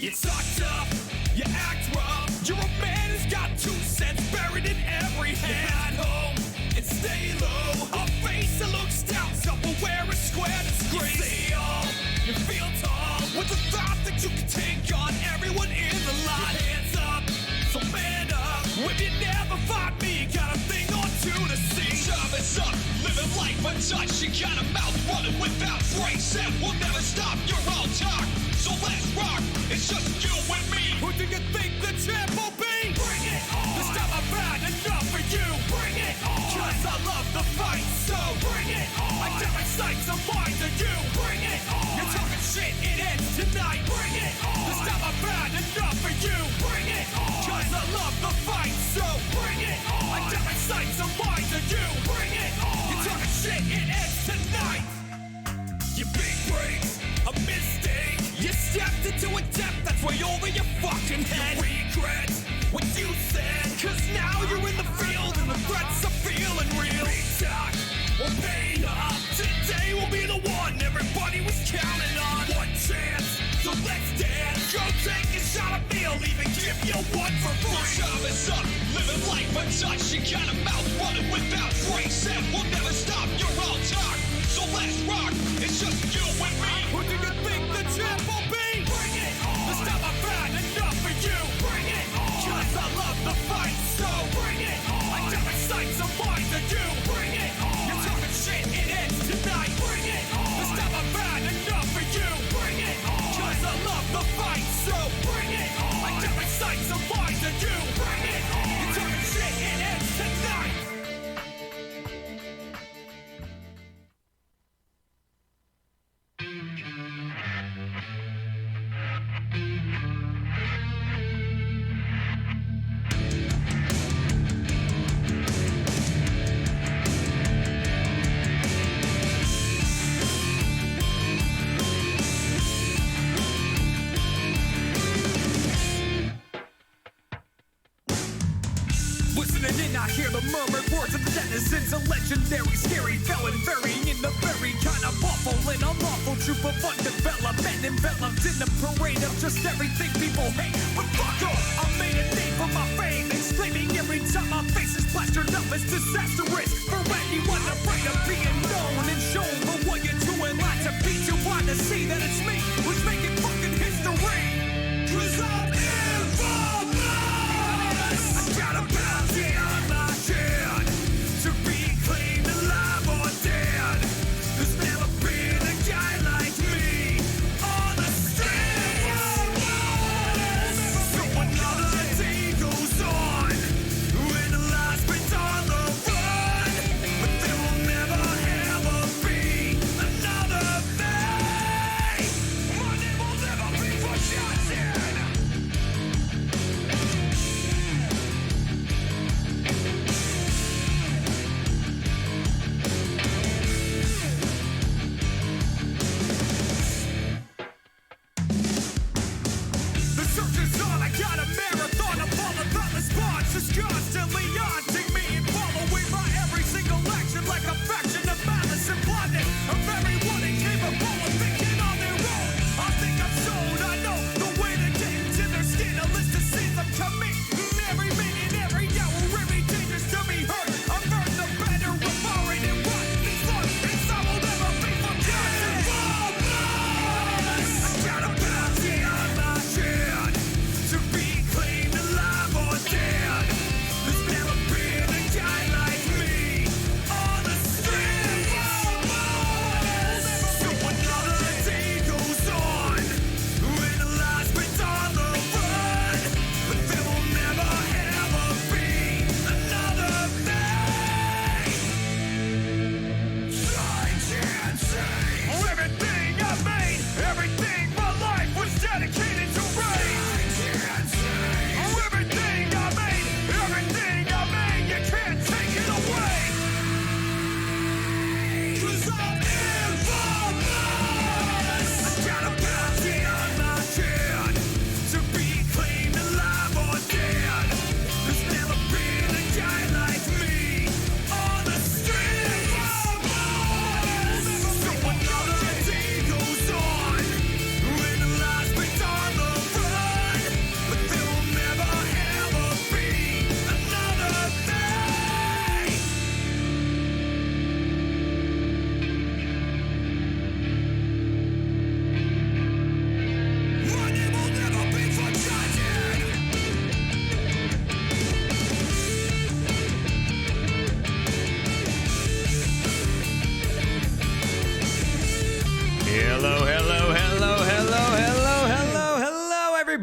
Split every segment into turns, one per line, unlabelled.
You talk tough, you act rough. You're a man who's got 2 cents buried in every hand. At home and stay low. A face that looks down, self-aware and square disgrace. You say all, you feel tall, with the thought that you can take on everyone in the lot. Your hands up, so man up. If you never find me, you got a thing or two to see.
Time is up, living life untouched. You got a mouth running without brakes, and we'll never stop. You're all talk, so let's rock. It's just you and me.
Who do you think the champ will be? Bring it on. This time I've had enough for you. Bring it on. Cause I love the fight, so bring it on. I got my sights on mine to you. Bring it on. You're talking shit, it ends tonight. Bring it on. This time I've had enough for you. Bring it on. Cause I love the fight, so bring it on. I got my sights on mine to you. Bring it on. You're talking shit, it ends tonight. Your big breaks, a mistake. You stepped into a depth that's way over your fucking head. You regret what you said, cause now you're in the field and the threats are feeling real. Big talk will pay up. Today will be the one everybody was counting on. One chance, so let's dance. Go take a shot at me, I'll even give you one for free.
Time is up, living life untouched. You got a mouth running without brakes, and we'll never stop. You're all talk, so let's rock. It's just you and me.
Who do you think the champ will be? Bring it on. This time I've had enough for you. Bring it on. Cause I love the fight, so bring it on. I got my sights on mine to you. Bring it on. You're talking shit, it ends tonight. Bring it on. This time I've had enough for you. Bring it on. Cause I love the fight, so bring it on. I got my sights on mine to you. Bring it on. You're talking shit, it ends tonight. Listening in, I hear the murmured words of the denizens. A legendary, scary felon, varying in the very kind of awful and unlawful troop of undeveloped men enveloped in the parade of just everything people hate. But fuck off, I made a name for my fame, exclaiming every time my face is plastered up as disastrous for anyone afraid of being known and shown for what you're doing. Lots of beats you want to see that it's me who's making fucking history. Cause I'm infamous. I got a bounty on my head to be claimed alive or dead. There's never been a guy like me on the streets. So another day goes on when the life's been on the run, but there will never ever be another me. My name will never be forgotten. The search is on, I got a marathon of all the thoughtless bonds just constantly haunting me and following my every single action like a faction of malice and blindness of everyone incapable of thinking on their own. I think I'm sold, I know the way to get into their skin. A list of sins I'm committing every minute, every hour, every dangerous to be heard. I've earned the better of foreign and what is fun, and some will never be forgotten. I got a bounty on my head to be claimed alive or dead. There's never been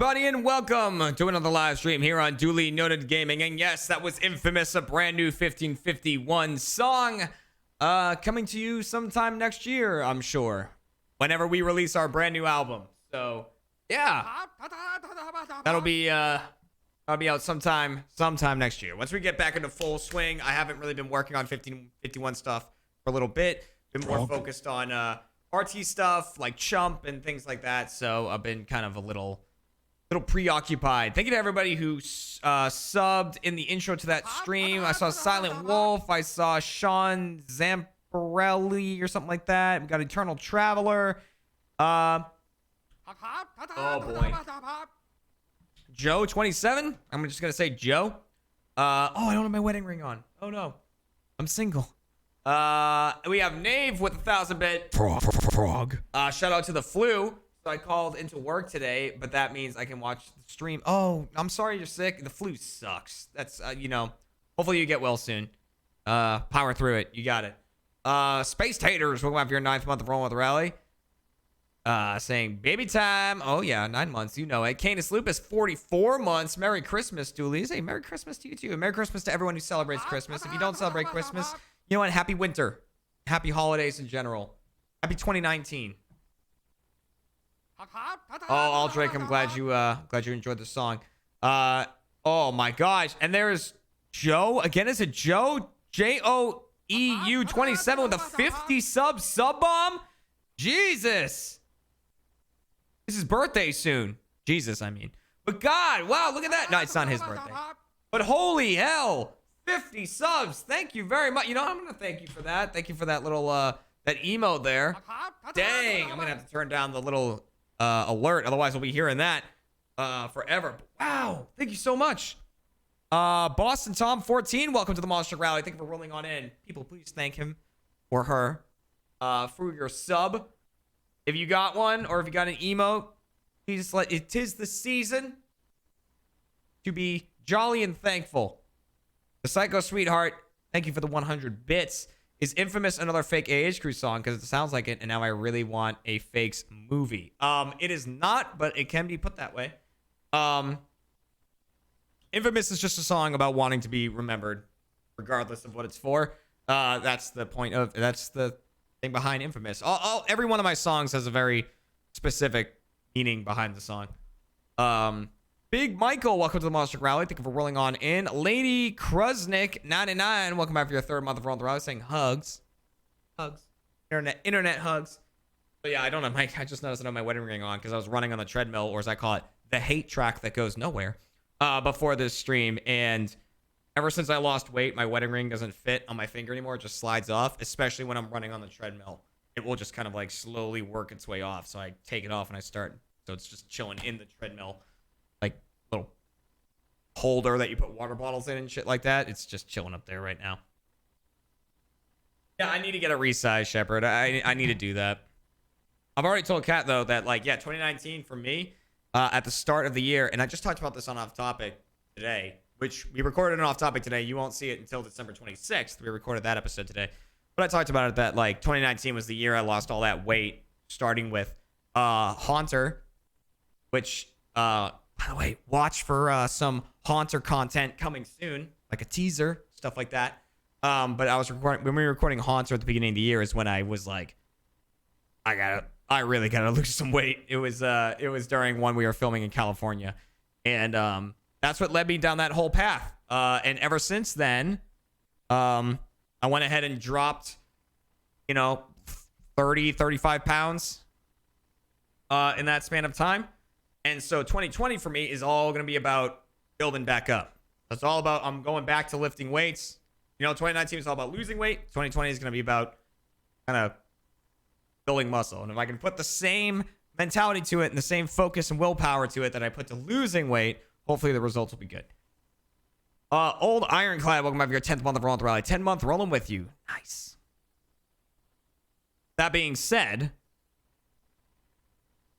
everybody, and welcome to another live stream here on Duly Noted Gaming. And yes, that was Infamous, a brand new 1551 song coming to you sometime next year, I'm sure, whenever we release our brand new album. So yeah, that'll be out sometime next year. Once we get back into full swing. I haven't really been working on 1551 stuff for a little bit. Been more focused on RT stuff like Chump and things like that. So I've been kind of a little preoccupied. Thank you to everybody who subbed in the intro to that stream. I saw Silent Wolf. I saw Sean Zamparelli or something like that. We got Eternal Traveler. Oh boy. Joe 27. I'm just gonna say Joe. I don't have my wedding ring on. Oh no, I'm single. We have Nave with 1,000-bit frog. Shout out to the flu. So I called into work today, but that means I can watch the stream. Oh, I'm sorry you're sick. The flu sucks. That's hopefully you get well soon. Power through it. You got it. Space Taters, welcome after your 9th month of rolling with Rally. Saying baby time. Oh yeah, 9 months. You know it. Canis Lupus, 44 months. Merry Christmas, Doolies. Hey, Merry Christmas to you too. And Merry Christmas to everyone who celebrates Christmas. If you don't celebrate Christmas, you know what? Happy winter. Happy holidays in general. Happy 2019. Oh, Aldrich, I'm glad you enjoyed the song. Oh my gosh. And there's Joe. Again, is it Joe? JOEU 27 with a 50 sub bomb? Jesus. It's his birthday soon. Jesus, I mean. But God, wow, look at that. No, it's not his birthday. But holy hell. 50 subs. Thank you very much. You know, I'm going to thank you for that. Thank you for that little, that emote there. Dang, I'm going to have to turn down the little alert. Otherwise, we'll be hearing that forever. But wow, thank you so much. Boston Tom 14, welcome to the Monster Rally. Thank you for rolling on in. People, please thank him or her for your sub. If you got one or if you got an emote, please let it is the season to be jolly and thankful. The Psycho Sweetheart, thank you for the 100 bits. Is Infamous another fake AH Crew song? Because it sounds like it, and now I really want a fakes movie. It is not, but it can be put that way. Infamous is just a song about wanting to be remembered, regardless of what it's for. That's the thing behind Infamous. Every one of my songs has a very specific meaning behind the song. Big Michael, welcome to the Monster Rally. Thank you for rolling on in. Lady Kruznik 99, welcome back for your 3rd month of rolling the rally. Saying hugs, internet hugs. But yeah, I don't have my. I just noticed I don't have my wedding ring on because I was running on the treadmill, or as I call it, the hate track that goes nowhere. Before this stream, and ever since I lost weight, my wedding ring doesn't fit on my finger anymore. It just slides off, especially when I'm running on the treadmill. It will just kind of like slowly work its way off. So I take it off and I start. So it's just chilling in the treadmill. Like little holder that you put water bottles in and shit like that. It's just chilling up there right now. Yeah, I need to get a resize, Shepard. I need to do that. I've already told Kat though that 2019 for me at the start of the year, and I just talked about this on Off Topic today, which we recorded an Off Topic today. You won't see it until December 26th. We recorded that episode today, but I talked about it that 2019 was the year I lost all that weight, starting with Haunter, which by the way, watch for some Haunter content coming soon, like a teaser, stuff like that. But I was recording when we were recording Haunter at the beginning of the year is when I was like, I really gotta lose some weight. It was during one we were filming in California, and that's what led me down that whole path. And ever since then, I went ahead and dropped, 35 pounds in that span of time. And so 2020 for me is all going to be about building back up. That's all about, I'm going back to lifting weights. 2019 is all about losing weight. 2020 is going to be about kind of building muscle. And if I can put the same mentality to it and the same focus and willpower to it that I put to losing weight, hopefully the results will be good. Old Ironclad, welcome back to your 10th month of Rolling the Rally. 10-month rolling with you. Nice. That being said,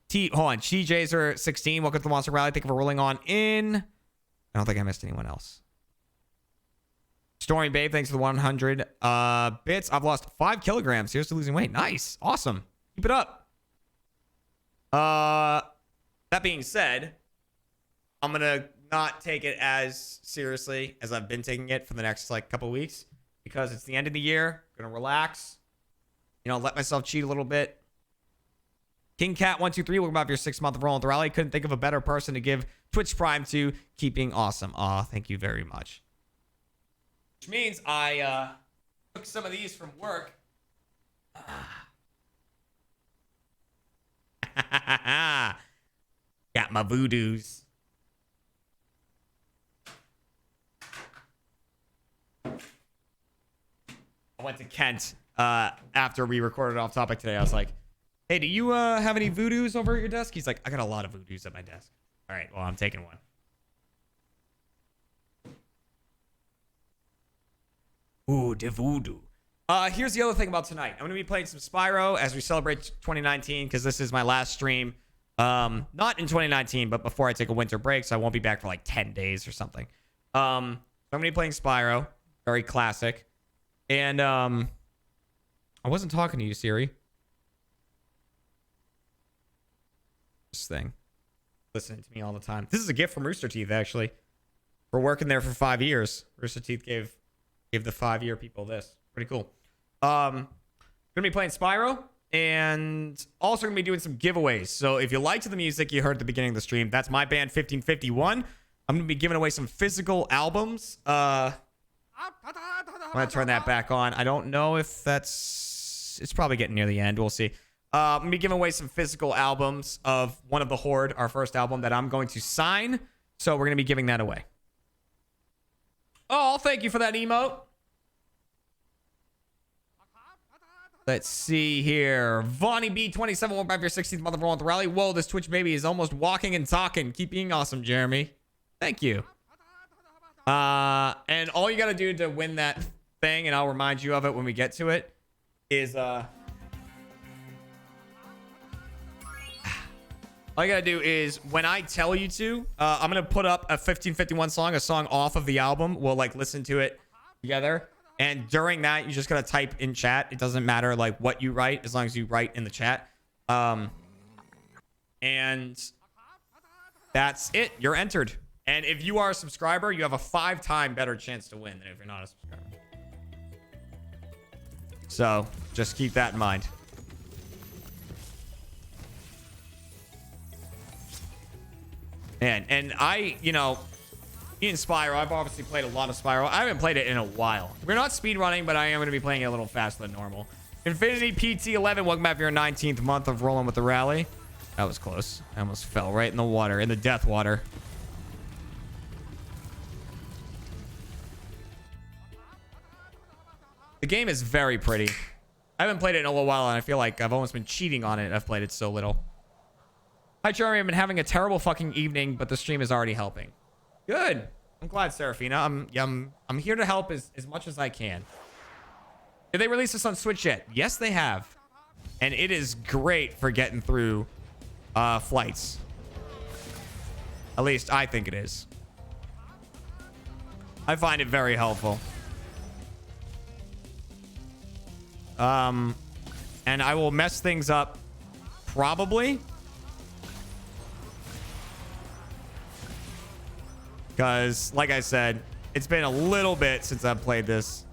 TJ's 16, welcome to the Monster Rally. Thank you for rolling on in. I don't think I missed anyone else. Stormy Babe, thanks for the 100 bits. I've lost 5 kilograms. Here's to losing weight. Nice. Awesome. Keep it up. That being said, I'm gonna not take it as seriously as I've been taking it for the next like couple weeks because it's the end of the year. I'm gonna relax, let myself cheat a little bit. King Cat 123, welcome back for your 6th month of rolling with the rally. Couldn't think of a better person to give Twitch Prime to. Keeping awesome. Aw, thank you very much. Which means I took some of these from work. Got my voodoos. I went to Kent after we recorded Off Topic today. I was like, hey, do you have any voodoos over at your desk? He's like, I got a lot of voodoos at my desk. All right, well, I'm taking one. Ooh, de voodoo. Here's the other thing about tonight. I'm going to be playing some Spyro as we celebrate 2019 because this is my last stream. Not in 2019, but before I take a winter break, so I won't be back for like 10 days or something. So I'm going to be playing Spyro. Very classic. And I wasn't talking to you, Siri. This thing. Listening to me all the time. This is a gift from Rooster Teeth, actually. We're working there for 5 years. Rooster Teeth gave the 5-year people this. Pretty cool. Gonna be playing Spyro and also gonna be doing some giveaways. So if you liked the music you heard at the beginning of the stream, that's my band 1551. I'm gonna be giving away some physical albums. I'm gonna turn that back on. I don't know if it's probably getting near the end. We'll see. I'm gonna be giving away some physical albums of One of the Horde, our first album that I'm going to sign. So we're gonna be giving that away. Oh, thank you for that emote. Let's see here. Vonnie B27, welcome back for your 16th month of rolling with the rally. Whoa, this Twitch baby is almost walking and talking. Keep being awesome, Jeremy. Thank you. And all you gotta do to win that thing, and I'll remind you of it when we get to it, is all you gotta do is when I tell you to, I'm gonna put up a 1551 song, a song off of the album. We'll like listen to it together. And during that, you just gotta type in chat. It doesn't matter like what you write, as long as you write in the chat. And that's it. You're entered. And if you are a subscriber, you have a 5-time better chance to win than if you're not a subscriber. So just keep that in mind. And I, in Spyro, I've obviously played a lot of Spyro. I haven't played it in a while. We're not speedrunning, but I am going to be playing it a little faster than normal. Infinity PT11, welcome back for your 19th month of rolling with the rally. That was close. I almost fell right in the water, in the death water. The game is very pretty. I haven't played it in a little while, and I feel like I've almost been cheating on it. I've played it so little. Hi, Jeremy. I've been having a terrible fucking evening, but the stream is already helping. Good. I'm glad, Serafina. I'm here to help as much as I can. Did they release this on Switch yet? Yes, they have. And it is great for getting through flights. At least I think it is. I find it very helpful. And I will mess things up probably. Because, like I said, it's been a little bit since I've played this.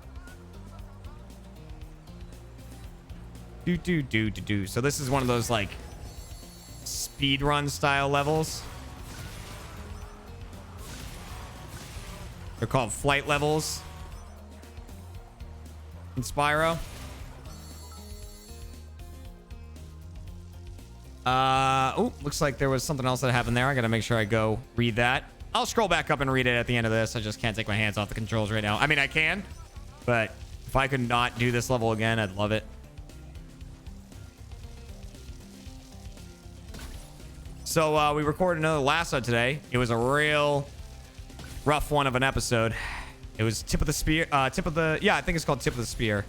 So this is one of those, like, speedrun style levels. They're called flight levels in Spyro. Oh, looks like there was something else that happened there. I gotta make sure I go read that. I'll scroll back up and read it at the end of this. I just can't take my hands off the controls right now. I mean, I can, but if I could not do this level again, I'd love it. So we recorded another lasso today. It was a real rough one of an episode. It was Tip of the Spear. I think it's called Tip of the Spear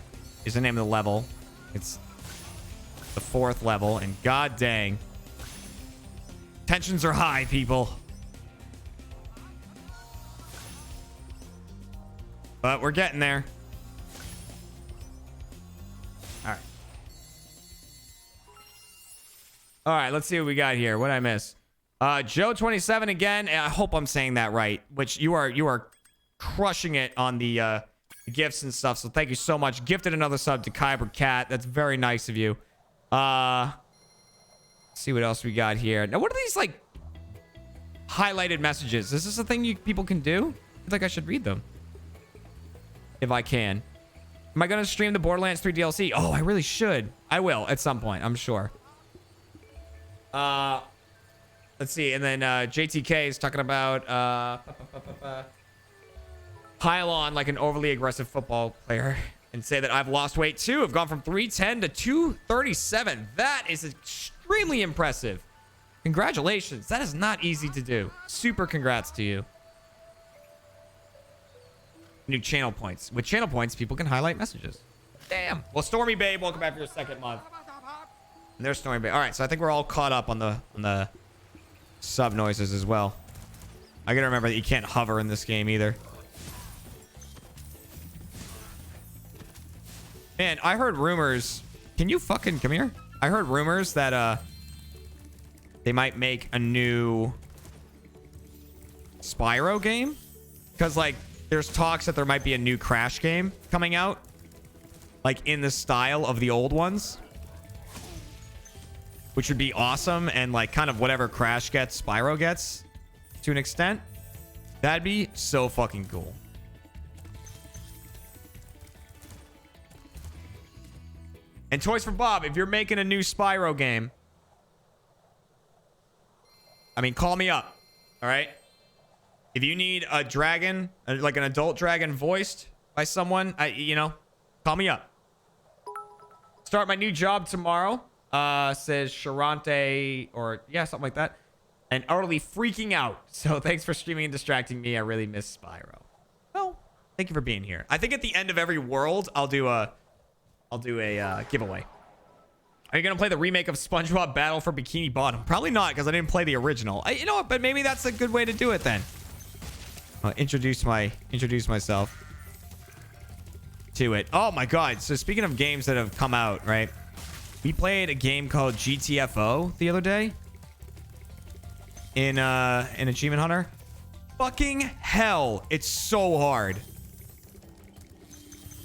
is the name of the level. It's the 4th level, and god dang, tensions are high, people. But we're getting there. All right. All right, let's see what we got here. What did I miss? Joe 27 again. I hope I'm saying that right. Which you are crushing it on the gifts and stuff. So thank you so much. Gifted another sub to Kyber Cat. That's very nice of you. Let's see what else we got here. Now, what are these like highlighted messages? Is this a thing people can do? I feel like I should read them if I can. Am I gonna stream the Borderlands 3 DLC? Oh, I really should. I will at some point, I'm sure. Let's see. And then JTK is talking about pile on like an overly aggressive football player and say that I've lost weight too. I've gone from 310 to 237. That is extremely impressive. Congratulations. That is not easy to do. Super congrats to you. New channel points. With channel points, people can highlight messages. Damn. Well, Stormy Babe, welcome back for your second month. And there's Stormy Babe. All right, so I think we're all caught up on the sub noises as well. I gotta remember that you can't hover in this game either. Man, I heard rumors. Can you fucking come here? I heard rumors that they might make a new Spyro game, because like there's talks that there might be a new Crash game coming out, like in the style of the old ones, which would be awesome. And like kind of whatever Crash gets, Spyro gets to an extent. That'd be so fucking cool. And Toys for Bob, if you're making a new Spyro game, I mean, call me up. All right. If you need a dragon, like an adult dragon voiced by someone, you know, call me up. Start my new job tomorrow, says Sharante, or yeah, something like that. And utterly freaking out. So thanks for streaming and distracting me. I really miss Spyro. Well, thank you for being here. I think at the end of every world, I'll do a giveaway. Are you gonna play the remake of SpongeBob Battle for Bikini Bottom? Probably not, because I didn't play the original. You know what? But maybe that's a good way to do it then. I'll introduce myself to it. Oh my god. So speaking of games that have come out, right? We played a game called GTFO the other day in Achievement Hunter. Fucking hell, it's so hard.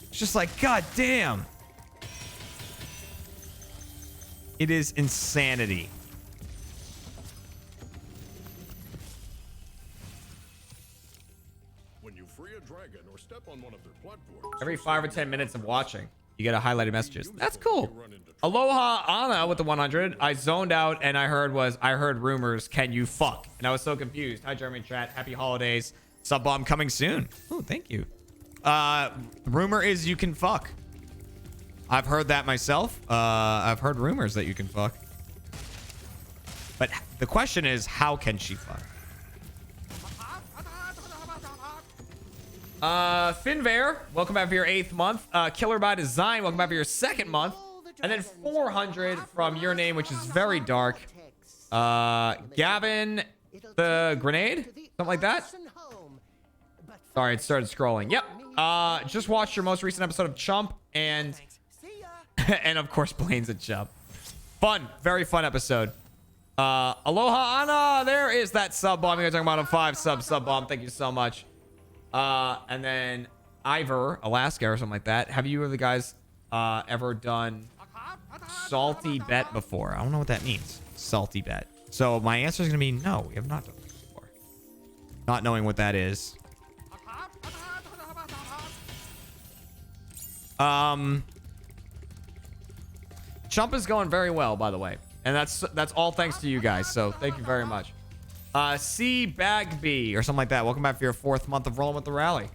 It's just like, god damn. It is insanity.
When you free a dragon or step on one of their platforms,
Every 5 or 10 minutes of watching, you get a highlighted messages. That's cool. Aloha Anna with the 100. I zoned out and I heard rumors. Can you fuck? And I was so confused. Hi, Jeremy chat. Happy holidays. Sub bomb coming soon. Oh, thank you. Rumor is you can fuck. I've heard that myself. I've heard rumors that you can fuck. But the question is, how can she fuck? Finvair, welcome back for your 8th month. Killer by Design, welcome back for your 2nd month. And then 400 from your name, which is very dark. Gavin the Grenade, something like that. Sorry, it started scrolling. Yep. Just watched your most recent episode of Chump and and of course Blaine's a Chump. Fun, very fun episode. Aloha Anna, there is that sub bomb. You guys talking about a 5 sub bomb. Thank you so much. And then Ivor, Alaska or something like that. Have you or the guys ever done salty bet before? I don't know what that means. Salty bet. So my answer is gonna be no, we have not done this before. Not knowing what that is. Chump is going very well, by the way, and that's all thanks to you guys. So thank you very much. C Bagby or something like that. Welcome back for your 4th month of rolling with the rally.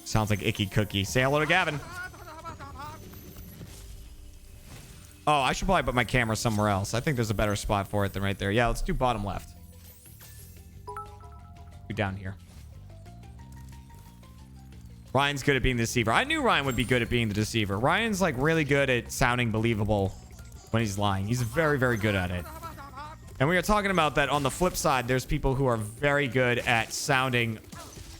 Sounds like Icky Cookie. Say hello to Gavin. Oh, I should probably put my camera somewhere else. I think there's a better spot for it than right there. Yeah, let's do bottom left. Do down here. Ryan's good at being the deceiver. I knew Ryan would be good at being the deceiver. Ryan's like really good at sounding believable when he's lying. He's very, very good at it. And we were talking about that on the flip side. There's people who are very good at sounding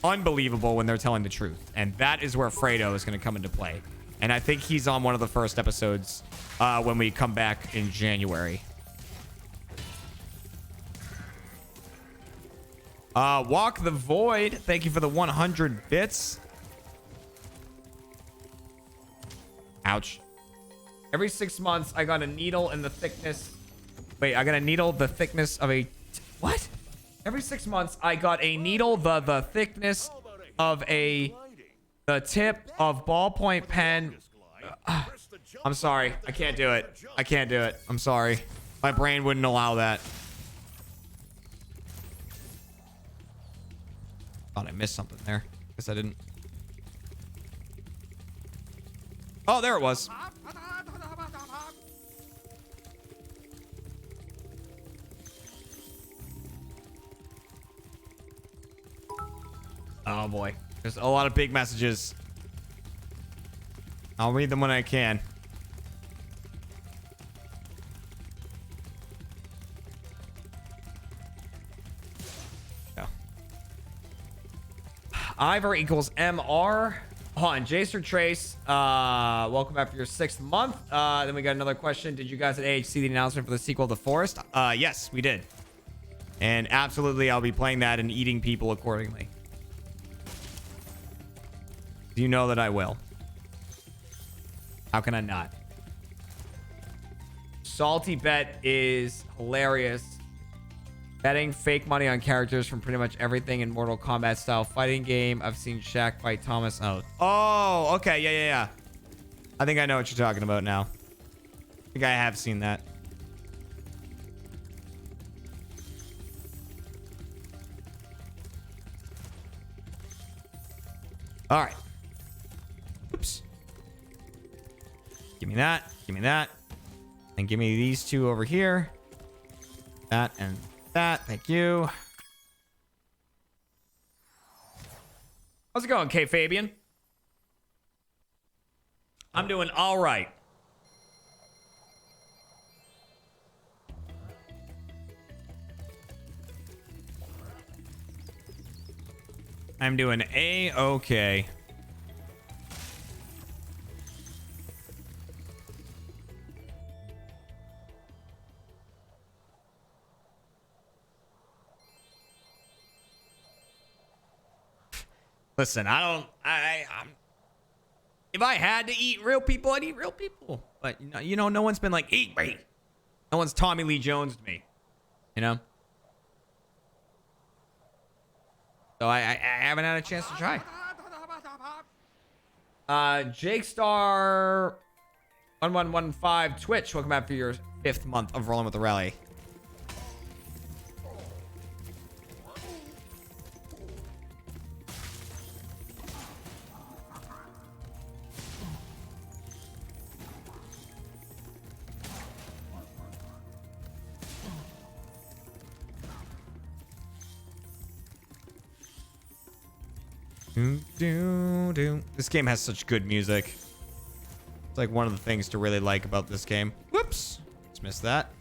unbelievable when they're telling the truth. And that is where Fredo is going to come into play. And I think he's on one of the first episodes when we come back in January. Walk the Void. Thank you for the 100 bits. Ouch. Every 6 months, I got a needle in the thickness. Wait, I got a needle the thickness of a... What? Every 6 months, I got a needle the thickness of the tip of ballpoint pen. I'm sorry. I can't do it. I can't do it. I'm sorry. My brain wouldn't allow that. Thought I missed something there. Guess I didn't. Oh, there it was. Oh boy. There's a lot of big messages. I'll read them when I can. Yeah. Ivor equals MR. Hold on, Jacer Trace. Welcome back for your 6th month. Then we got another question. Did you guys at AH see the announcement for the sequel to Forest? Yes, we did. And absolutely, I'll be playing that and eating people accordingly. You know that I will. How can I not? Salty Bet is hilarious. Betting fake money on characters from pretty much everything in Mortal Kombat style fighting game. I've seen Shaq fight Thomas. Oh, okay. Yeah. I think I know what you're talking about now. I think I have seen that. All right. Oops. Give me that. Give me that. And give me these two over here. That and that. Thank you. How's it going, K Fabian? I'm doing all right. I'm doing A-okay. Listen, I'm if I had to eat real people, I'd eat real people. But you know, no one's been like, eat me. No one's Tommy Lee Jones'd me. You know? So I haven't had a chance to try. Jake Star 1115 Twitch, welcome back for your 5th month of rolling with the rally. This game has such good music. It's like one of the things to really like about this game. Whoops. Just missed that.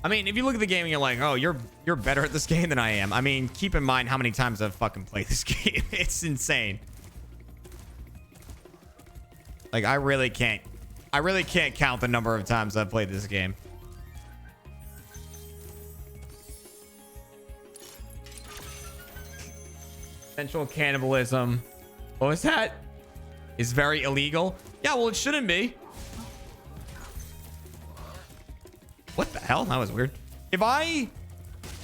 I mean, if you look at the game and you're like, oh, you're better at this game than I am. I mean, keep in mind how many times I've fucking played this game. It's insane. Like, I really can't count the number of times I've played this game. Sensual cannibalism. What was that? Is very illegal? Yeah, well, it shouldn't be. What the hell? That was weird. If I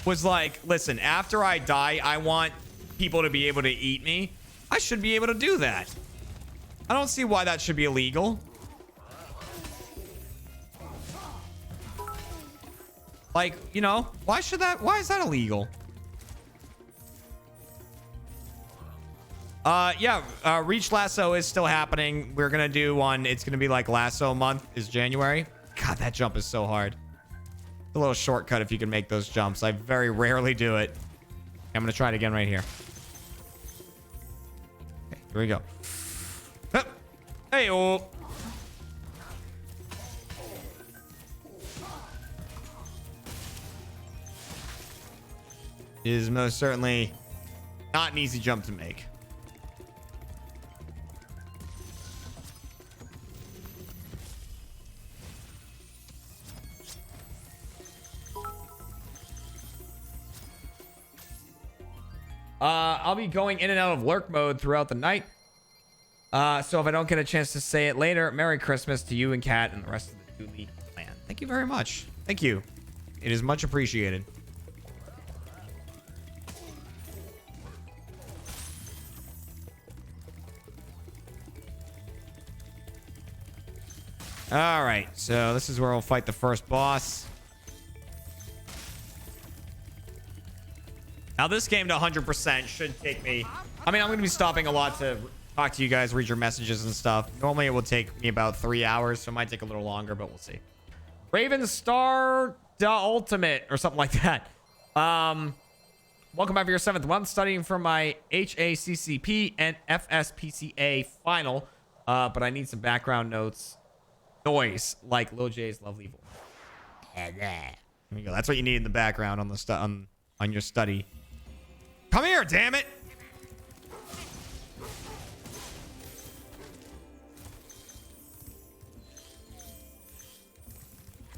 was like, listen, after I die, I want people to be able to eat me, I should be able to do that. I don't see why that should be illegal. Like, you know, why is that illegal? Reach Lasso is still happening. We're gonna do one. It's gonna be like Lasso month is January. God, that jump is so hard. It's a little shortcut if you can make those jumps. I very rarely do it. I'm gonna try it again right here. Okay, here we go. Hey, oh. is most certainly not an easy jump to make. I'll be going in and out of lurk mode throughout the night. So if I don't get a chance to say it later, Merry Christmas to you and Kat and the rest of the Dooley clan. Thank you very much. Thank you. It is much appreciated. All right, so this is where we'll fight the first boss. Now, this game to 100% should take me... I mean, I'm going to be stopping a lot to talk to you guys, read your messages and stuff. Normally, it will take me about 3 hours, so it might take a little longer, but we'll see. Raven Star the Ultimate, or something like that. Welcome back for your 7th month, studying for my HACCP and FSPCA final. But I need some background noise, like Lil J's lovely voice. There you go. That's what you need in the background on the on your study. Come here, damn it!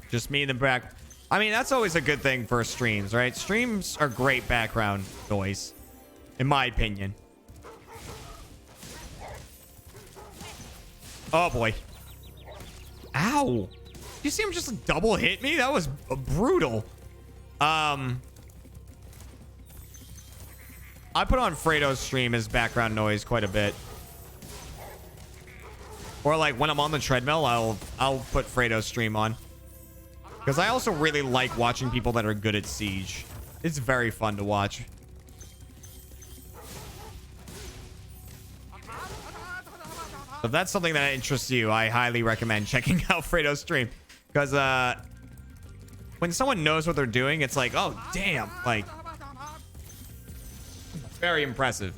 Just me in the back. I mean, that's always a good thing for streams, right? Streams are great background noise, in my opinion. Oh boy. Ow. You see him just double hit me? That was brutal. I put on Fredo's stream as background noise quite a bit. Or like when I'm on the treadmill, I'll put Fredo's stream on. Because I also really like watching people that are good at Siege. It's very fun to watch. So if that's something that interests you, I highly recommend checking out Fredo's stream. Because when someone knows what they're doing, it's like, oh, damn. Like, very impressive.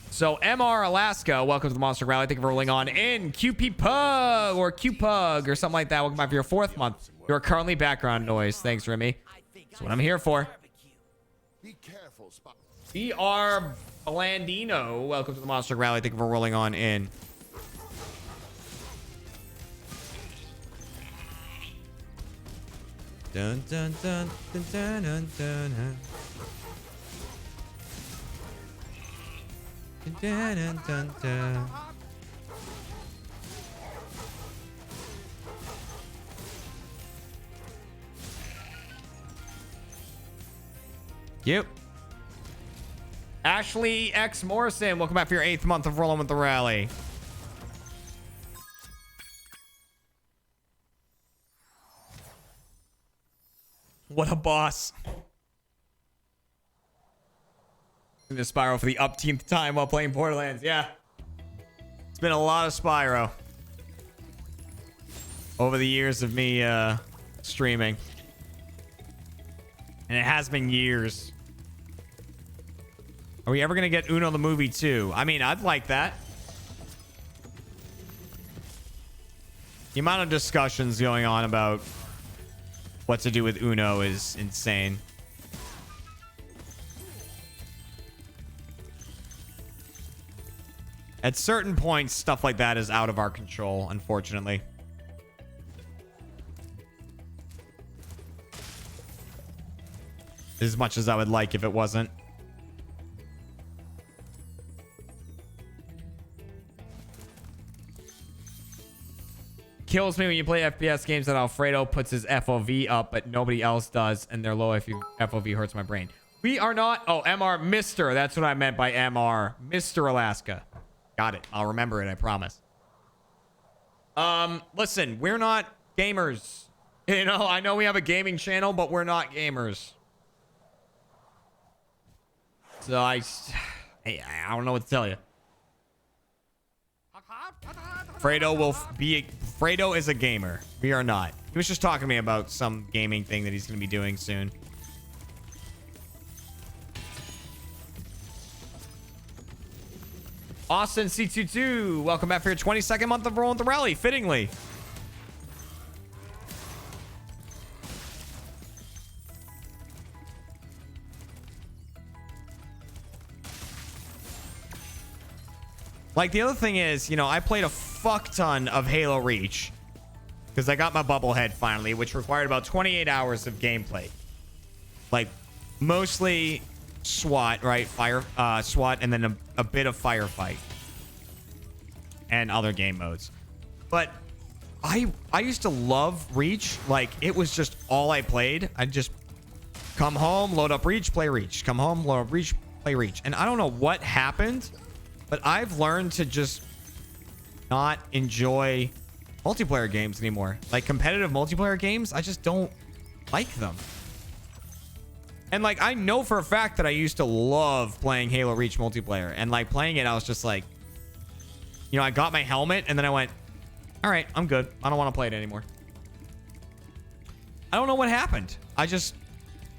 So, MR Alaska, welcome to the Monster Rally. Thank you for rolling on in. QP Pug or QPug or something like that. Welcome back for your 4th month. You are currently background noise. Thanks, Remy. That's what I'm here for.
Be careful, Spot.
BR Blandino, welcome to the Monster Rally. Thank you for rolling on in. Dun dun dun dun dun dun dun. Dun, dun, dun, dun. Yep. Ashley X Morrison, welcome back for your 8th month of rolling with the rally. What a boss. The Spyro for the upteenth time while playing Borderlands. Yeah. It's been a lot of Spyro over the years of me streaming. And it has been years. Are we ever going to get Uno the movie too? I mean, I'd like that. The amount of discussions going on about what to do with Uno is insane. At certain points, stuff like that is out of our control, unfortunately. As much as I would like if it wasn't. Kills me when you play FPS games that Alfredo puts his FOV up, but nobody else does, and their low FOV hurts my brain. We are not... Oh, MR, Mr. That's what I meant by MR. Mr. Alaska. Got it. I'll remember it, I promise. Listen, we're not gamers. You know, I know we have a gaming channel, but we're not gamers. So I don't know what to tell you. Fredo is a gamer. We are not. He was just talking to me about some gaming thing that he's going to be doing soon. Austin C22, welcome back for your 22nd month of rolling the rally, fittingly. Like, the other thing is, you know, I played a fuck ton of Halo Reach because I got my bubblehead finally, which required about 28 hours of gameplay. Like, mostly SWAT, right? SWAT, and then a bit of firefight and other game modes. But I used to love Reach. Like, it was just all I played. I'd just come home, load up Reach, play Reach. Come home, load up Reach, play Reach. And I don't know what happened, but I've learned to just not enjoy multiplayer games anymore. Like, competitive multiplayer games, I just don't like them. And, like, I know for a fact that I used to love playing Halo Reach multiplayer. And, like, playing it, I was just like, you know, I got my helmet, and then I went, all right, I'm good. I don't want to play it anymore. I don't know what happened. I just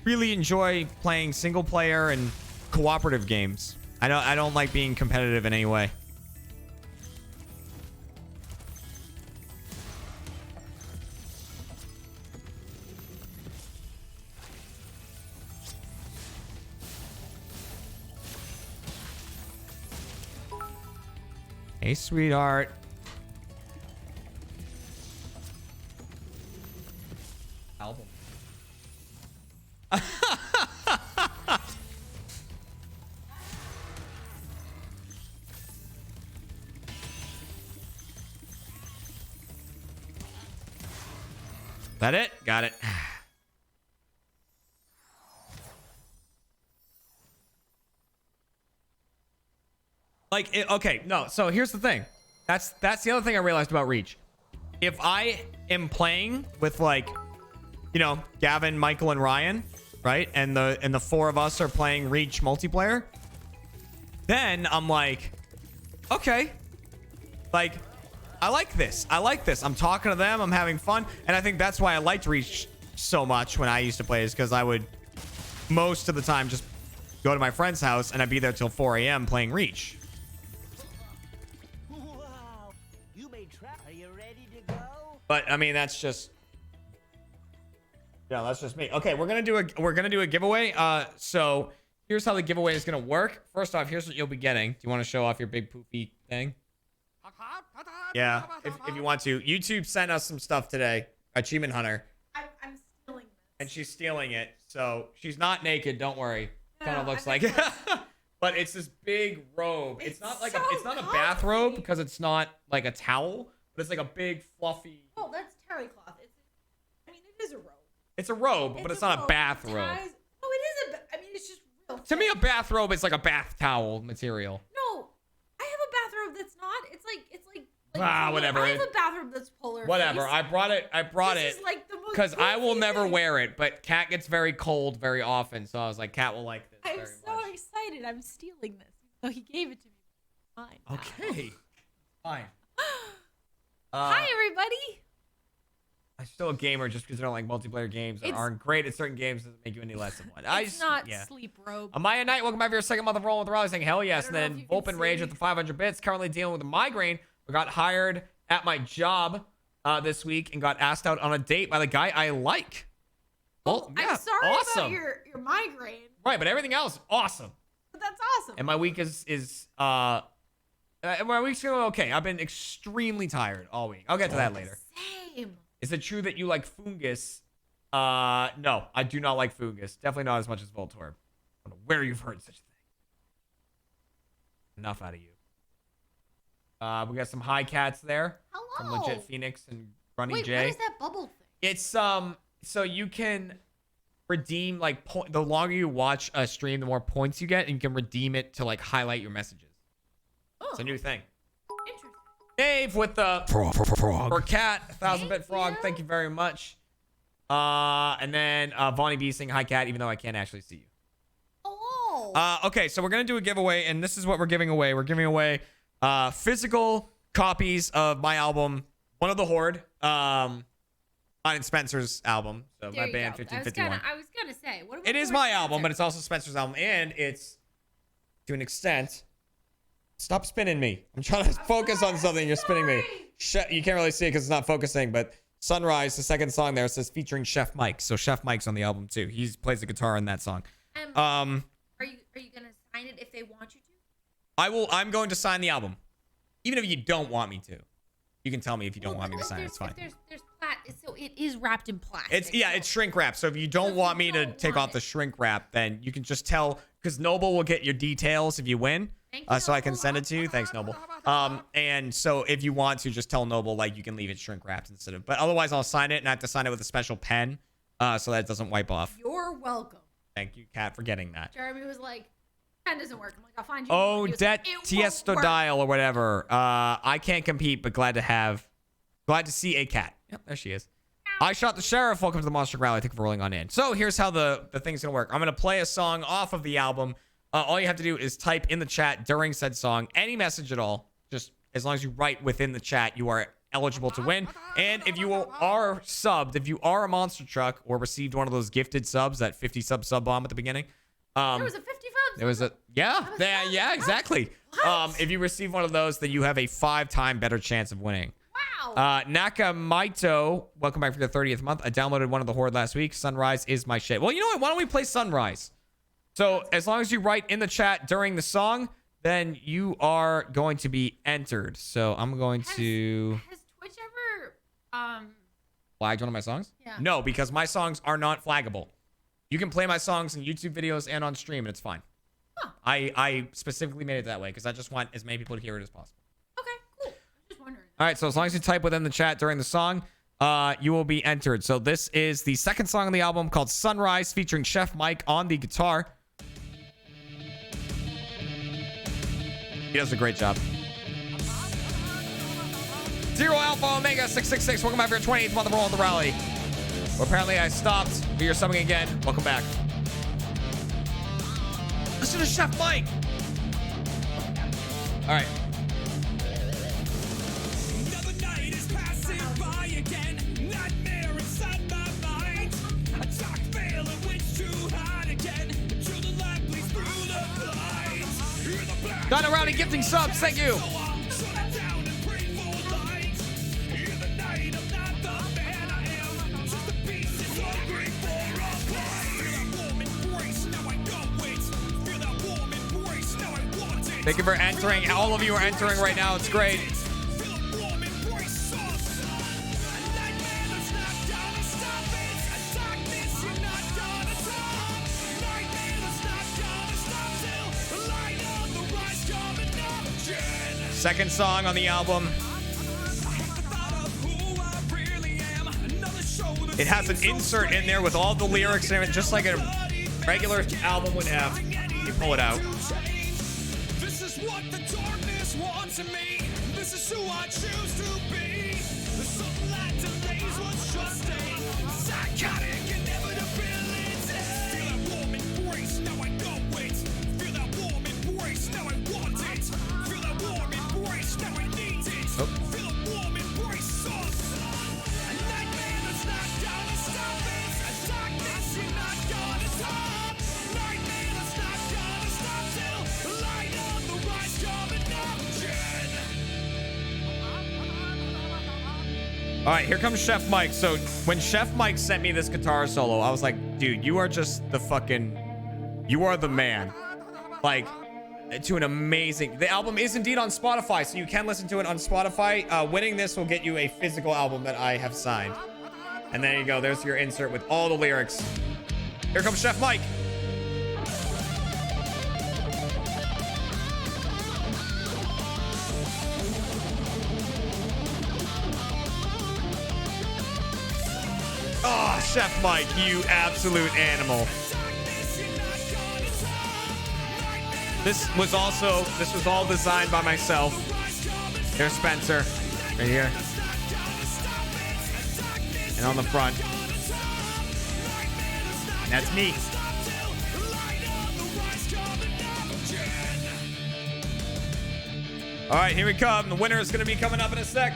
really enjoy playing single player and cooperative games. I don't like being competitive in any way. Hey, sweetheart. Album. That it? Got it. Like, okay, no. So here's the thing. That's the other thing I realized about Reach. If I am playing with, like, you know, Gavin, Michael, and Ryan, right? And the four of us are playing Reach multiplayer, then I'm like, okay, like, I like this. I like this. I'm talking to them. I'm having fun. And I think that's why I liked Reach so much when I used to play, is because I would most of the time just go to my friend's house and I'd be there till 4 a.m. playing Reach.
Wow, you made Are you ready to go?
But I mean, that's just, yeah, that's just me. Okay, we're gonna do a giveaway. So here's how the giveaway is gonna work. First off, here's what you'll be getting. Do you want to show off your big poofy thing? Yeah, if you want to. YouTube sent us some stuff today. Achievement Hunter.
I'm stealing this.
And she's stealing it. So she's not naked. Don't worry. Kind of looks like
it.
But it's this big robe. It's not like
so
it's not a
comfy.
bathrobe because it's not like a towel, but it's like a big fluffy.
Oh, that's terry cloth. I mean, it is a robe.
It's a robe, but it's not a bathrobe.
No, it is I mean, it's just real.
To me, a bathrobe is like a bath towel material.
No, I have a bathrobe that's not. It's like
Whatever.
I have a bathrobe that's polar.
Whatever.
face.
I brought it
This is like the most
because I will
comfy
never
thing.
wear it. But Kat gets very cold very often, so I was like, Kat will like this
I'm
very
so
much.
excited. I'm stealing this. So he gave it to me. Fine.
Okay. Fine.
Hi, everybody.
I'm still a gamer just because I don't like multiplayer games that aren't great at certain games doesn't make you any less of one.
It's not sleep robe.
Amaya Knight, welcome back for your second month of rolling with Raleigh, saying hell yes. And
I don't know
then
if you can
Volpin Rage
see.
with the 500 bits, currently dealing with a migraine. I got hired at my job this week and got asked out on a date by the guy I like. Well, yeah,
I'm sorry
awesome.
about your migraine,
Right, but everything else, awesome.
but that's awesome.
And my week is my week's going okay. I've been extremely tired all week. I'll get to that later.
Same.
Is it true that you like Fungus? No, I do not like Fungus. Definitely not as much as Voltorb. I don't know where you've heard such a thing. Enough out of you. We got some high cats there. From
Hello.
Legit Phoenix and Runny
Wait,
J.
what is that bubble thing?
It's so you can redeem like the longer you watch a stream, the more points you get, and you can redeem it to like highlight your messages.
Oh,
It's a new thing.
interesting.
Dave with the
Frog.
for cat 1,000-bit
Thank
frog.
you.
Thank you very much. And then Vonnie B saying hi cat, even though I can't actually see you.
Hello.
Okay, so we're gonna do a giveaway, and this is what we're giving away. We're giving away physical copies of my album, One of the Horde, on Spencer's album. So
There
my
you
band
go.
1551.
I was gonna say, what
It is my album, but it's also Spencer's album, and it's to an extent. Stop spinning me. I'm trying to focus on something. You're spinning me. You can't really see it because it's not focusing, but Sunrise, the second song there, says featuring Chef Mike. So Chef Mike's on the album too. He plays the guitar in that song.
Are you gonna sign it if they want you to?
I'm going to sign the album. Even if you don't want me to, you can tell me if you don't want me to sign it. It's fine.
So it is wrapped in plastic.
It's shrink wrap. So if you don't want me to take off the shrink wrap, then you can just tell, because Noble will get your details if you win. So I can send it to you. Thanks, Noble. And so if you want to, just tell Noble, like, you can leave it shrink wrapped instead of, but otherwise I'll sign it, and I have to sign it with a special pen, so that it doesn't wipe off.
You're welcome.
Thank you, Kat, for getting that.
Jeremy was like, pen doesn't work. I'm like, I'll find you.
Oh,
He was
that
like, "It
Tiesto
won't work."
dial or whatever. I can't compete, but glad to see a cat. Yep, there she is. I shot the sheriff. Welcome to the Monster Rally. Thank you for rolling on in. So here's how the thing's gonna work. I'm gonna play a song off of the album. All you have to do is type in the chat during said song any message at all. Just as long as you write within the chat, you are eligible to win. And if you are subbed, if you are a monster truck or received one of those gifted subs, that 50 sub bomb at the beginning.
There was a 55.
There was a yeah, exactly. If you receive one of those, then you have a 5-time better chance of winning.
Wow.
Nakamaito, welcome back for the 30th month. I downloaded one of the Horde last week. Sunrise is my shit. Well, you know what? Why don't we play Sunrise? So as long as you write in the chat during the song, then you are going to be entered. So I'm going to...
Has Twitch ever
flagged one of my songs?
Yeah.
No, because my songs are not flaggable. You can play my songs in YouTube videos and on stream, and it's fine.
Huh.
I specifically made it that way because I just want as many people to hear it as possible.
Okay, cool. I'm just wondering.
All right, so as long as you type within the chat during the song, you will be entered. So this is the second song on the album called Sunrise, featuring Chef Mike on the guitar. He does a great job. Zero Alpha Omega 666. Welcome back for your 28th month of Roll on the Rally. Well, apparently I stopped. But you're subbing again. Welcome back. Listen to Chef Mike. All right.
Another night is passing by again. Nightmare inside my mind. A dark veil in which to hide again. Until the light bleeds through the blinds. Hear the black.
Donna Rowdy gifting subs. Thank you.
So I'll shut it down and pray for light. In the night, I'm not the man I am. Just a beast that's hungry for a fight. Feel that warm embrace, now I know it. Feel that warm embrace, now I want it.
Thank you for entering. All of you are entering right now. It's great.
Feel a warm embrace of a nightmare that's not gonna stop it. A darkness you're not gonna stop. Nightmare that's not gonna stop till the light of the rise coming up. Jen.
Second song on the album. It has an insert in there with all the lyrics in it, just like a regular album would have. You pull it out.
This is what the darkness wants of me. This is who I choose to be. The sunlight delays what's trusting. Psychotic inevitability. Feel that warm embrace, now I know it. Feel that warm embrace, now I want it. Feel that warm embrace, now I need it.
Oh.
Feel a warm embrace of a nightmare that's not gonna stop it. A darkness you're not gonna stop. Nightmare that's not gonna stop till the light of the rise coming up. Jen.
All right, here comes Chef Mike. So when Chef Mike sent me this guitar solo, I was like, dude, you are just the fucking, you are the man. Like, to an amazing, the album is indeed on Spotify, so you can listen to it on Spotify. Winning this will get you a physical album that I have signed. And there you go. There's your insert with all the lyrics. Here comes Chef Mike. Oh, Chef Mike, you absolute animal. This was all designed by myself. There's Spencer, right here. And on the front. And that's me. All right, here we come. The winner is going to be coming up in a sec.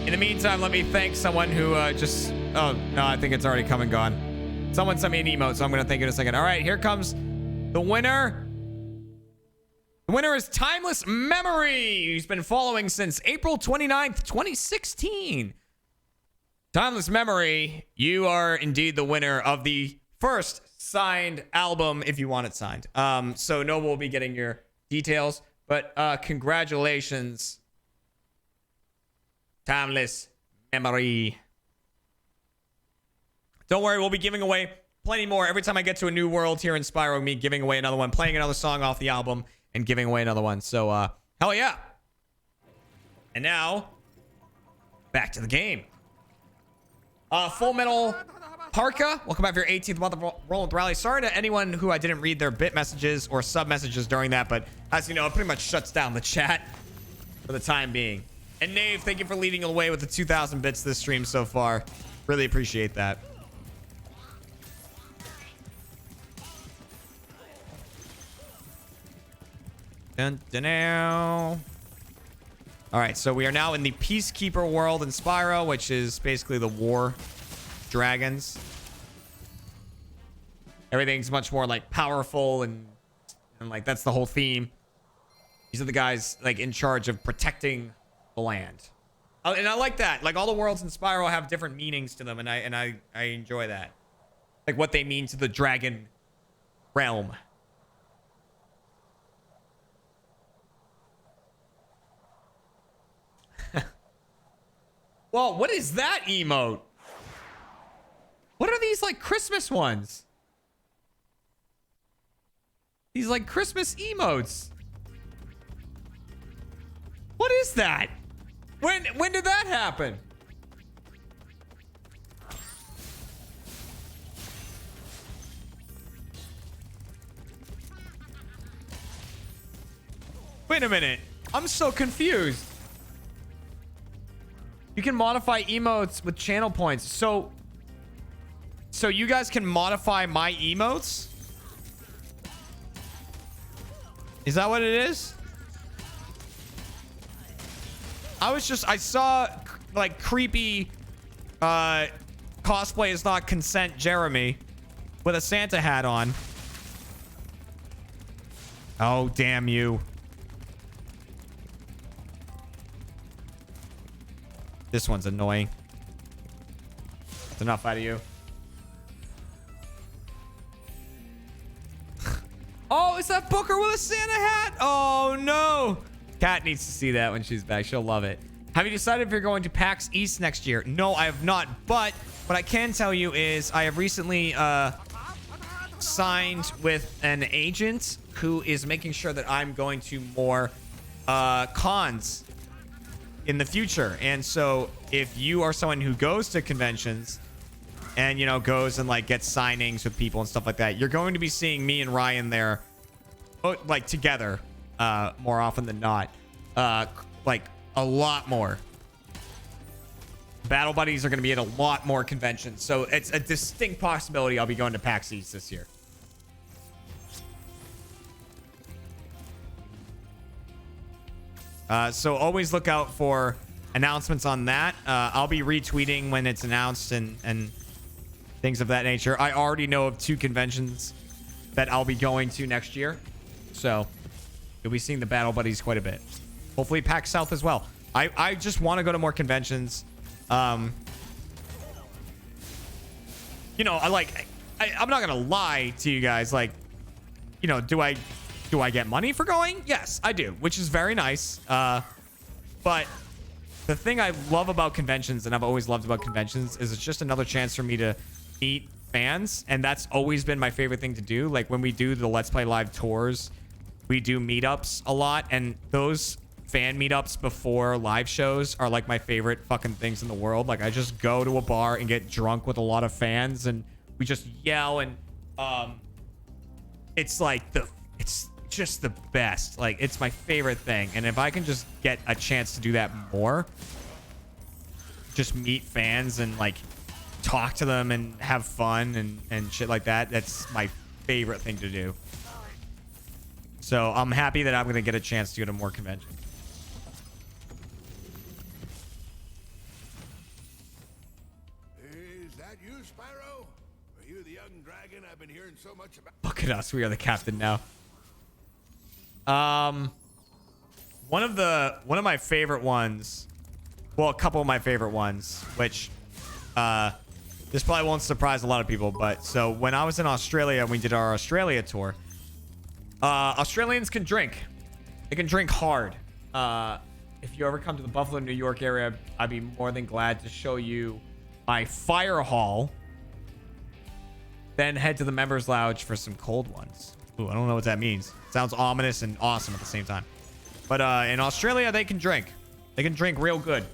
In the meantime, let me thank someone who just... Oh, no, I think it's already come and gone. Someone sent me an emote, so I'm going to thank you in a second. All right, here comes the winner. The winner is Timeless Memory, who's been following since April 29th, 2016. Timeless Memory, you are indeed the winner of the first signed album if you want it signed. So Noble will be getting your details, but congratulations. Timeless memory. Don't worry, we'll be giving away plenty more every time I get to a new world here in Spyro. Me giving away another one, playing another song off the album, and giving away another one. So, hell yeah. And now, back to the game. Full Metal Parka, welcome back for your 18th month of Rolling with Rally. Sorry to anyone who I didn't read their bit messages or sub messages during that, but as you know, it pretty much shuts down the chat for the time being. And Nave, thank you for leading the way with the 2,000 bits this stream so far. Really appreciate that. Dun, dun, now. All right, so we are now in the Peacekeeper world in Spyro, which is basically the war dragons. Everything's much more like powerful and like that's the whole theme. These are the guys like in charge of protecting the land. And I like that. Like all the worlds in Spyro have different meanings to them, and I enjoy that. Like what they mean to the dragon realm. Well, what is that emote? What are these like Christmas ones? These like Christmas emotes. What is that? When did that happen? Wait a minute. I'm so confused. You can modify emotes with channel points. So you guys can modify my emotes? Is that what it is? I saw like creepy cosplay is not consent Jeremy with a Santa hat on. Oh, damn you. This one's annoying. That's enough out of you. Oh, is that Booker with a Santa hat? Oh, no. Kat needs to see that when she's back. She'll love it. Have you decided if you're going to PAX East next year? No, I have not. But what I can tell you is I have recently signed with an agent who is making sure that I'm going to more cons in the future. And so if you are someone who goes to conventions and, you know, goes and like gets signings with people and stuff like that, you're going to be seeing me and Ryan there like together more often than not. Like a lot more. Battle buddies are going to be at a lot more conventions. So it's a distinct possibility I'll be going to PAX East this year. So always look out for announcements on that. I'll be retweeting when it's announced and things of that nature. I already know of 2 conventions that I'll be going to next year. So you'll be seeing the Battle Buddies quite a bit. Hopefully PAX South as well. I just want to go to more conventions. You know, I'm not going to lie to you guys. Like, you know, do I get money for going? Yes, I do, which is very nice. But the thing I love about conventions, and I've always loved about conventions, is it's just another chance for me to meet fans. And that's always been my favorite thing to do. Like when we do the Let's Play Live tours, we do meetups a lot. And those fan meetups before live shows are like my favorite fucking things in the world. Like I just go to a bar and get drunk with a lot of fans and we just yell and it's like it's just the best. Like it's my favorite thing. And if I can just get a chance to do that more, just meet fans and like talk to them and have fun and shit like that, that's my favorite thing to do. So I'm happy that I'm gonna get a chance to go to more conventions.
Is that you, Spyro? Are you the young dragon I've been hearing so much about?
Look at us, we are the captain now. One of my favorite ones, well, a couple of my favorite ones, which This probably won't surprise a lot of people, but so when I was in Australia and we did our Australia tour, Australians can drink. They can drink hard. If you ever come to the Buffalo, New York area, I'd be more than glad to show you my fire hall. Then head to the members lounge for some cold ones. Ooh, I don't know what that means. Sounds ominous and awesome at the same time. But in Australia, they can drink. They can drink real good.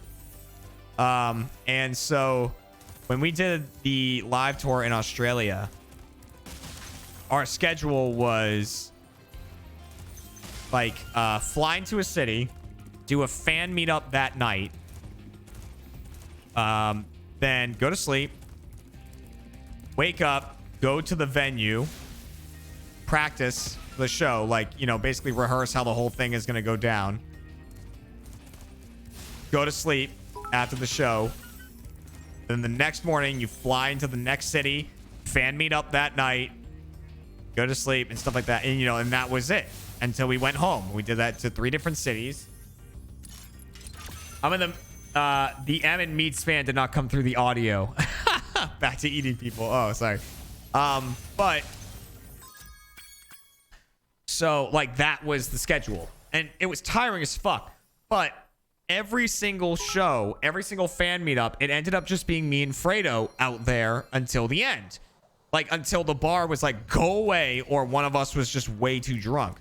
And so when we did the live tour in Australia, our schedule was like flying to a city, do a fan meetup that night, then go to sleep, wake up, go to the venue, practice the show, like, you know, basically rehearse how the whole thing is going to go down, go to sleep after the show. Then the next morning you fly into the next city, fan meet up that night, go to sleep and stuff like that. And, you know, and that was it until we went home. We did that to 3 different cities. I'm in the M and Meats fan did not come through the audio. Back to eating people. Oh, sorry. But so like that was the schedule and it was tiring as fuck. But every single show, every single fan meetup, it ended up just being me and Fredo out there until the end. Like until the bar was like, go away, or one of us was just way too drunk.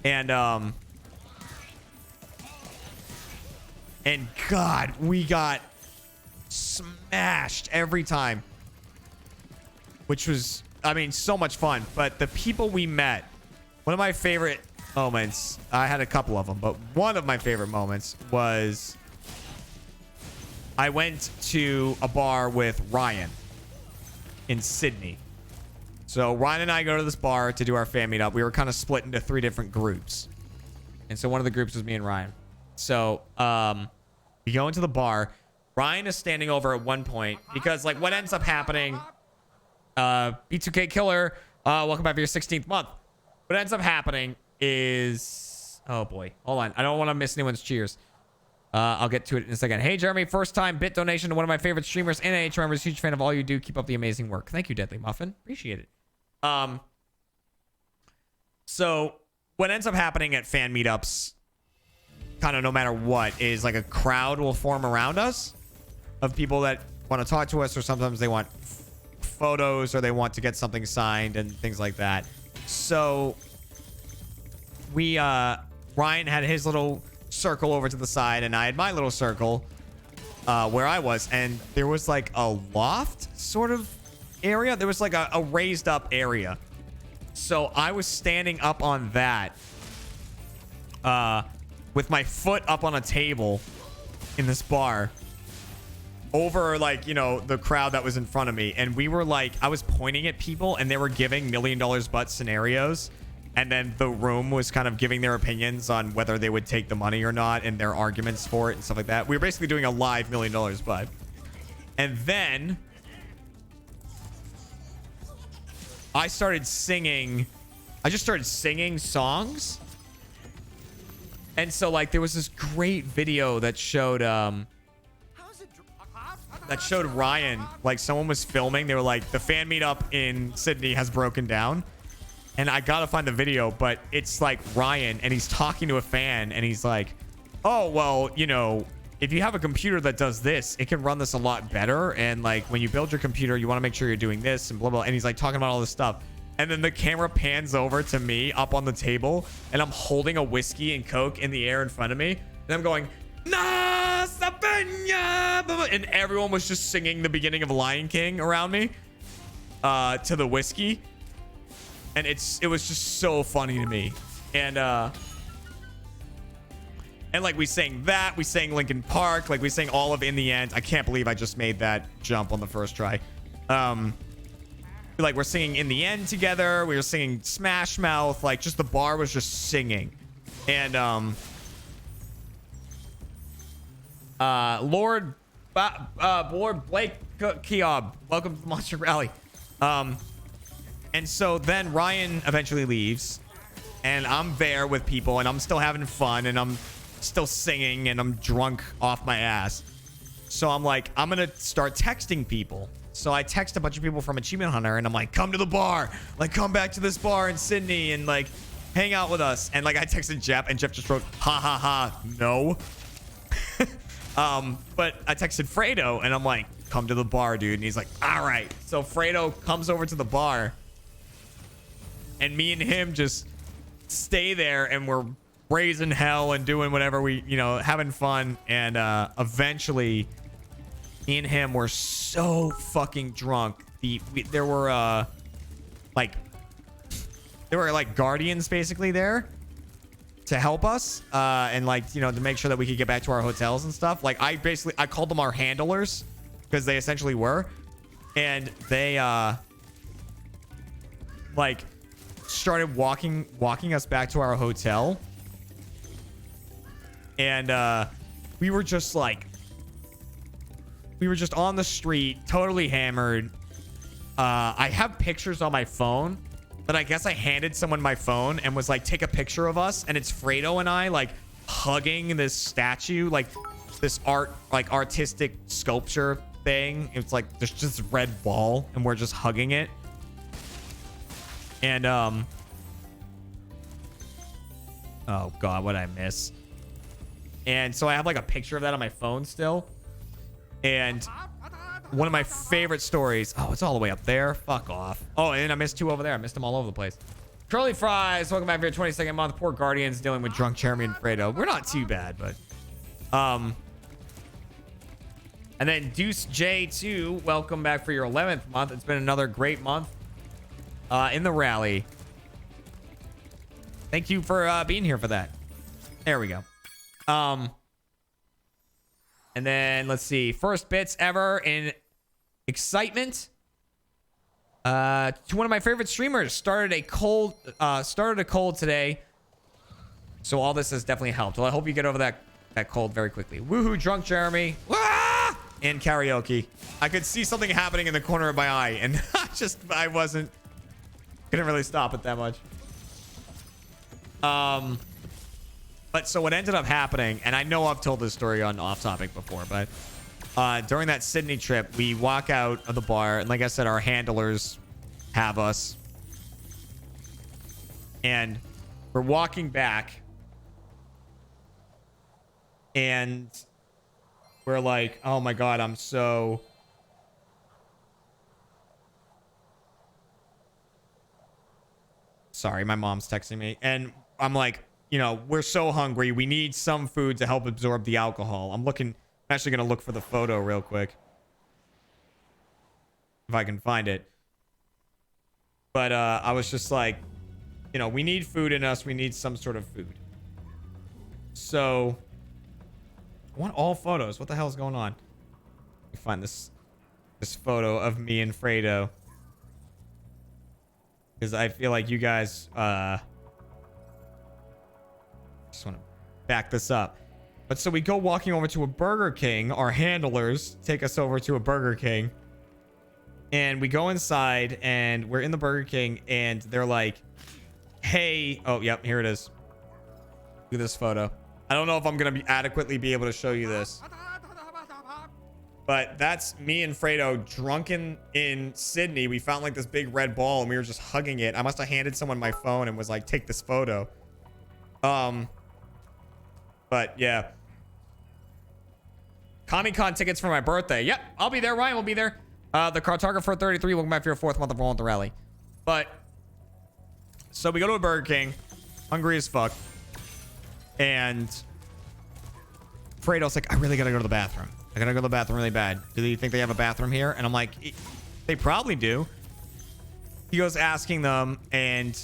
And God, we got smashed every time. Which was, I mean, so much fun. But the people we met, one of my favorite moments, I had a couple of them, but one of my favorite moments was I went to a bar with Ryan in Sydney. So Ryan and I go to this bar to do our fan meetup. We were kind of split into 3 different groups. And so one of the groups was me and Ryan. So we go into the bar. Ryan is standing over at one point because like what ends up happening, B2K Killer, welcome back for your 16th month. What ends up happening is, oh boy, hold on. I don't want to miss anyone's cheers. I'll get to it in a second. Hey, Jeremy, first time bit donation to one of my favorite streamers and AH members. Huge fan of all you do. Keep up the amazing work. Thank you, Deadly Muffin. Appreciate it. So what ends up happening at fan meetups, kind of no matter what, is like a crowd will form around us of people that want to talk to us, or sometimes they want photos or they want to get something signed and things like that. So we Ryan had his little circle over to the side and I had my little circle where I was, and there was like a loft sort of area. There was like a raised up area. So I was standing up on that with my foot up on a table in this bar over like, you know, the crowd that was in front of me. And we were like, I was pointing at people and they were giving $1 million butt scenarios. And then the room was kind of giving their opinions on whether they would take the money or not and their arguments for it and stuff like that. We were basically doing a live $1 million butt. And then I started singing. I just started singing songs. And so like there was this great video that showed Ryan, like someone was filming. They were like, the fan meetup in Sydney has broken down. And I gotta find the video, but it's like Ryan and he's talking to a fan and he's like, oh, well, you know, if you have a computer that does this, it can run this a lot better. And like when you build your computer, you want to make sure you're doing this and blah, blah. And he's like talking about all this stuff. And then the camera pans over to me up on the table and I'm holding a whiskey and Coke in the air in front of me. And I'm going, "Na Sabenya," and everyone was just singing the beginning of Lion King around me to the whiskey. And it was just so funny to me. And like we sang that, we sang Linkin Park, like we sang all of In the End. I can't believe I just made that jump on the first try. Like we're singing In the End together. We were singing Smash Mouth. Like just the bar was just singing. And Lord Blake Kiob, welcome to the Monster Rally. And so then Ryan eventually leaves and I'm there with people and I'm still having fun and I'm still singing and I'm drunk off my ass. So I'm like, I'm going to start texting people. So I text a bunch of people from Achievement Hunter and I'm like, come to the bar. Like, come back to this bar in Sydney and like hang out with us. And like I texted Jeff and Jeff just wrote, ha ha ha, no. But I texted Fredo and I'm like, come to the bar, dude. And he's like, all right. So Fredo comes over to the bar and me and him just stay there and we're raising hell and doing whatever we, you know, having fun. And eventually me and him were so fucking drunk. There were like guardians basically there to help us and like, you know, to make sure that we could get back to our hotels and stuff. Like I called them our handlers because they essentially were. And they like started walking us back to our hotel. And we were just on the street, totally hammered. I have pictures on my phone, but I guess I handed someone my phone and was like, take a picture of us. And it's Fredo and I like hugging this statue, like this artistic sculpture thing. It's like there's just this red ball and we're just hugging it. And oh God, what'd I miss? And so I have like a picture of that on my phone still. And one of my favorite stories. Oh, it's all the way up there. Fuck off. Oh, and I missed 2 over there. I missed them all over the place. Curly Fries, welcome back for your 22nd month. Poor Guardians dealing with drunk Jeremy and Fredo. We're not too bad, but and then Deuce J2, welcome back for your 11th month. It's been another great month in the rally. Thank you for being here for that. There we go. And then let's see, first bits ever in excitement. To one of my favorite streamers, started a cold today. So all this has definitely helped. Well, I hope you get over that cold very quickly. Woohoo, drunk Jeremy. Wah! And karaoke. I could see something happening in the corner of my eye, and I couldn't really stop it that much. But so what ended up happening, and I know I've told this story on Off Topic before, but during that Sydney trip, we walk out of the bar, and like I said, our handlers have us. And we're walking back, and we're like, oh my God, I'm so... Sorry, my mom's texting me. And I'm like, you know, we're so hungry. We need some food to help absorb the alcohol. I'm actually going to look for the photo real quick. If I can find it. But I was just like, you know, we need food in us. We need some sort of food. So, I want all photos. What the hell is going on? Let me find this photo of me and Fredo. Because I feel like you guys... just want to back this up. But so we go walking over to a Burger King. Our handlers take us over to a Burger King. And we go inside and we're in the Burger King and they're like, hey, oh, yep, here it is. Look at this photo. I don't know if I'm going to adequately be able to show you this. But that's me and Fredo drunken in Sydney. We found like this big red ball and we were just hugging it. I must have handed someone my phone and was like, take this photo. But yeah. Comic-Con tickets for my birthday. Yep, I'll be there. Ryan will be there. The Cartographer 33, welcome back for your 4th month of rolling the rally. But so we go to a Burger King, hungry as fuck. And Fredo's like, I really gotta go to the bathroom. I gotta go to the bathroom really bad. Do you think they have a bathroom here? And I'm like, they probably do. He goes asking them, and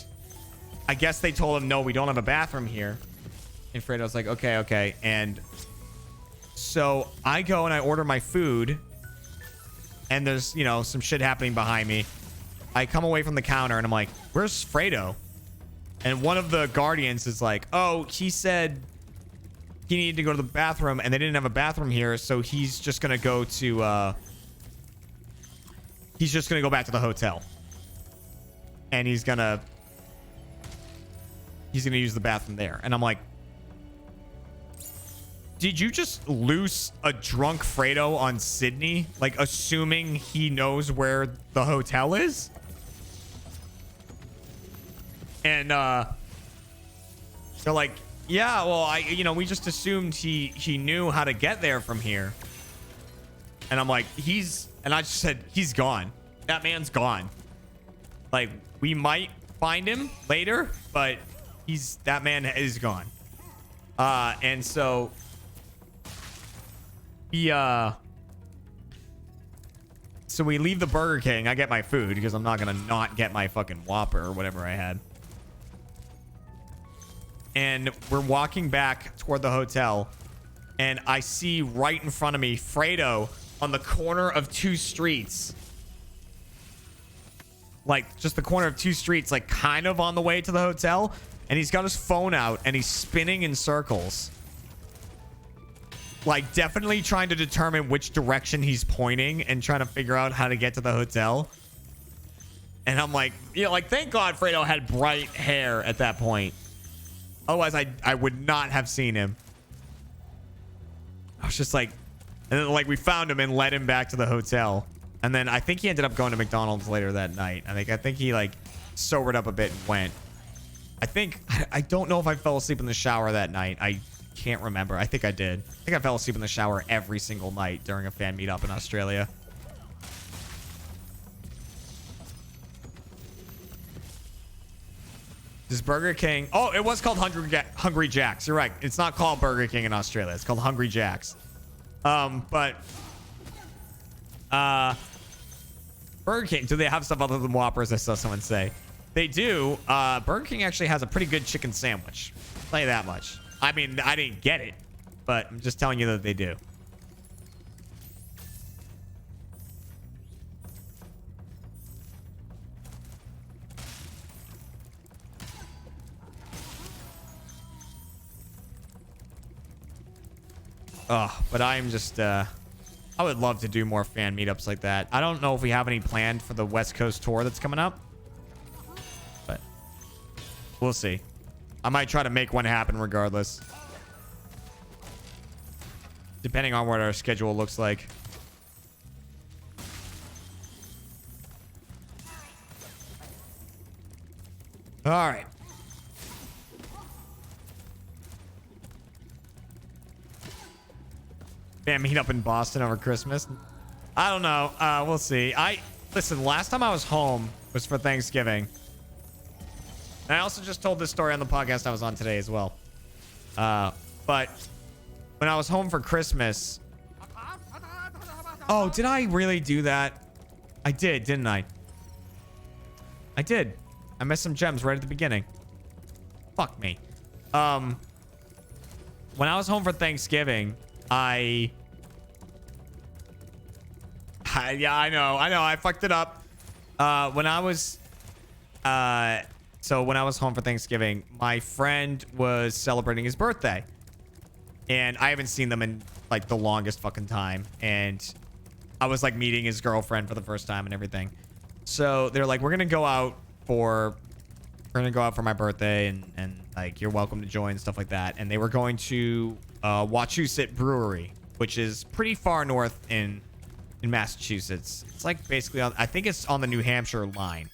I guess they told him, no, we don't have a bathroom here. And Fredo's like, okay. And so I go and I order my food, and there's, you know, some shit happening behind me. I come away from the counter and I'm like, where's Fredo? And one of the guardians is like, oh, he said he needed to go to the bathroom and they didn't have a bathroom here, so he's just gonna go to go back to the hotel. And he's gonna use the bathroom there. And I'm like, Did you just loose a drunk Fredo on Sydney? Like, assuming he knows where the hotel is? And, they're like, yeah, well, we just assumed he knew how to get there from here. And I'm like, and I just said, he's gone. That man's gone. Like, we might find him later, but that man is gone. And so so we leave the Burger King. I get my food because I'm not gonna not get my fucking Whopper or whatever I had. And we're walking back toward the hotel, and I see right in front of me Fredo on the corner of two streets. Like, just the corner of two streets, like, kind of on the way to the hotel. And he's got his phone out, and he's spinning in circles. Like, definitely trying to determine which direction he's pointing and trying to figure out how to get to the hotel. And I'm like, thank God Fredo had bright hair at that point. Otherwise, I would not have seen him. I was just like... And then, like, we found him and led him back to the hotel. And then I think he ended up going to McDonald's later that night. I think he, like, sobered up a bit and went. I don't know if I fell asleep in the shower that night. I can't remember. I think I did. I think I fell asleep in the shower every single night during a fan meetup in Australia. This Burger King... Oh, it was called Hungry Jack's. You're right. It's not called Burger King in Australia. It's called Hungry Jack's. But... Burger King, do they have stuff other than Whoppers? I saw someone say. They do. Burger King actually has a pretty good chicken sandwich. I'll tell you that much. I mean, I didn't get it, but I'm just telling you that they do. Oh, but I'm just, I would love to do more fan meetups like that. I don't know if we have any planned for the West Coast tour that's coming up, but we'll see. I might try to make one happen regardless, depending on what our schedule looks like. All right. Fan meet up in Boston over Christmas. I don't know. We'll see. Listen, last time I was home was for Thanksgiving. And I also just told this story on the podcast I was on today as well. But when I was home for Christmas... Oh, did I really do that? I did, didn't I? I did. I missed some gems right at the beginning. Fuck me. When I was home for Thanksgiving... Yeah, I know. I fucked it up. When I was home for Thanksgiving, my friend was celebrating his birthday. And I haven't seen them in like the longest fucking time. And I was like meeting his girlfriend for the first time and everything. So they're like, we're gonna go out for my birthday and like you're welcome to join, stuff like that. And they were going to Wachusett Brewery, which is pretty far north in Massachusetts. It's like basically I think it's on the New Hampshire line.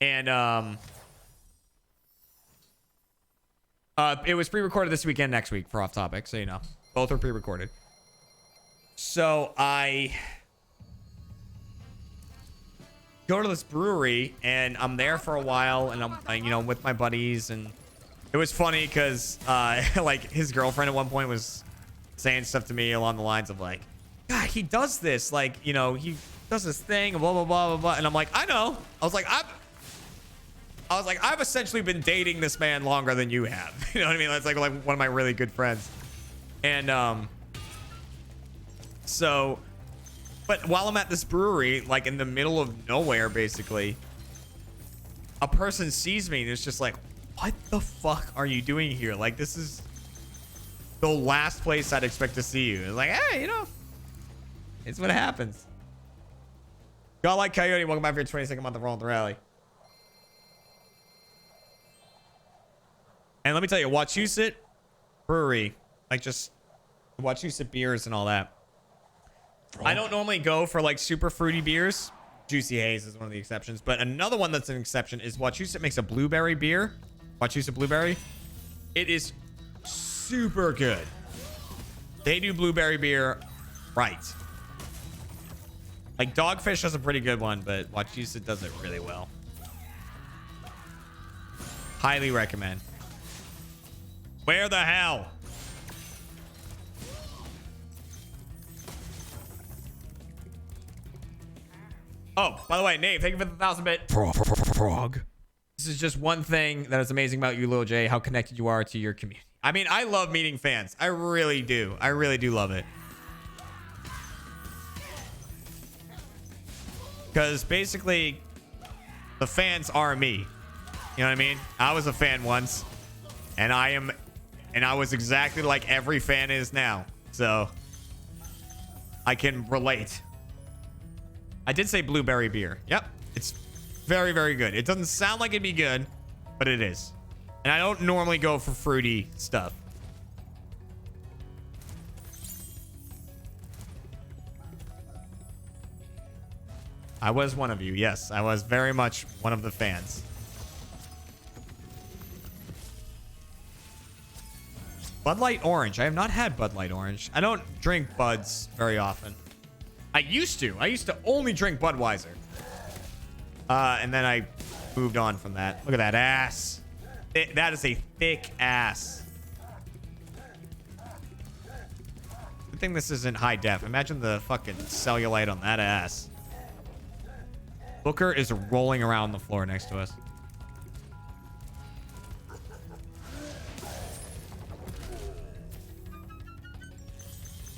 And it was pre-recorded this weekend, next week for Off Topic, so you know. Both are pre-recorded. So I go to this brewery and I'm there for a while and I'm with my buddies, and it was funny because like his girlfriend at one point was saying stuff to me along the lines of like, God, he does this, like, he does this thing and blah blah blah blah blah. And I'm like, I know. I was like, I've essentially been dating this man longer than you have. You know what I mean? That's like one of my really good friends. And so, but while I'm at this brewery, like in the middle of nowhere, basically, a person sees me and it's just like, what the fuck are you doing here? Like, this is the last place I'd expect to see you. It's like, hey, it's what happens. God like Coyote, welcome back for your 22nd month of Rolling the Rally. And let me tell you, Wachusett brewery, like just Wachusett beers and all that. I don't normally go for like super fruity beers. Juicy Haze is one of the exceptions, but another one that's an exception is Wachusett makes a blueberry beer. Wachusett blueberry. It is super good. They do blueberry beer right. Like Dogfish has a pretty good one, but Wachusett does it really well. Highly recommend. Where the hell? Oh, by the way, Nate, thank you for the 1,000-bit frog. This is just one thing that is amazing about you, Lil J, how connected you are to your community. I mean, I love meeting fans. I really do. I really do love it. Because basically, the fans are me. You know what I mean? I was a fan once, and I was exactly like every fan is now. So, I can relate. I did say blueberry beer. Yep. It's very, very good. It doesn't sound like it'd be good, but it is. And I don't normally go for fruity stuff. I was one of you. Yes, I was very much one of the fans. Bud Light Orange. I have not had Bud Light Orange. I don't drink Buds very often. I used to. I used to only drink Budweiser. And then I moved on from that. Look at that ass. That is a thick ass. Good thing this isn't high def. Imagine the fucking cellulite on that ass. Booker is rolling around the floor next to us.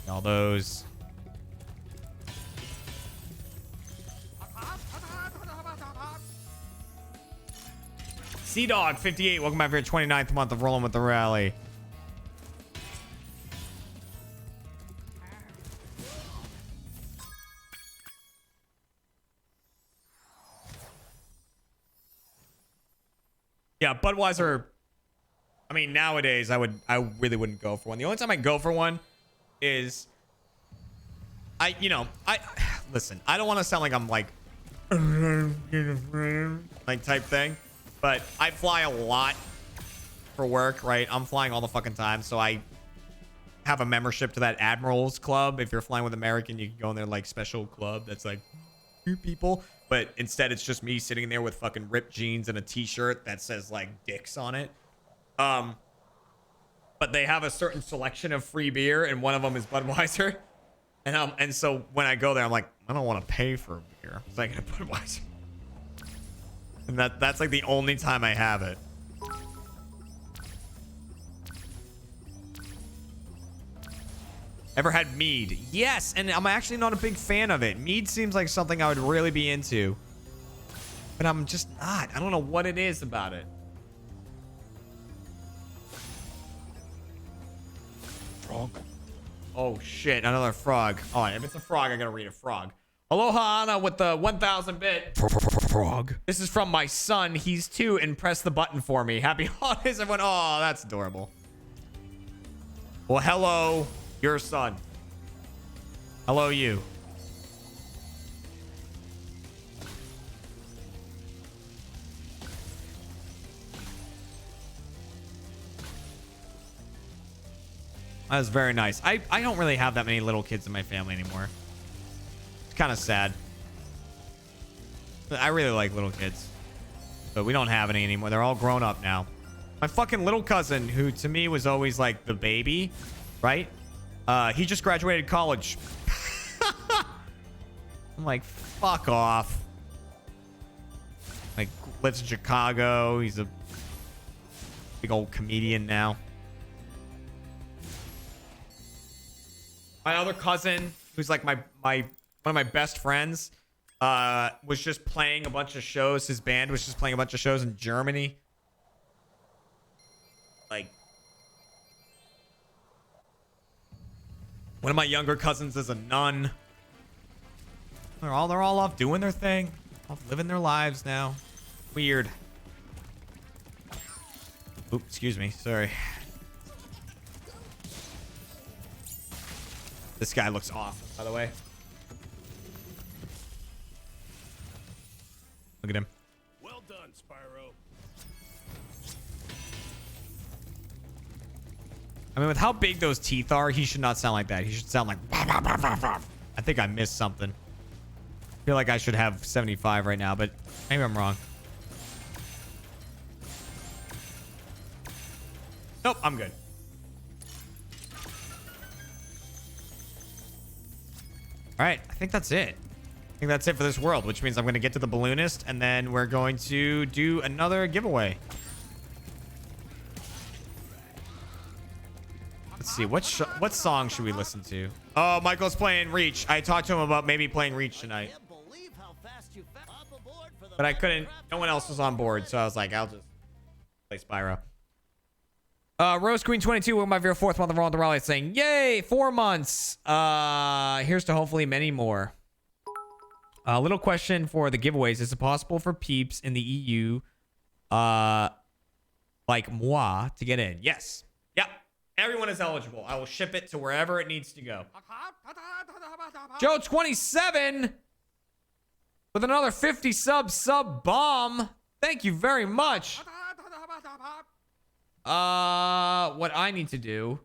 All those. Sea Dog 58, welcome back for your 29th month of rolling with the rally. Yeah, Budweiser. I mean, nowadays I really wouldn't go for one. The only time I go for one is listen, I don't want to sound like I'm like type thing, but I fly a lot for work, right? I'm flying all the fucking time, so I have a membership to that Admirals Club. If you're flying with American, you can go in their like special club that's like two people, but instead it's just me sitting there with fucking ripped jeans and a t-shirt that says like dicks on it. But they have a certain selection of free beer, and one of them is Budweiser. And so when I go there, I'm like, I don't want to pay for a beer, so I get a Budweiser. And that's like the only time I have it. Ever had mead? Yes, and I'm actually not a big fan of it. Mead seems like something I would really be into, but I'm just not. I don't know what it is about it. Frog. Oh shit, another frog. Oh, if it's a frog, I gotta read a frog. Aloha Anna with the 1,000-bit frog. This is from my son. He's 2 and press the button for me. Happy holidays, everyone. Oh, that's adorable. Well, hello, your son. Hello, you. That was very nice. I don't really have that many little kids in my family anymore. It's kind of sad. I really like little kids, but we don't have any anymore. They're all grown up now. My fucking little cousin, who to me was always like the baby, right? He just graduated college. I'm like, fuck off. Like, lives in Chicago. He's a big old comedian now. My other cousin, who's like my one of my best friends, was just playing a bunch of shows. His band was just playing a bunch of shows in Germany. Like, one of my younger cousins is a nun. They're all off doing their thing, off living their lives now. Weird. Oops, excuse me. Sorry. This guy looks awesome, by the way. Look at him.
Well done, Spyro.
I mean, with how big those teeth are, he should not sound like that. He should sound like... I think I missed something. I feel like I should have 75 right now, but maybe I'm wrong. Nope, I'm good. All right, I think that's it. I think that's it for this world, which means I'm going to get to the balloonist, and then we're going to do another giveaway. Let's see, what song should we listen to? Oh, Michael's playing Reach. I talked to him about maybe playing Reach tonight. But I couldn't. No one else was on board, so I was like, I'll just play Spyro. Rose Queen 22, welcome back for your 4th month of Raw on the Raleigh, saying, yay, 4 months. Here's to hopefully many more. A little question for the giveaways. Is it possible for peeps in the EU, like moi, to get in? Yes. Yep. Everyone is eligible. I will ship it to wherever it needs to go. Joe 27 with another 50 sub bomb. Thank you very much. What I need to do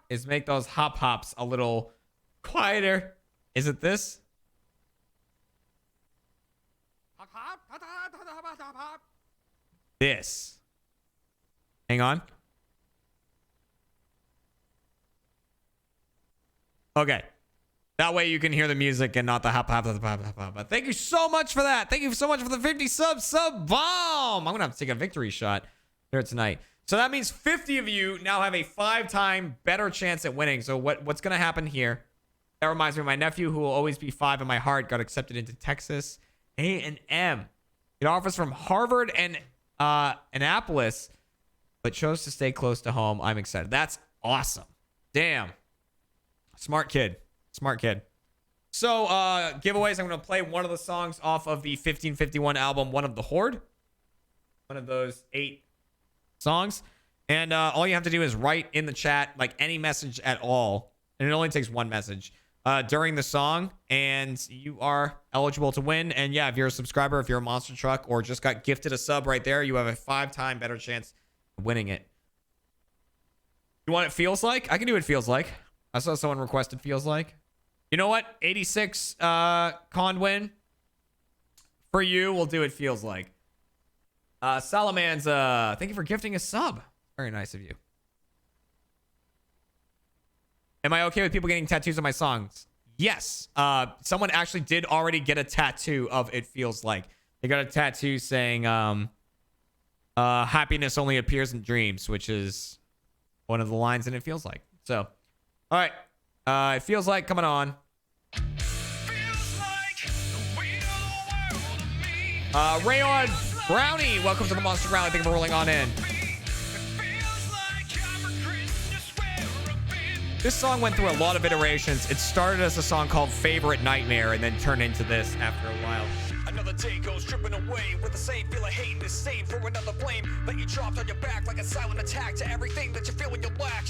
is make those hops a little quieter. Is it this? This. Hang on. Okay. That way you can hear the music and not the hop. But thank you so much for that. Thank you so much for the 50 sub bomb. I'm going to have to take a victory shot there tonight. So that means 50 of you now have a 5-time better chance at winning. So what's going to happen here? That reminds me of my nephew, who will always be 5 in my heart, got accepted into Texas A&M. It offers from Harvard and Annapolis, but chose to stay close to home. I'm excited. That's awesome. Damn. Smart kid. Smart kid. So, giveaways. I'm going to play one of the songs off of the 1551 album, One of the Horde. One of those 8 songs. And all you have to do is write in the chat, like, any message at all. And it only takes one message during the song. And you are eligible to win. And yeah, if you're a subscriber, if you're a monster truck, or just got gifted a sub right there, you have a 5-time better chance of winning it. You want it feels like? I can do it feels like. I saw someone requested feels like. You know what? 86 con win. For you, we'll do it feels like. Salaman's, thank you for gifting a sub. Very nice of you. Am I okay with people getting tattoos of my songs? Yes. Someone actually did already get a tattoo of It Feels Like. They got a tattoo saying, happiness only appears in dreams, which is one of the lines in It Feels Like. So, all right. It Feels Like coming on. Rayon Brownie, welcome to the Monster Rally. Thank you for rolling on in. This song went through a lot of iterations. It started as a song called Favorite Nightmare and then turned into this after a while.
Another day goes dripping away with the same feel of hate and disdain for another blame that you dropped on your back like a silent attack to everything that you feel when you lack.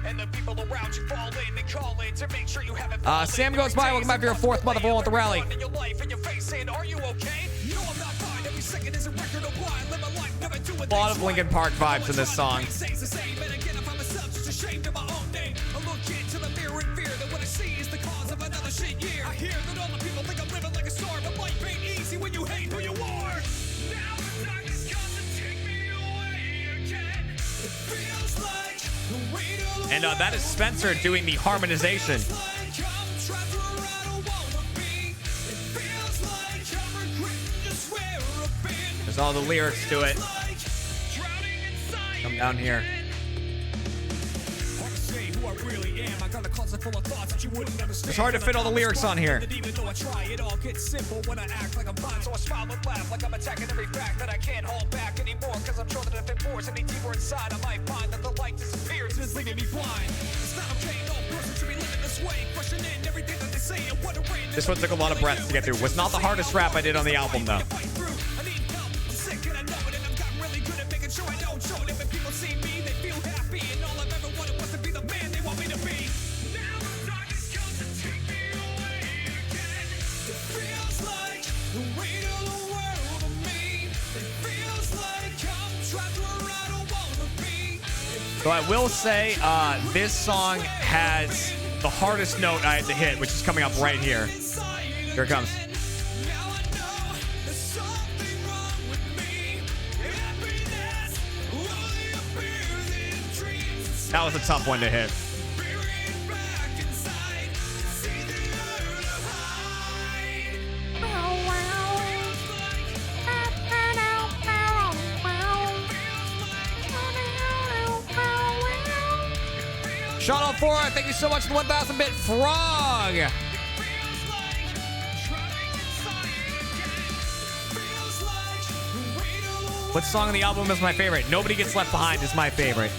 And the people around you fall in and call in to make sure you haven't fallen.
Sam Goes By, welcome back for your 4th month of Roll at the Rally.
In your life and your face saying, are you okay? No, I'm not fine. Every second is a record of why I live my life, never do
A lot of Linkin Park vibes in this song.
I hear that all the people think I'm living like a star, but life ain't easy when you hate who you are. Now the darkness comes to take me away again. It feels like the weight of the
And that is Spencer doing the harmonization. There's all the lyrics to it. Come down here. It's hard to fit all the lyrics on here.
Even though I try, it all gets simple when I act like I'm fine. So I smile and laugh like I'm attacking every fact that I can't hold back anymore. Cause I'm sure that if it pours any deeper inside, I might find that the light disappears and is leaving me blind. It's not okay, no person should be living this way. Questioning everything that they say and what a rain.
This one took a lot of breaths to get through. Was not the hardest rap I did on the album though.
I need help, I'm sick and I know it, and I've gotten really good at making sure I don't show it. If people
So I will say this song has the hardest note I had to hit, which is coming up right here. Here it comes. That was a tough one to hit. Shadow 4, thank you so much for the 1,000-bit frog. What song on the album is my favorite? Nobody Gets Left Behind is my favorite.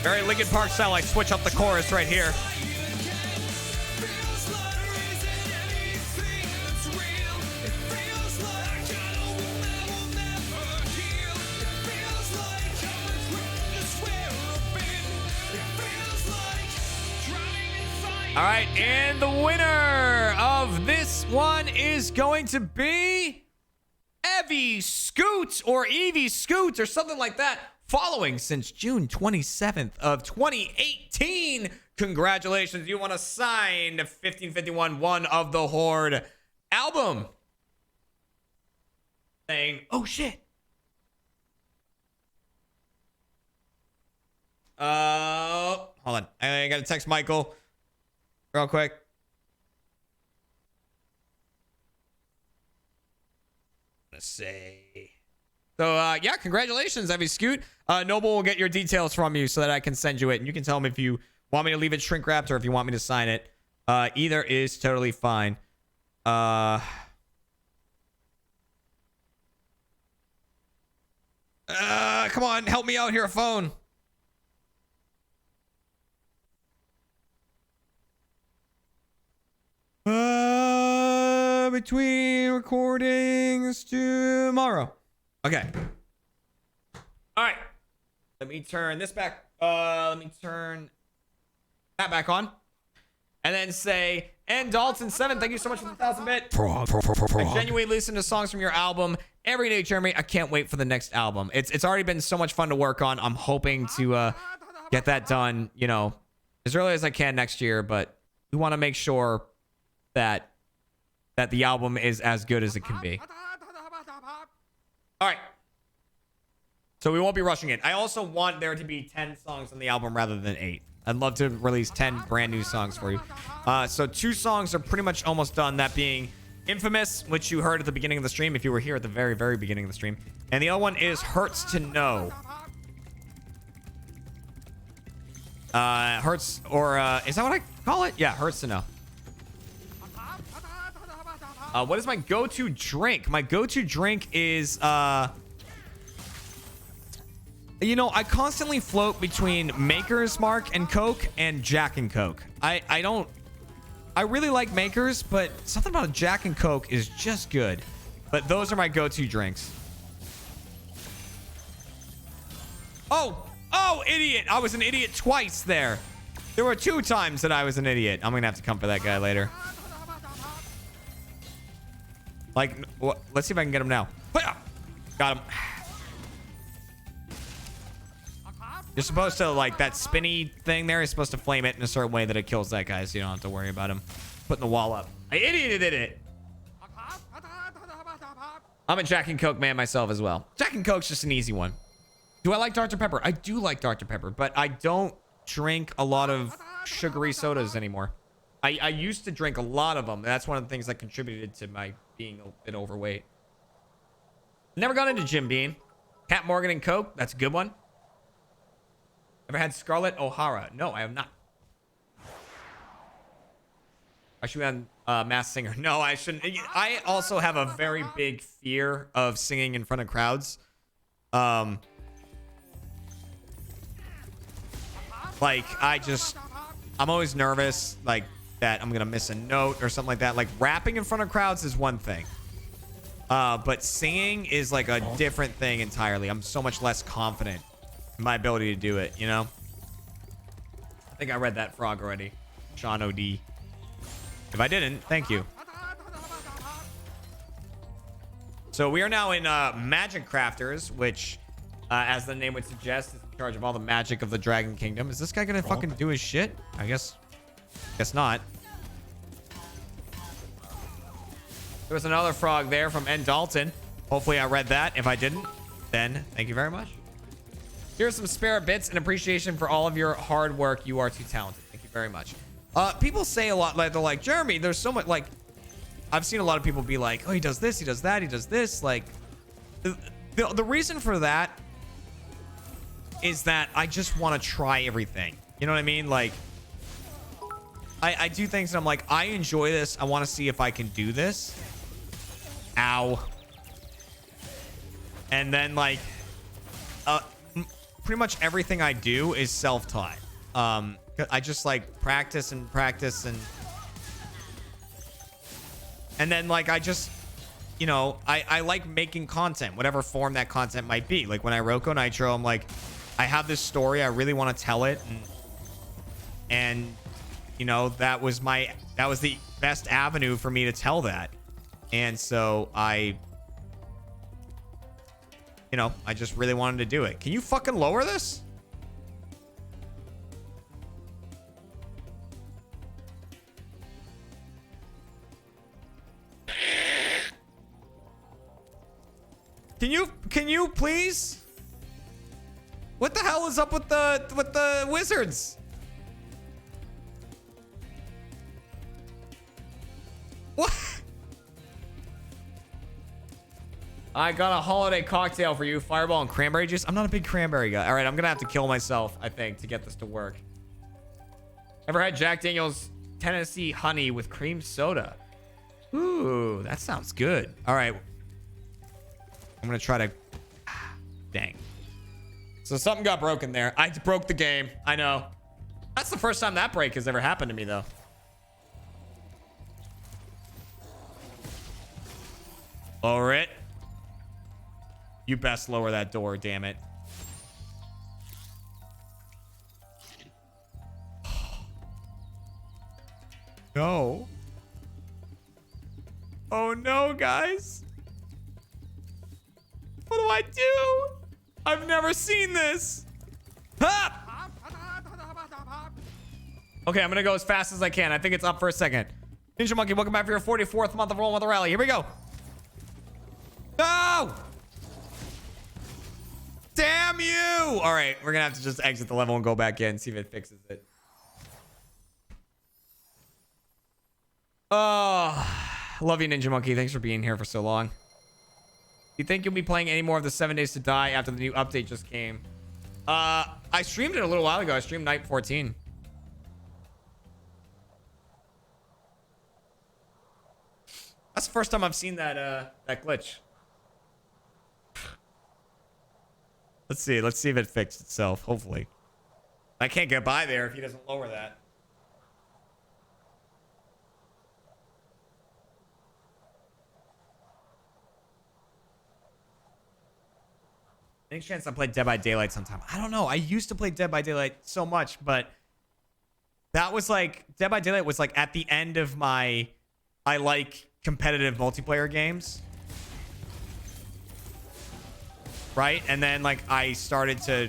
Very Linkin Park style, like switch up the chorus right here. All right, and the winner of this one is going to be Evie Scoot or Evie Scoot or something like that, following since June 27th of 2018. Congratulations, you want to sign 1551 One of the Horde album. Saying, oh shit. Hold on, I gotta text Michael real quick. Let's say. So, yeah, congratulations, Evie Scoot. Noble will get your details from you so that I can send you it. And you can tell him if you want me to leave it shrink wrapped or if you want me to sign it. Either is totally fine. Come on, help me out here, phone. Between recordings tomorrow. Okay. All right. Let me turn this back. Let me turn that back on. And then say, and Dalton7, thank you so much for the 1,000-bit. I genuinely listen to songs from your album every day, Jeremy. I can't wait for the next album. It's already been so much fun to work on. I'm hoping to get that done, you know, as early as I can next year. But we want to make sure that the album is as good as it can be. All right. So we won't be rushing it. I also want there to be 10 songs on the album rather than 8. I'd love to release 10 brand new songs for you. So 2 songs are pretty much almost done. That being Infamous, which you heard at the beginning of the stream if you were here at the very, very beginning of the stream. And the other one is Hurts to Know. Hurts, or is that what I call it? Yeah, Hurts to Know. What is my go-to drink? My go-to drink is, you know, I constantly float between Maker's Mark and Coke and Jack and Coke. I really like Maker's, but something about a Jack and Coke is just good. But those are my go-to drinks. Oh, idiot. I was an idiot twice there. There were 2 times that I was an idiot. I'm going to have to come for that guy later. Like, let's see if I can get him now. Got him. You're supposed to, like, that spinny thing there is supposed to flame it in a certain way that it kills that guy, so you don't have to worry about him putting the wall up. I idioted it. I'm a Jack and Coke man myself as well. Jack and Coke's just an easy one. Do I like Dr. Pepper? I do like Dr. Pepper, but I don't drink a lot of sugary sodas anymore. I used to drink a lot of them. That's one of the things that contributed to my being a bit overweight. Never got into Jim Beam. Pat Morgan and Coke. That's a good one. Ever had Scarlett O'Hara? No, I have not. I should be on Masked Singer. No, I shouldn't. I also have a very big fear of singing in front of crowds. Like, I'm always nervous, like, that I'm gonna miss a note or something like that. Like, rapping in front of crowds is one thing. But singing is like a different thing entirely. I'm so much less confident in my ability to do it, you know? I think I read that frog already. Sean O.D. If I didn't, thank you. So we are now in Magic Crafters, which, as the name would suggest, is in charge of all the magic of the Dragon Kingdom. Is this guy gonna fucking do his shit? I guess not. There was another frog there from N. Dalton. Hopefully I read that. If I didn't, then thank you very much. Here's some spare bits and appreciation for all of your hard work. You are too talented. Thank you very much. People say a lot, like, they're like, Jeremy, there's so much, like, I've seen a lot of people be like, oh, he does this, he does that, he does this. Like, the reason for that is that I just want to try everything. You know what I mean? Like, I do things and I'm like, I enjoy this. I want to see if I can do this. Ow. And then, like, pretty much everything I do is self-taught. I just, like, practice and then, like, I just, you know, I like making content, whatever form that content might be. Like, when I wrote Go Nitro, I'm like, I have this story, I really want to tell it, and you know, that was the best avenue for me to tell that. And so I just really wanted to do it. Can you fucking lower this? Can you please? What the hell is up with the wizards? What? I got a holiday cocktail for you. Fireball and cranberry juice. I'm not a big cranberry guy. All right, I'm gonna have to kill myself, I think, to get this to work. Ever had Jack Daniel's Tennessee honey with cream soda? Ooh, that sounds good. All right. I'm gonna try to... Dang. So something got broken there. I broke the game. I know. That's the first time that break has ever happened to me, though. Lower it. You best lower that door, damn it. No. Oh no, guys. What do I do? I've never seen this. Ah! Okay, I'm gonna go as fast as I can. I think it's up for a second. Ninja Monkey, welcome back for your 44th month of rolling with the rally. Here we go. No! Damn you! All right, we're gonna have to just exit the level and go back in, see if it fixes it. Oh, love you, Ninja Monkey. Thanks for being here for so long. You think you'll be playing any more of the 7 Days to Die after the new update just came? I streamed it a little while ago. I streamed night 14. That's the first time I've seen that that glitch. Let's see if it fixed itself. Hopefully. I can't get by there if he doesn't lower that. Any chance I play Dead by Daylight sometime? I don't know. I used to play Dead by Daylight so much, but that was like, Dead by Daylight was like at the end of my, I like competitive multiplayer games. Right? And then like I started to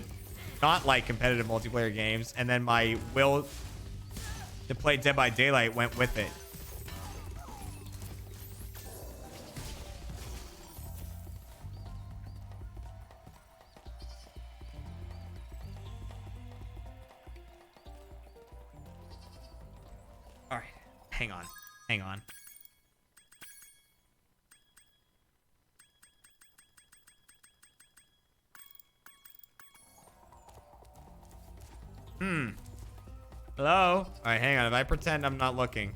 not like competitive multiplayer games, and then my will to play Dead by Daylight went with it. All right. Hang on. Hang on. Hello? All right, hang on. If I pretend I'm not looking.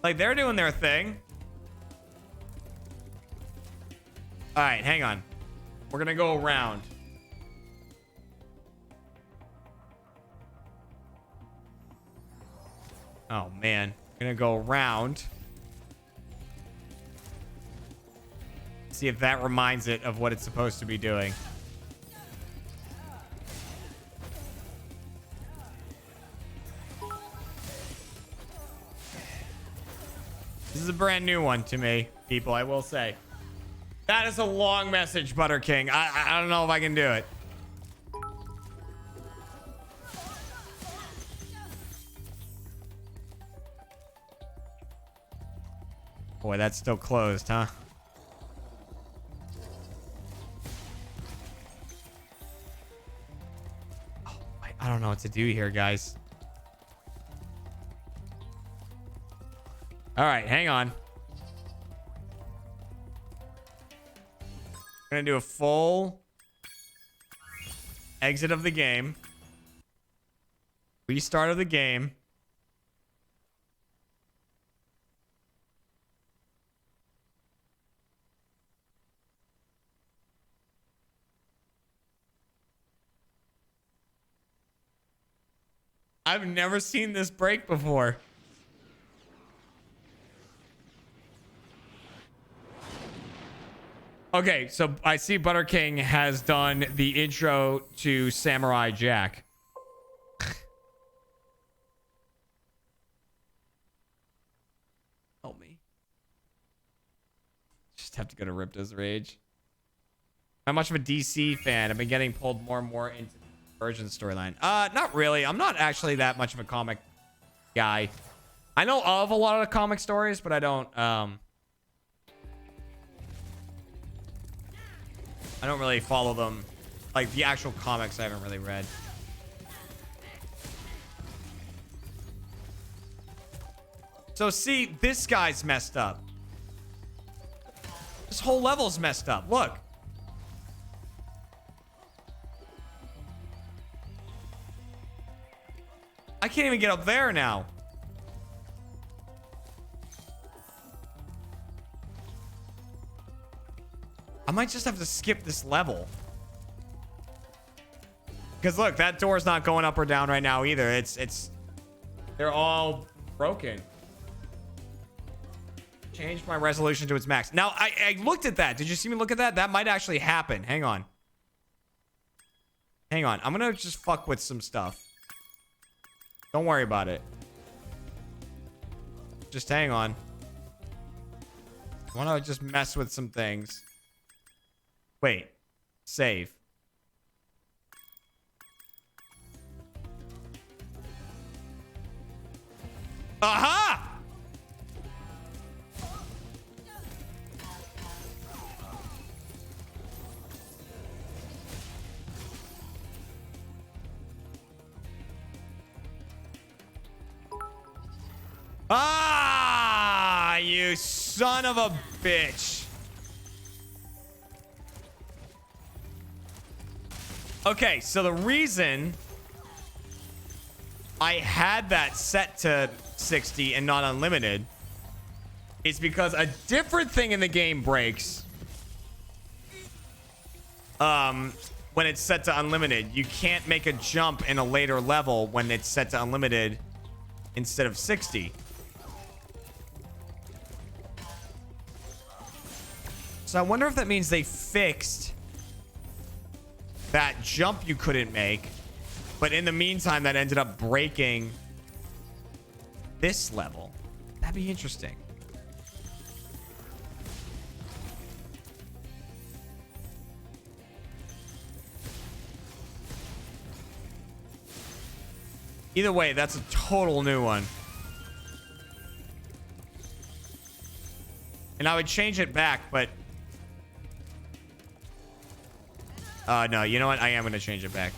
Like, they're doing their thing. All right, hang on. We're gonna go around. Oh, man. We're gonna go around. See if that reminds it of what it's supposed to be doing. This is a brand new one to me, people, I will say. That is a long message, Butter King. I don't know if I can do it. Boy, that's still closed, huh? Oh, I don't know what to do here, guys. All right, hang on. I'm gonna do a full exit of the game. Restart of the game. I've never seen this break before. Okay, so I see Butter King has done the intro to Samurai Jack. Help me. Just have to go to Ripto's Rage. I'm much of a DC fan. I've been getting pulled more and more into the Virgin storyline. Not really. I'm not actually that much of a comic guy. I know of a lot of the comic stories, but I don't really follow them. Like the actual comics I haven't really read. So see, this guy's messed up. This whole level's messed up. Look. I can't even get up there now. I might just have to skip this level. Because look, that door's not going up or down right now either. They're all broken. Changed my resolution to its max. Now, I looked at that. Did you see me look at that? That might actually happen. Hang on. Hang on. I'm going to just fuck with some stuff. Don't worry about it. Just hang on. I want to just mess with some things. Wait. Save. Aha! Ah, you son of a bitch. Okay, so the reason I had that set to 60 and not unlimited is because a different thing in the game breaks when it's set to unlimited. You can't make a jump in a later level when it's set to unlimited instead of 60. So I wonder if that means they fixed that jump you couldn't make, but in the meantime that ended up breaking this level. That'd be interesting. Either way, that's a total new one. And I would change it back, but no, you know what? I am going to change it back.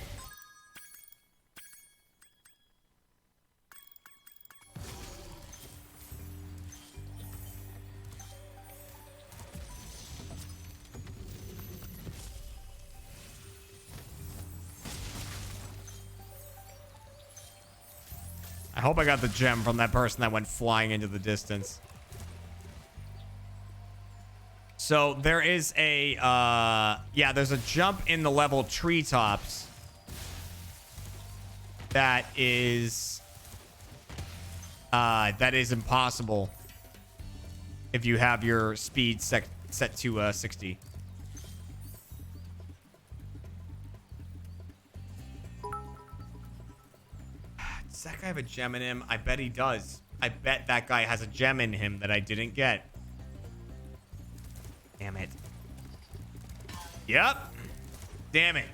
I hope I got the gem from that person that went flying into the distance. So there is a, yeah, there's a jump in the level treetops that is impossible if you have your speed set to 60. Does that guy have a gem in him? I bet he does. I bet that guy has a gem in him that I didn't get. Damn it. Yep. Damn it.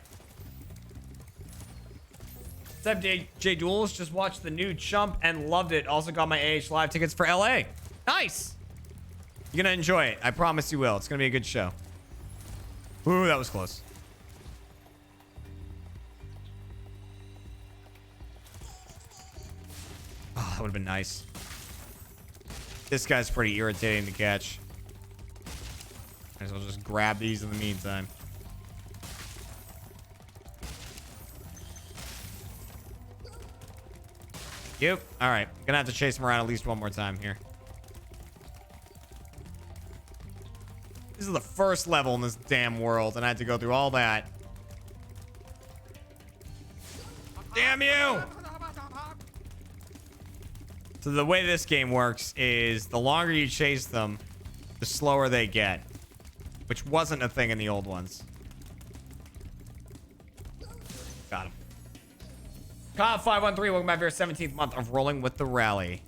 What's up, J Duels? Just watched the new Chump and loved it. Also got my AH Live tickets for LA. Nice. You're gonna enjoy it. I promise you will. It's gonna be a good show. Ooh, that was close. Oh, that would have been nice. This guy's pretty irritating to catch. Might as well just grab these in the meantime. Yep. All right. Gonna have to chase him around at least one more time here. This is the first level in this damn world, and I had to go through all that. Damn you! So the way this game works is the longer you chase them, the slower they get. Which wasn't a thing in the old ones. Got him. Kyle 513, welcome back for your 17th month of rolling with the rally.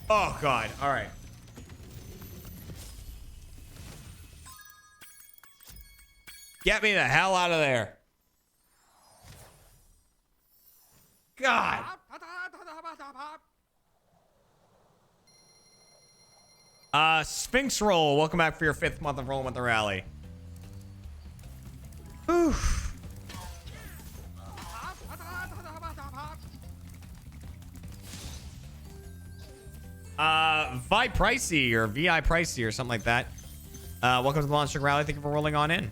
Oh, God. All right. Get me the hell out of there. God. Sphinx Roll, welcome back for your 5th month of rolling with the rally. Whew. Vi Pricey or VI Pricey or something like that. Welcome to the Monster Rally. Thank you for rolling on in.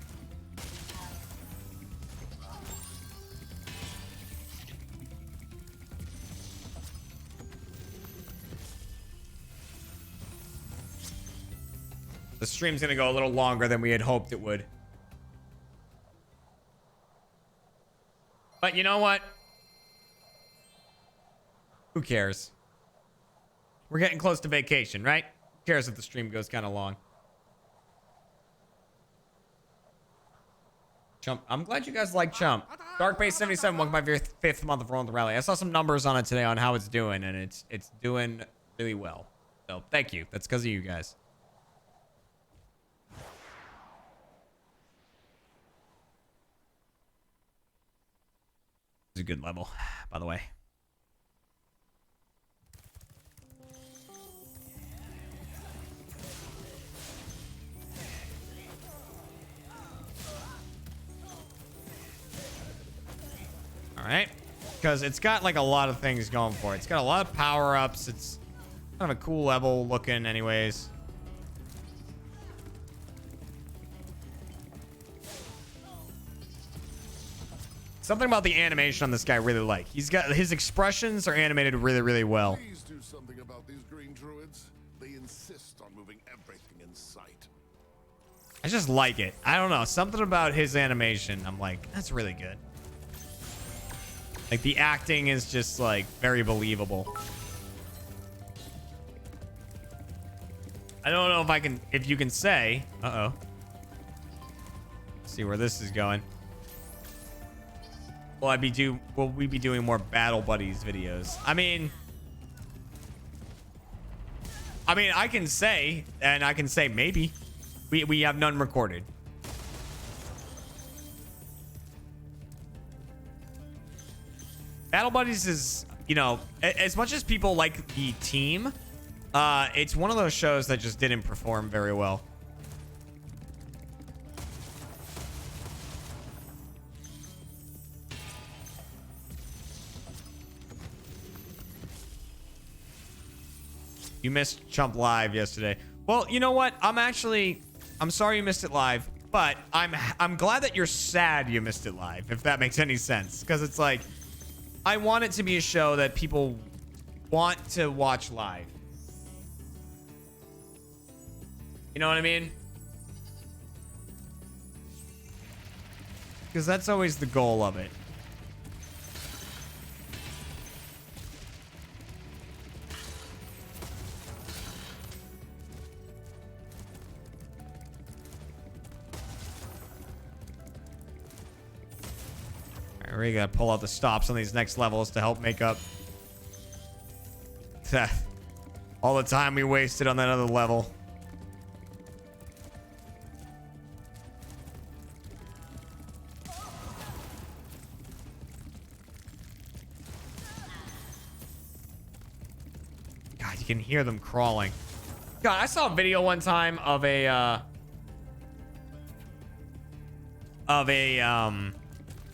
The stream's gonna go a little longer than we had hoped it would. But you know what? Who cares? We're getting close to vacation, right? Who cares if the stream goes kind of long? Chump. I'm glad you guys like Chump. Darkbase77, welcome back for your 5th month of rolling the rally. I saw some numbers on it today on how it's doing, and it's doing really well. So thank you. That's because of you guys. It's a good level, by the way. All right, because it's got like a lot of things going for it. It's got a lot of power-ups. It's kind of a cool level looking anyways. Something about the animation on this guy I really like. He's got his expressions are animated really, really well.
Please do something about these green druids. They insist on moving everything in sight.
I just like it. I don't know. Something about his animation. I'm like, that's really good. Like the acting is just like very believable. I don't know if you can say, uh-oh. See where this is going. Will we be doing more Battle Buddies videos? I mean, I can say, and I can say maybe. We have none recorded. Battle Buddies is, you know, as much as people like the team, it's one of those shows that just didn't perform very well. You missed Chump Live yesterday. Well, you know what? I'm sorry you missed it live, but I'm glad that you're sad you missed it live, if that makes any sense. Because it's like, I want it to be a show that people want to watch live. You know what I mean? Because that's always the goal of it. We gotta pull out the stops on these next levels to help make up. All the time we wasted on that other level. God, you can hear them crawling. God, I saw a video one time of a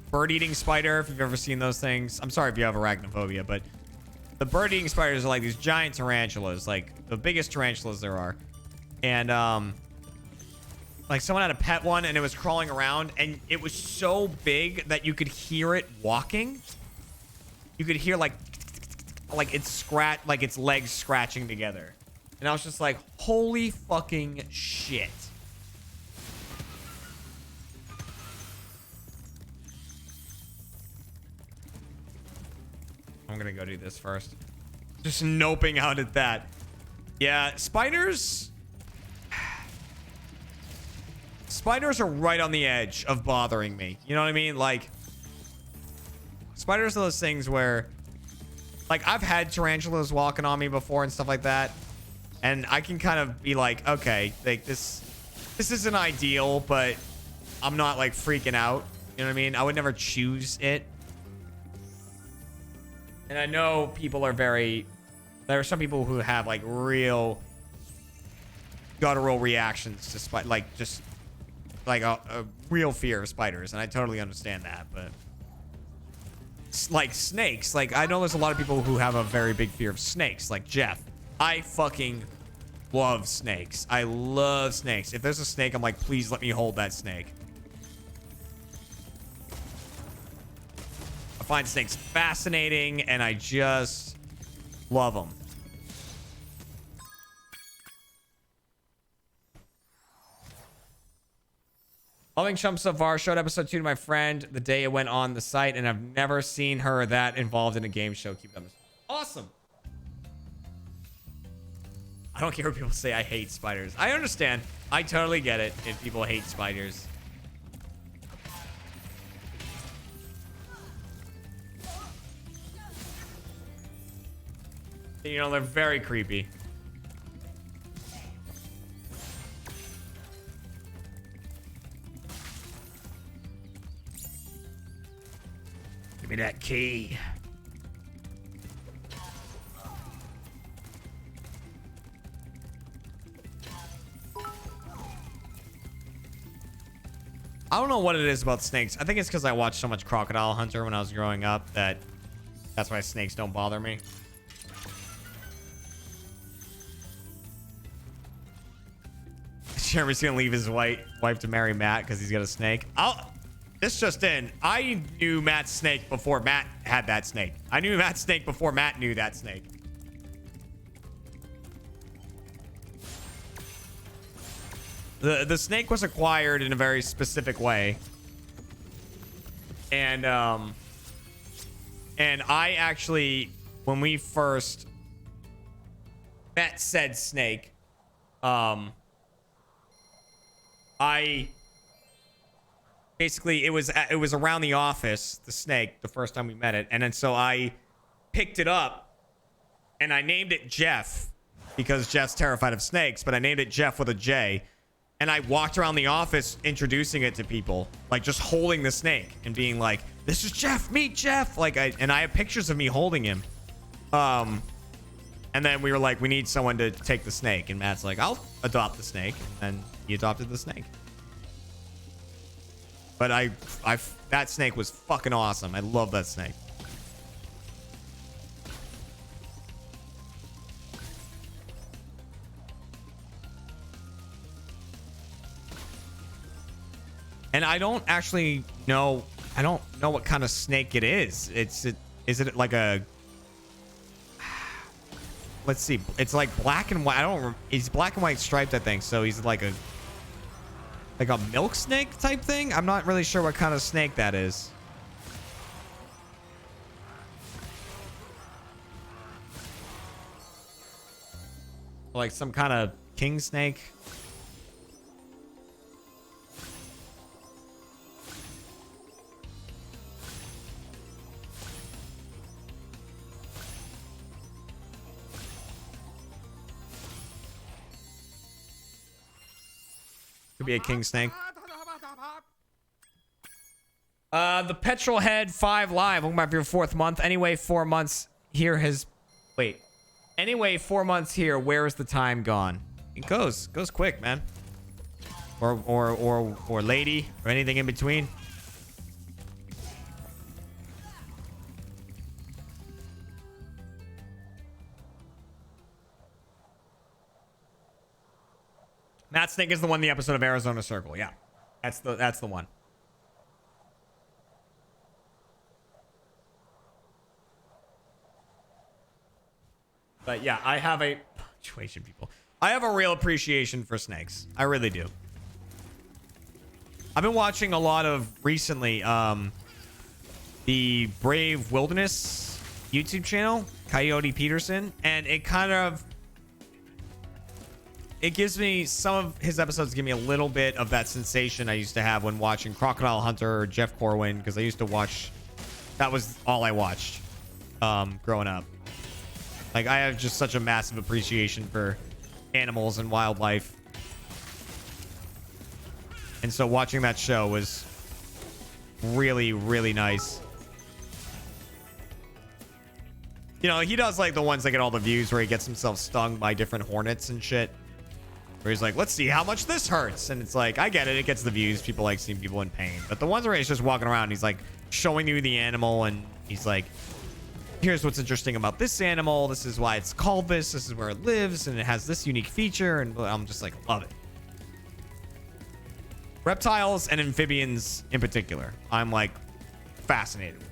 bird-eating spider, if you've ever seen those things. I'm sorry if you have arachnophobia, but the bird-eating spiders are like these giant tarantulas, like the biggest tarantulas there are. And like someone had a pet one and it was crawling around and it was so big that you could hear it walking. You could hear like its legs scratching together. And I was just like, holy fucking shit. I'm gonna go do this first. Just noping out at that. Yeah, spiders. Spiders are right on the edge of bothering me. You know what I mean? Like, spiders are those things where, like, I've had tarantulas walking on me before and stuff like that. And I can kind of be like, okay, like this isn't ideal, but I'm not like freaking out. You know what I mean? I would never choose it. And I know people are there are some people who have like real guttural reactions to just like a real fear of spiders. And I totally understand that, but like snakes, like I know there's a lot of people who have a very big fear of snakes, like Jeff. I fucking love snakes. I love snakes. If there's a snake, I'm like, please let me hold that snake. I find snakes fascinating, and I just love them. Loving Chump so far. Showed episode 2 to my friend the day it went on the site, and I've never seen her that involved in a game show. Keep them awesome. I don't care what people say. I hate spiders. I understand. I totally get it if people hate spiders. You know, they're very creepy. Give me that key. I don't know what it is about snakes. I think it's because I watched so much Crocodile Hunter when I was growing up that's why snakes don't bother me. Jeremy's gonna leave his wife to marry Matt because he's got a snake. This just in. I knew Matt's snake before Matt had that snake. I knew Matt's snake before Matt knew that snake. The snake was acquired in a very specific way. And I actually, when we first met said snake, I basically, it was around the office, the snake, the first time we met it. And then so I picked it up and I named it Jeff because Jeff's terrified of snakes, but I named it Jeff with a J. And I walked around the office introducing it to people, like just holding the snake and being like, this is Jeff, meet Jeff. Like, I have pictures of me holding him. And then we were like, we need someone to take the snake. And Matt's like, I'll adopt the snake. And he adopted the snake. But that snake was fucking awesome. I love that snake. And I don't actually know. I don't know what kind of snake it is. Is it like a? Let's see. It's like black and white. He's black and white striped, I think. So he's like a milk snake type thing. I'm not really sure what kind of snake that is. Like some kind of king snake. Could be a king snake. The Petrol Head 5 Live. Welcome back for your 4th month. Anyway, 4 months here has... Wait. Anyway, 4 months here. Where is the time gone? It goes quick, man. Or lady, or anything in between. Matt Snake is the one in the episode of Arizona Circle. Yeah, that's the one. But yeah, I have a punctuation, people. I have a real appreciation for snakes. I really do. I've been watching a lot of recently the Brave Wilderness YouTube channel, Coyote Peterson, and it gives me, some of his episodes give me a little bit of that sensation I used to have when watching Crocodile Hunter or Jeff Corwin, because I used to watch, that was all I watched growing up. Like, I have just such a massive appreciation for animals and wildlife. And so watching that show was really, really nice. You know, he does like the ones that get all the views where he gets himself stung by different hornets and shit. Where he's like, let's see how much this hurts. And it's like, I get it. It gets the views. People like seeing people in pain. But the ones where he's just walking around, he's like showing you the animal. And he's like, here's what's interesting about this animal. This is why it's called this. This is where it lives. And it has this unique feature. And I'm just like, love it. Reptiles and amphibians in particular, I'm like fascinated with.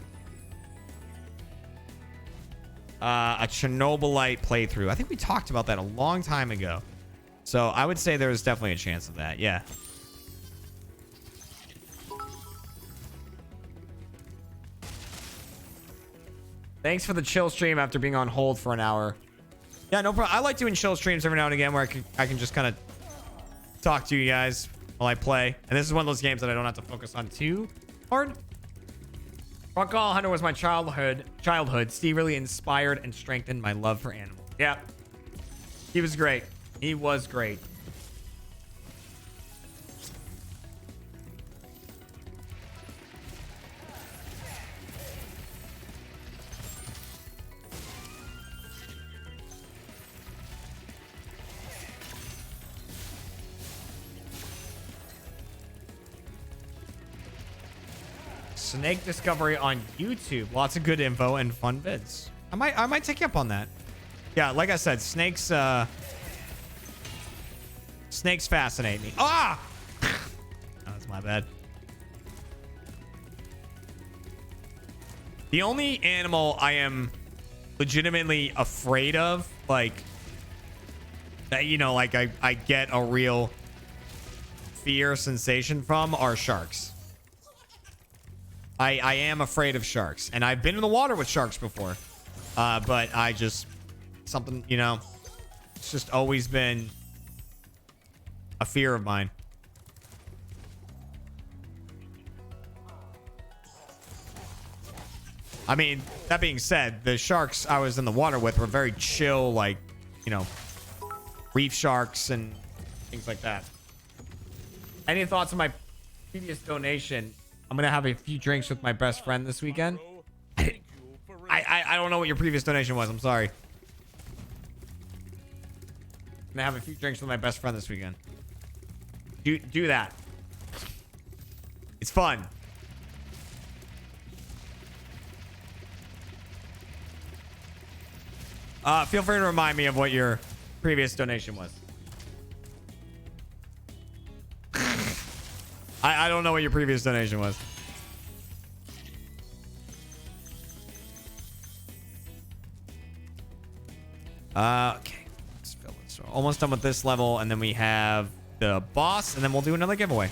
A Chernobylite playthrough. I think we talked about that a long time ago. So I would say there's definitely a chance of that. Yeah. Thanks for the chill stream after being on hold for an hour. Yeah, no problem. I like doing chill streams every now and again where I can just kind of talk to you guys while I play. And this is one of those games that I don't have to focus on too hard. Crocodile Hunter was my childhood. Steve really inspired and strengthened my love for animals. Yeah. He was great. He was great. Snake discovery on YouTube. Lots of good info and fun vids. I might take you up on that. Yeah, like I said, snakes fascinate me. Ah! That's my bad. The only animal I am legitimately afraid of, like, that, you know, like I get a real fear sensation from, are sharks. I am afraid of sharks, and I've been in the water with sharks before, but I just, something, you know, it's just always been a fear of mine. I mean, that being said, the sharks I was in the water with were very chill, like, you know, reef sharks and things like that. Any thoughts on my previous donation? I'm going to have a few drinks with my best friend this weekend. I don't know what your previous donation was. I'm sorry. I'm going to have a few drinks with my best friend this weekend. Do that. It's fun. Feel free to remind me of what your previous donation was. I don't know what your previous donation was. Okay. Let's fill this. So almost done with this level, and then we have the boss, and then we'll do another giveaway.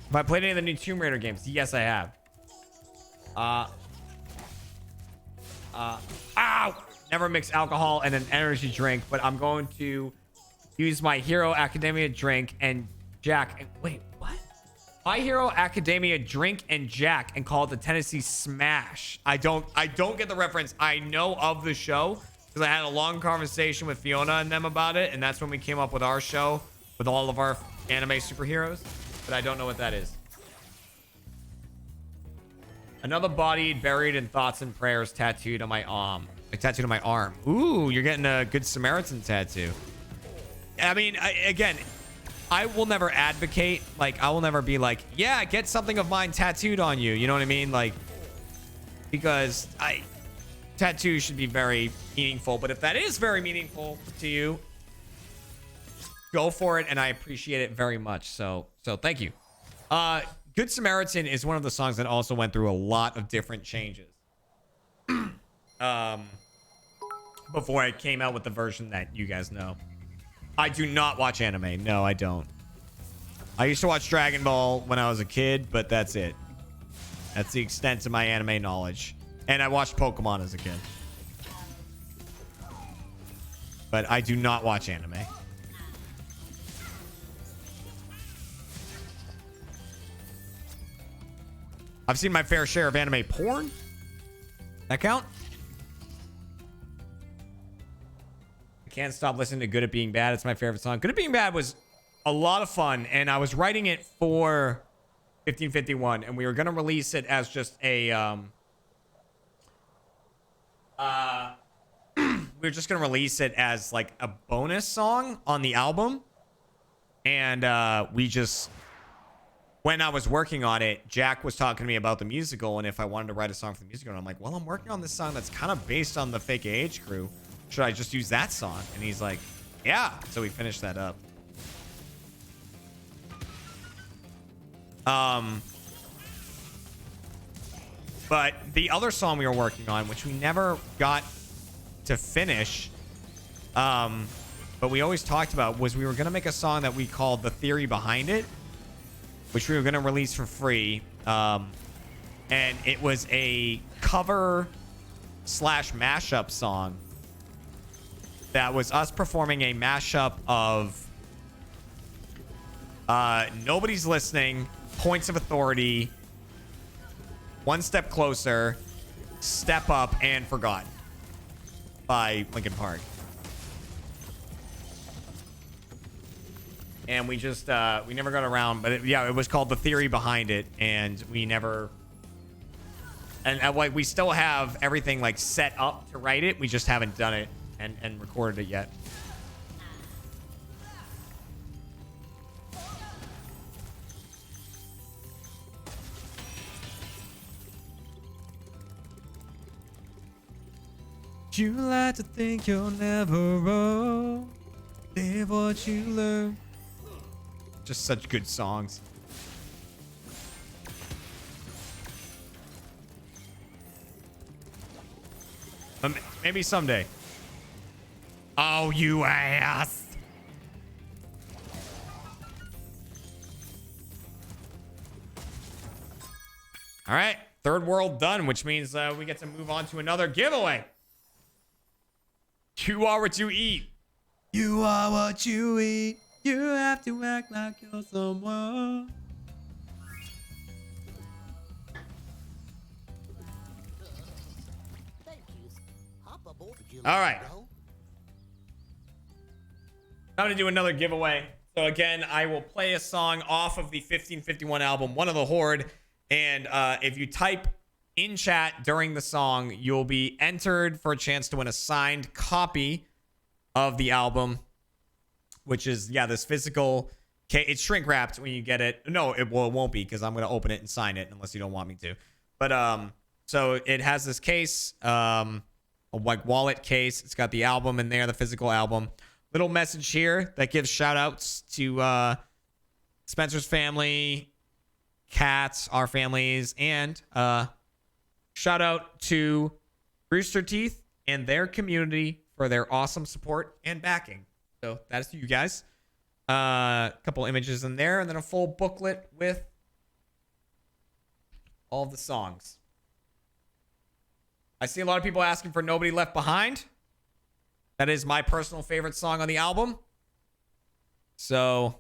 Have I played any of the new Tomb Raider games? Yes, I have. Ow! Never mix alcohol and an energy drink, but I'm going to use my Hero Academia drink and Jack. Wait, what? My Hero Academia Drink and Jack and call it the Tennessee Smash. I don't get the reference. I know of the show because I had a long conversation with Fiona and them about it, and that's when we came up with our show with all of our anime superheroes, but I don't know what that is. Another body buried in thoughts and prayers tattooed on my arm. Like tattooed on my arm. Ooh, you're getting a Good Samaritan tattoo. I mean, again, I will never advocate. Like, I will never be like, yeah, get something of mine tattooed on you. You know what I mean? Like, because tattoos should be very meaningful. But if that is very meaningful to you, go for it. And I appreciate it very much. So thank you. Good Samaritan is one of the songs that also went through a lot of different changes. Before I came out with the version that you guys know. I do not watch anime. No, I don't. I used to watch Dragon Ball when I was a kid, but that's it. That's the extent of my anime knowledge. And I watched Pokemon as a kid. But I do not watch anime. I've seen my fair share of anime porn. That count? I can't stop listening to Good at Being Bad. It's my favorite song. Good at Being Bad was a lot of fun, and I was writing it for 1551, and we were going to release it as just a we were just going to release it as like a bonus song on the album. And we just, when I was working on it, Jack was talking to me about the musical and if I wanted to write a song for the musical. And I'm like, well, I'm working on this song that's kind of based on the Fake AH crew. Should I just use that song? And he's like, yeah. So we finished that up. But the other song we were working on, which we never got to finish, but we always talked about, was we were going to make a song that we called The Theory Behind It, which we were going to release for free. And it was a cover / mashup song that was us performing a mashup of Nobody's Listening, Points of Authority, One Step Closer, Step Up, and Forgotten by Linkin Park. And we just we never got around, but it was called The Theory Behind It, and we never, and like we still have everything like set up to write it, we just haven't done it and recorded it yet. You like to think you'll never roll. Live what you learn. Just such good songs. Maybe someday. Oh, you ass. All right. Third world done, which means we get to move on to another giveaway. You are what you eat. You are what you eat. You have to act like you're someone. All right. I'm going to do another giveaway. So again, I will play a song off of the 1551 album, One of the Horde. And if you type in chat during the song, you'll be entered for a chance to win a signed copy of the album, which is, this physical. Okay, it's shrink wrapped when you get it. No, it won't be, because I'm going to open it and sign it unless you don't want me to. But so it has this case, a like wallet case. It's got the album in there, the physical album. Little message here that gives shout outs to Spencer's family, Cats, our families, and shout out to Rooster Teeth and their community for their awesome support and backing. So that's to you guys. A couple images in there, and then a full booklet with all the songs. I see a lot of people asking for Nobody Left Behind. That is my personal favorite song on the album. So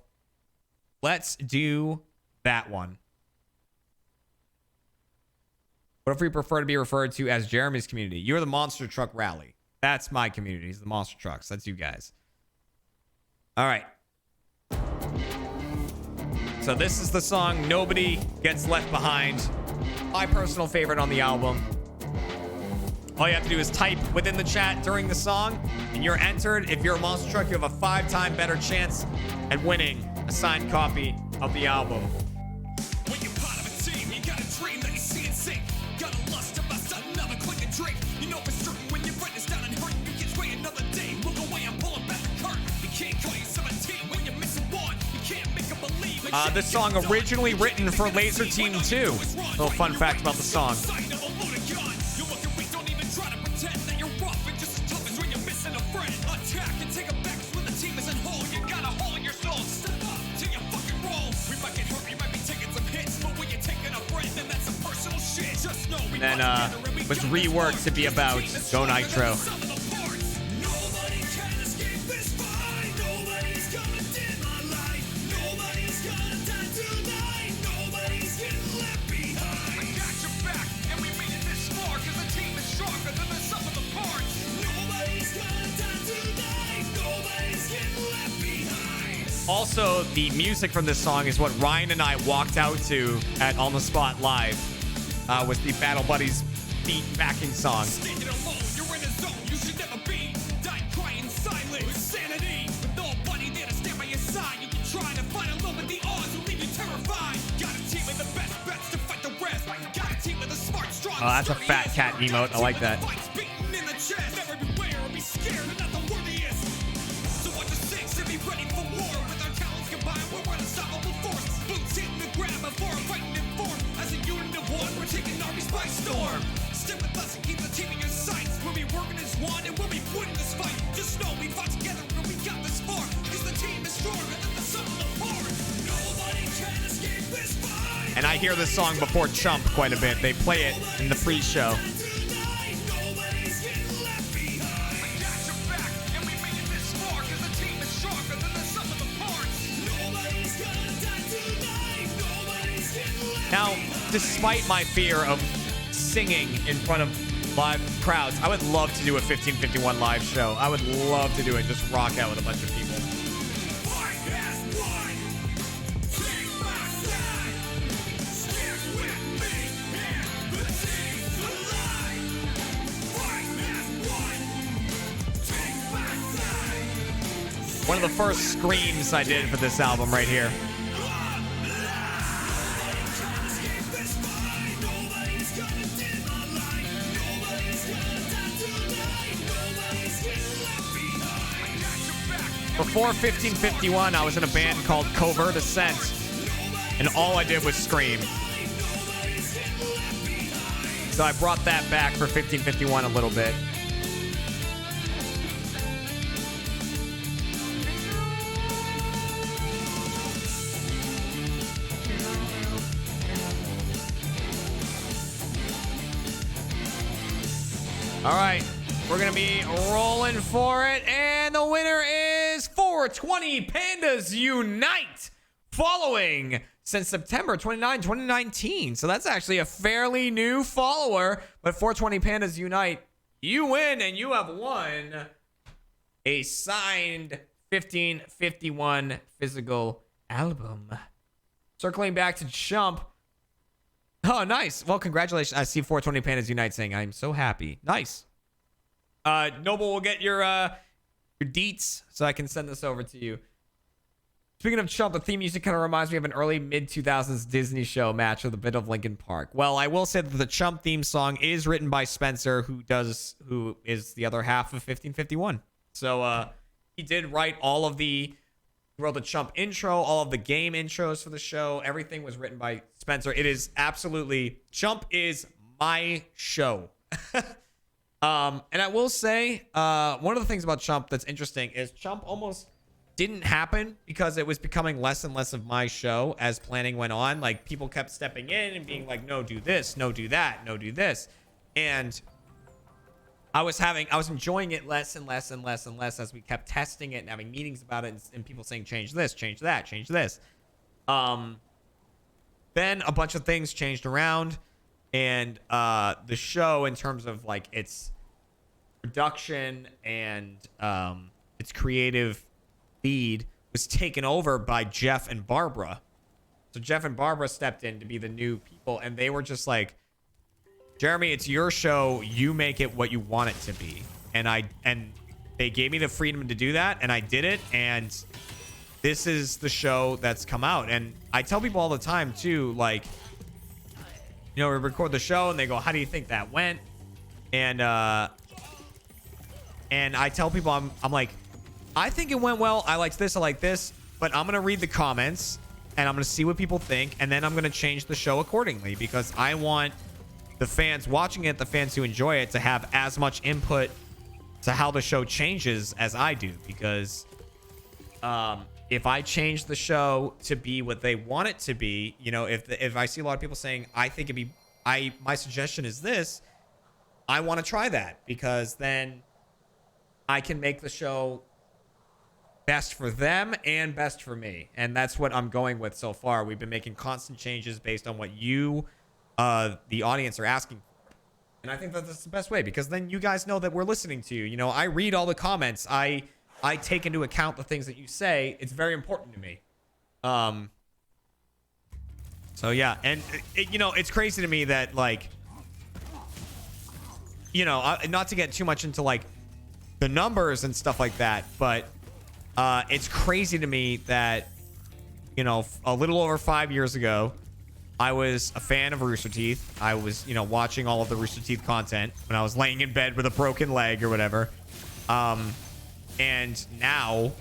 let's do that one. What if we prefer to be referred to as Jeremy's community? You're the Monster Truck Rally. That's my community. It's the Monster Trucks. That's you guys. All right. So this is the song Nobody Gets Left Behind. My personal favorite on the album. All you have to do is type within the chat during the song, and you're entered. If you're a Monster Truck, you have a 5-time better chance at winning a signed copy of the album.
When you're part of a team, you got a dream that you see and sing. Got a lust about something, another quick and drink. You know for certain when you write this down and hurt, you get way another day. Look away, I'm pulling back the curtain. You can't call yourself a team when you're missing one. You can't make them believe.
This song originally written for Laser Team 2. Little fun fact about the song. And then was reworked to be about Go Nitro. Also, the music from this song is what Ryan and I walked out to at On the Spot Live. Was the Battle Buddies beat backing song.
Standing alone, you're in a zone you should never be. Die crying silent with sanity. With nobody there to stand by your side. You can try to fight alone, but the odds will leave you terrified. Got a team of the best bets to fight the rest. Got a team of the smart, strong.
Oh, that's a fat cat emote. I like that.
In the chest, never beware or be scared. They're not the worthiest. So what the six and be ready for war. With our talents combined, we're an unstoppable force. Boots hitting the ground before fighting in form. As a unit of one, we're taking armies by storm. Stay with us and keep the team in your sights. We'll be working as one and we'll be winning this fight. Just know we fought together and we got this far. Because the team is stronger than the sum of the parts. Nobody can escape this fight.
And I hear this song before Chump quite a bit. They play it in the pre-show. Now, despite my fear of singing in front of live crowds, I would love to do a 1551 live show. I would love to do it. Just rock out with a bunch of people. One of the first screams I did for this album right here. Before 1551, I was in a band called Covert Ascent, and all I did was scream. So I brought that back for 1551 a little bit. All right, we're going to be rolling for it, and the winner is 420 Pandas Unite, following since September 29, 2019. So that's actually a fairly new follower, but 420 Pandas Unite, you win, and you have won a signed 1551 physical album. Circling back to Chump. Oh, nice. Well, congratulations. I see 420 Pandas Unite saying, I'm so happy. Nice. Noble will get your deets so I can send this over to you. Speaking of Chump, the theme music kind of reminds me of an early mid-2000s Disney show match with a bit of Linkin Park. Well, I will say that the Chump theme song is written by Spencer, who is the other half of 1551. So he did write he wrote the Chump intro, all of the game intros for the show. Everything was written by Spencer. It is absolutely, Chump is my show. And I will say, one of the things about Chump that's interesting is Chump almost didn't happen because it was becoming less and less of my show as planning went on. Like, people kept stepping in and being like, no, do this, no, do that, no, do this. And I was enjoying it less and less and less and less as we kept testing it and having meetings about it and people saying, change this, change that, change this. then a bunch of things changed around, and the show, in terms of like its production and its creative lead, was taken over by Jeff and Barbara. So Jeff and Barbara stepped in to be the new people, and they were just like, Jeremy, it's your show. You make it what you want it to be. And they gave me the freedom to do that, and I did it, and this is the show that's come out. And I tell people all the time too, like, you know, we record the show and they go, how do you think that went? And I tell people, I'm like, I think it went well. I liked this, I like this, but I'm gonna read the comments and I'm gonna see what people think, and then I'm gonna change the show accordingly, because I want the fans watching it, the fans who enjoy it, to have as much input to how the show changes as I do. Because if I change the show to be what they want it to be, you know, if I see a lot of people saying, I think my suggestion is this, I want to try that, because then I can make the show best for them and best for me. And that's what I'm going with so far. We've been making constant changes based on what you, the audience, are asking for. And I think that that's the best way, because then you guys know that we're listening to you. You know, I read all the comments. I take into account the things that you say. It's very important to me. So yeah, and you know, it's crazy to me that, like, you know, not to get too much into like the numbers and stuff like that, but it's crazy to me that, you know, a little over 5 years ago, I was a fan of Rooster Teeth. I was, you know, watching all of the Rooster Teeth content when I was laying in bed with a broken leg or whatever. And now,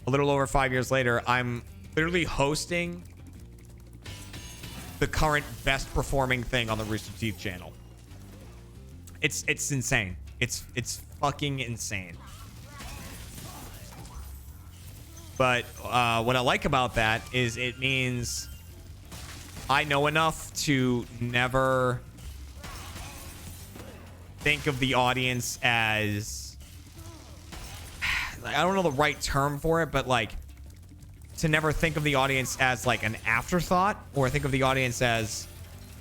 a little over 5 years later, I'm literally hosting the current best performing thing on the Rooster Teeth channel. It's insane. It's fucking insane. But what I like about that is it means I know enough to never think of the audience as, I don't know the right term for it, but like, to never think of the audience as like an afterthought, or think of the audience as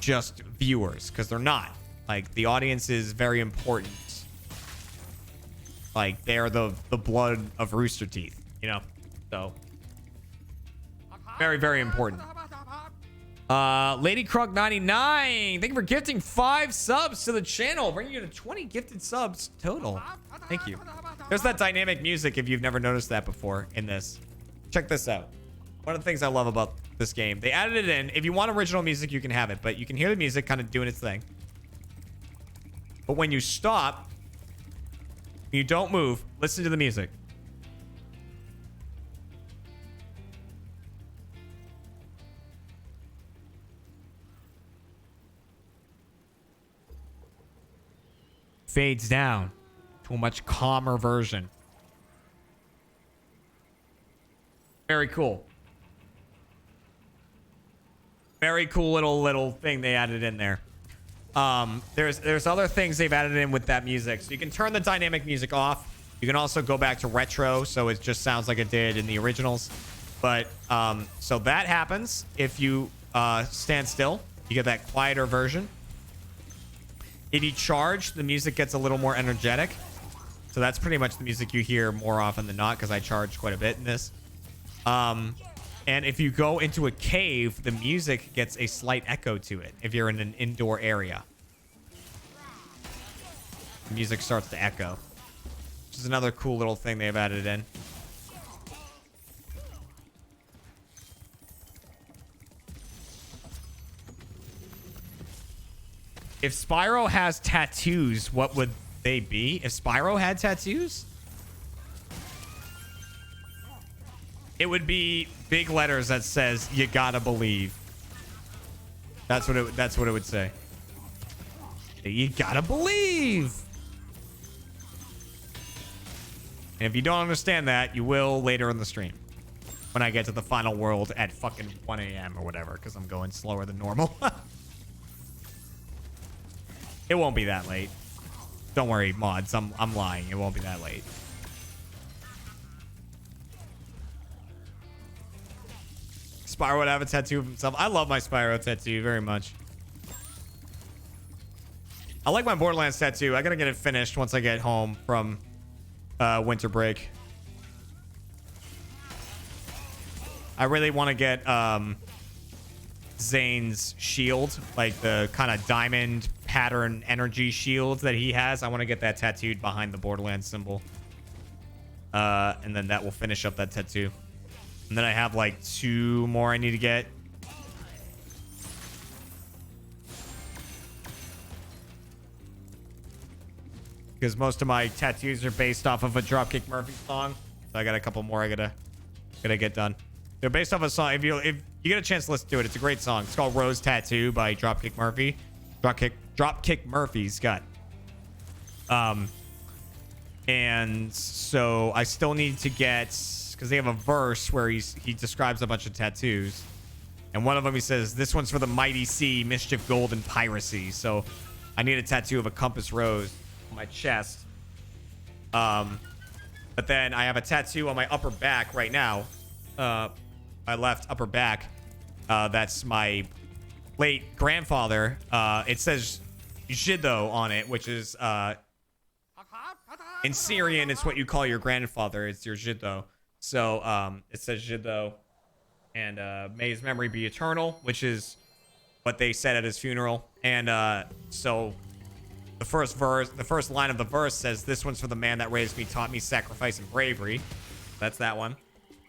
just viewers, because they're not. Like, the audience is very important. Like, they're the blood of Rooster Teeth, you know? So, very, very important. Lady Krug 99, thank you for gifting 5 subs to the channel, bringing you to 20 gifted subs total. Thank you. There's that dynamic music, if you've never noticed that before in this. Check this out. One of the things I love about this game, they added it in. If you want original music, you can have it, but you can hear the music kind of doing its thing. But when you stop, you don't move, listen to the music. Fades down to a much calmer version. Very cool. Very cool little thing they added in there. There's other things they've added in with that music. So you can turn the dynamic music off. You can also go back to retro, so it just sounds like it did in the originals. But so that happens if you stand still. You get that quieter version. If you charge, the music gets a little more energetic. So that's pretty much the music you hear more often than not, because I charge quite a bit in this. And if you go into a cave, the music gets a slight echo to it if you're in an indoor area. The music starts to echo, which is another cool little thing they've added in. If Spyro has tattoos, what would they be? If Spyro had tattoos? It would be big letters that says, "You gotta believe." That's what it would say. You gotta believe. And if you don't understand that, you will later in the stream. When I get to the final world at fucking 1 a.m. or whatever, because I'm going slower than normal. It won't be that late. Don't worry, mods. I'm lying. It won't be that late. Spyro would have a tattoo of himself. I love my Spyro tattoo very much. I like my Borderlands tattoo. I gotta get it finished once I get home from winter break. I really want to get Zane's shield, like the kind of diamond pattern energy shield that he has. I want to get that tattooed behind the Borderlands symbol. And then that will finish up that tattoo. And then I have like 2 more I need to get. Because most of my tattoos are based off of a Dropkick Murphy song. So I got a couple more I gotta get done. They're based off a song. If you get a chance to listen to it, it's a great song. It's called Rose Tattoo by Dropkick Murphy. Dropkick Murphy's got. And so I still need to get, because they have a verse where he describes a bunch of tattoos. And one of them he says, this one's for the mighty sea, mischief, gold, and piracy. So I need a tattoo of a compass rose on my chest. But then I have a tattoo on my upper back right now. My left upper back. That's my late grandfather. It says Jiddo on it, which is in Syrian, it's what you call your grandfather. It's your Jiddo. So it says Jiddo. And may his memory be eternal, which is what they said at his funeral. And so the first line of the verse says, this one's for the man that raised me, taught me sacrifice and bravery. That's that one.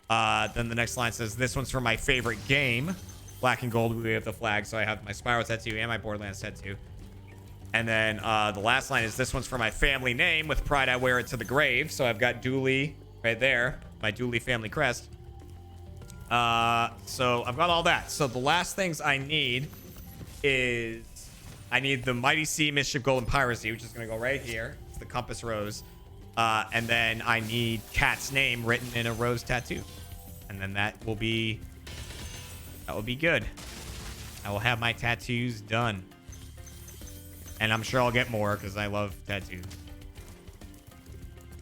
Then the next line says, this one's for my favorite game. Black and gold, we have the flag. So I have my Spyro tattoo and my Borderlands tattoo. And then the last line is, this one's for my family name. With pride, I wear it to the grave. So I've got Dooley right there. My Dooley family crest. So I've got all that. So the last things I need is, I need the Mighty Sea, Mischief, Gold, and Piracy, which is going to go right here. It's the compass rose. And then I need Cat's name written in a rose tattoo. And then that will be good. I will have my tattoos done. And I'm sure I'll get more because I love tattoos.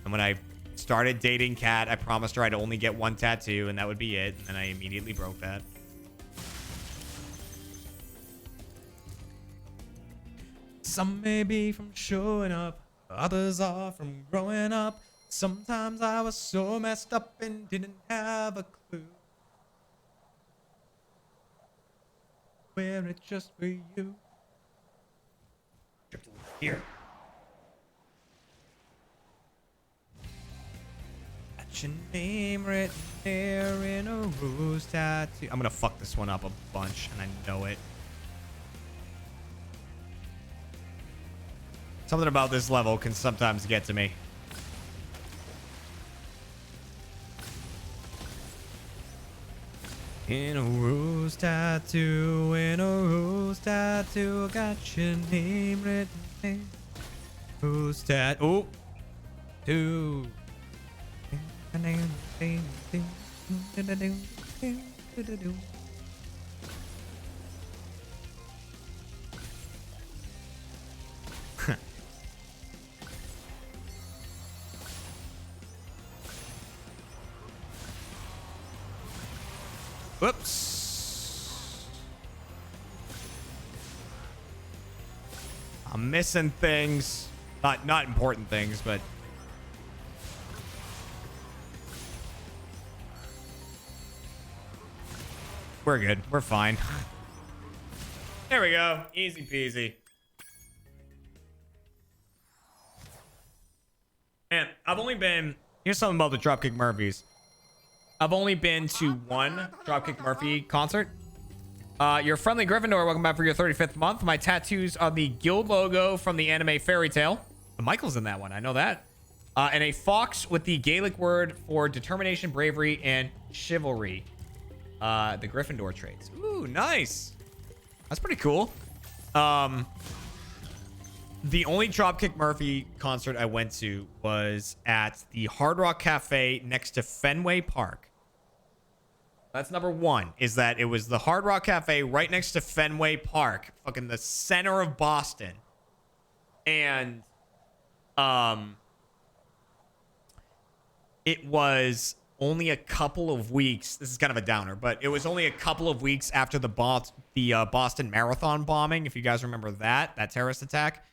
And when I started dating Kat, I promised her I'd only get 1 tattoo and that would be it. And I immediately broke that. Some may be from showing up, others are from growing up. Sometimes I was so messed up and didn't have a clue. Wear it just for you. Here. Got your name written there in a rose tattoo. I'm gonna fuck this one up a bunch, and I know it. Something about this level can sometimes get to me. In a rose tattoo, got your name written there. Rose tattoo. Ooh. Whoops. I'm missing things. Not important things, but we're good. We're fine. There we go. Easy peasy. And I've only been... Here's something about the Dropkick Murphys. I've only been to 1 Dropkick Murphy concert. Your friendly Gryffindor, welcome back for your 35th month. My tattoos are the guild logo from the anime Fairy Tail. Michael's in that one. I know that. And a fox with the Gaelic word for determination, bravery, and chivalry. The Gryffindor traits. Ooh, nice. That's pretty cool. The only Dropkick Murphy concert I went to was at the Hard Rock Cafe next to Fenway Park. That's number 1, is that it was the Hard Rock Cafe right next to Fenway Park, fucking the center of Boston. And it was only a couple of weeks. This is kind of a downer, but it was only a couple of weeks after the Boston Marathon bombing. If you guys remember that terrorist attack,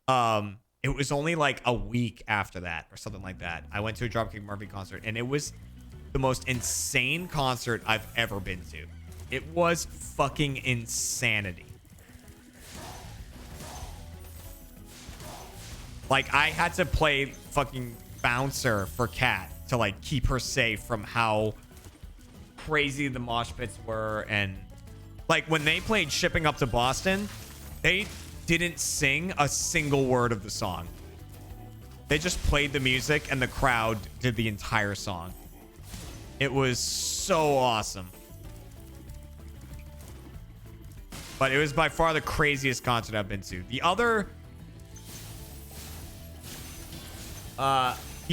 it was only like a week after that or something like that. I went to a Dropkick Murphy concert, and it was the most insane concert I've ever been to. It was fucking insanity. Like, I had to play fucking bouncer for Kat to like keep her safe from how crazy the mosh pits were. And like when they played Shipping Up to Boston, they didn't sing a single word of the song. They just played the music and the crowd did the entire song. It was so awesome. But it was by far the craziest concert I've been to. The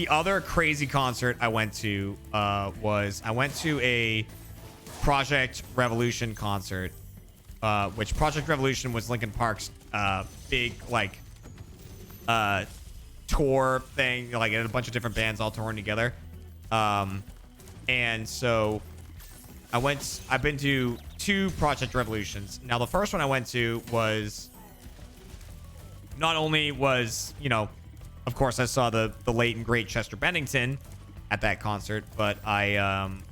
other crazy concert I went to was I went to a Project Revolution concert, which Project Revolution was Linkin Park's big like tour thing. Like, it had a bunch of different bands all touring together. And so I've been to 2 Project Revolutions. Now, the first one I went to was not only was, you know, of course, I saw the late and great Chester Bennington at that concert, but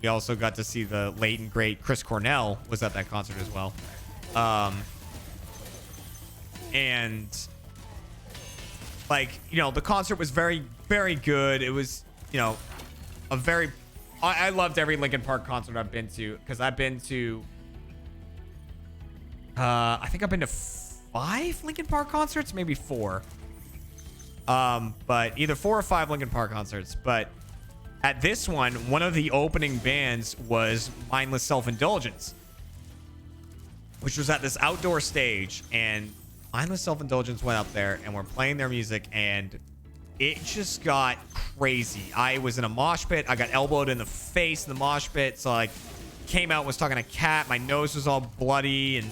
we also got to see the late and great Chris Cornell was at that concert as well. And like, you know, the concert was very, very good. It was, you know, I loved every Linkin Park concert I've been to, because I've been to I think I've been to 5 Linkin Park concerts, maybe 4. But either 4 or 5 Linkin Park concerts. But at this one of the opening bands was Mindless Self-Indulgence, which was at this outdoor stage, and Mindless Self-Indulgence went up there and were playing their music, and it just got crazy. I was in a mosh pit. I got elbowed in the face in the mosh pit. So like, came out, was talking to Kat. My nose was all bloody, and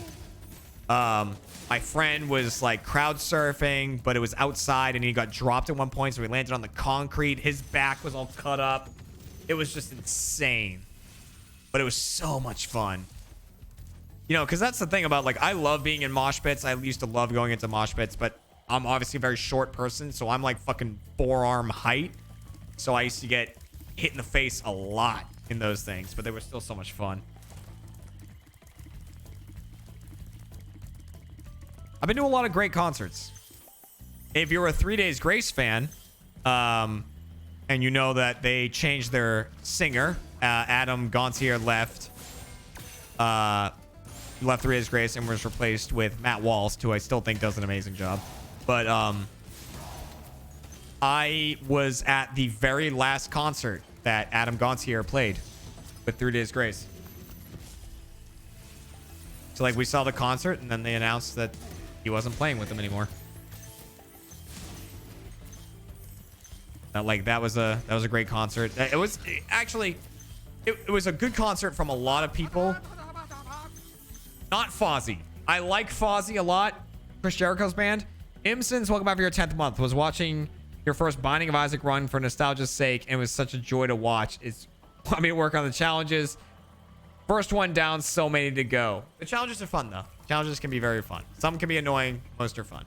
my friend was like crowd surfing, but it was outside, and he got dropped at one point, so he landed on the concrete. His back was all cut up. It was just insane, but it was so much fun. You know, because that's the thing about, like, I love being in mosh pits. I used to love going into mosh pits, but I'm obviously a very short person, so I'm like fucking forearm height. So I used to get hit in the face a lot in those things, but they were still so much fun. I've been to a lot of great concerts. If you're a 3 Days Grace fan, and you know that they changed their singer, Adam Gontier left 3 Days Grace and was replaced with Matt Walsh, who I still think does an amazing job. But I was at the very last concert that Adam Gontier played with 3 Days Grace. So like, we saw the concert, and then they announced that he wasn't playing with them anymore. Like, that was a great concert. It was actually it was a good concert from a lot of people. Not Fozzy. I like Fozzy a lot. Chris Jericho's band. Imsons, welcome back for your 10th month. Was watching your first Binding of Isaac run for nostalgia's sake, and it was such a joy to watch. It's want me to work on the challenges. First one down, so many to go. The challenges are fun, though. Challenges can be very fun. Some can be annoying. Most are fun.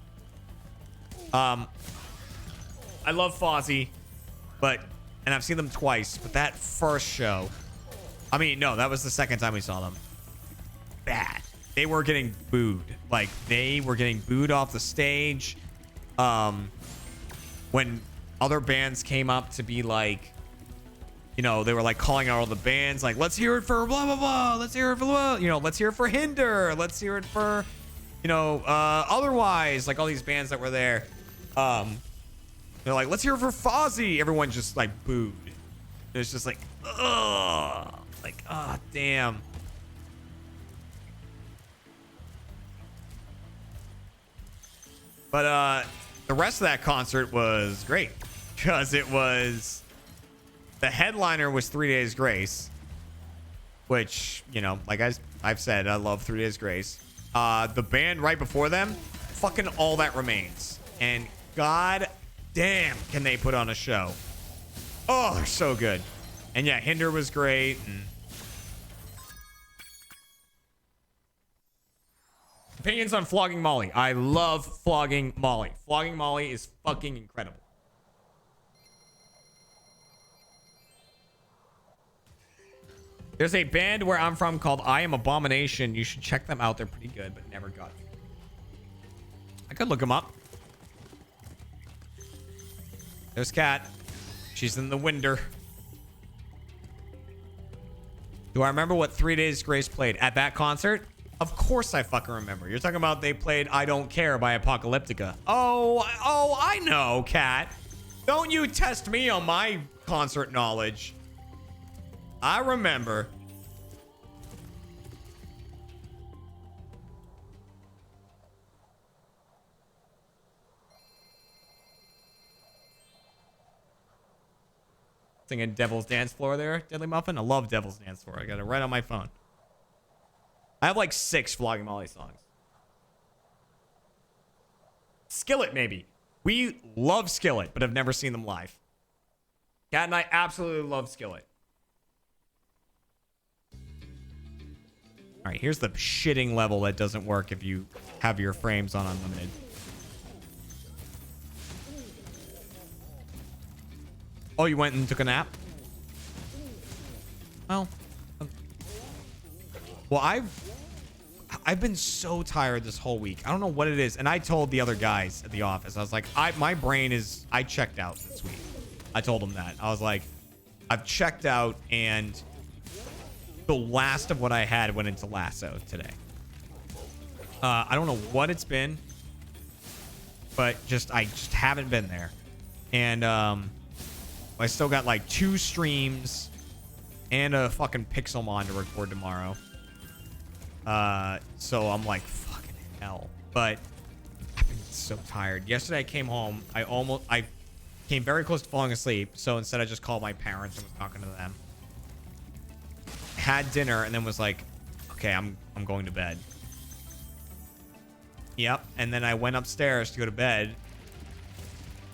I love Fozzy, and I've seen them twice, but that first show, I mean, no, that was the second time we saw them. Bad. They were getting booed. Like, they were getting booed off the stage. When other bands came up to be like, you know, they were like calling out all the bands, like, let's hear it for blah, blah, blah. Let's hear it for blah. You know, let's hear it for Hinder. Let's hear it for, you know, Otherwise. Like, all these bands that were there. They're like, let's hear it for Fozzy. Everyone just, like, booed. It's just like, ugh. Like, ah, oh, damn. But the rest of that concert was great, because it was, the headliner was 3 Days Grace, which, you know, like I've said, I love 3 Days Grace. The band right before them, fucking All That Remains, and god damn can they put on a show. Oh, they're so good. And yeah, Hinder was great. And opinions on flogging Molly. I love flogging Molly. Flogging Molly is fucking incredible. There's a band where I'm from called I Am Abomination. You should check them out. They're pretty good, but never got me. I could look them up. There's Kat. She's in the window. Do I remember what 3 Days Grace played at that concert? Of course I fucking remember. You're talking about they played I Don't Care by Apocalyptica. Oh, I know, Kat. Don't you test me on my concert knowledge. I remember. Singing Devil's Dance Floor there, Deadly Muffin. I love Devil's Dance Floor. I got it right on my phone. I have like 6 Flogging Molly songs. Skillet, maybe. We love Skillet, but have never seen them live. Kat and I absolutely love Skillet. All right, here's the shitting level that doesn't work if you have your frames on unlimited. Oh, you went and took a nap? Well, I've been so tired this whole week. I don't know what it is. And I told the other guys at the office, I was like, my brain is, I checked out this week. I told them that. I was like, I've checked out, and the last of what I had went into Lasso today. I don't know what it's been, but I just haven't been there. And I still got like 2 streams and a fucking Pixelmon to record tomorrow. So I'm like, fucking hell. But I've been so tired. Yesterday I came home. I came very close to falling asleep. So instead I just called my parents and was talking to them. Had dinner and then was like, okay, I'm going to bed. Yep. And then I went upstairs to go to bed.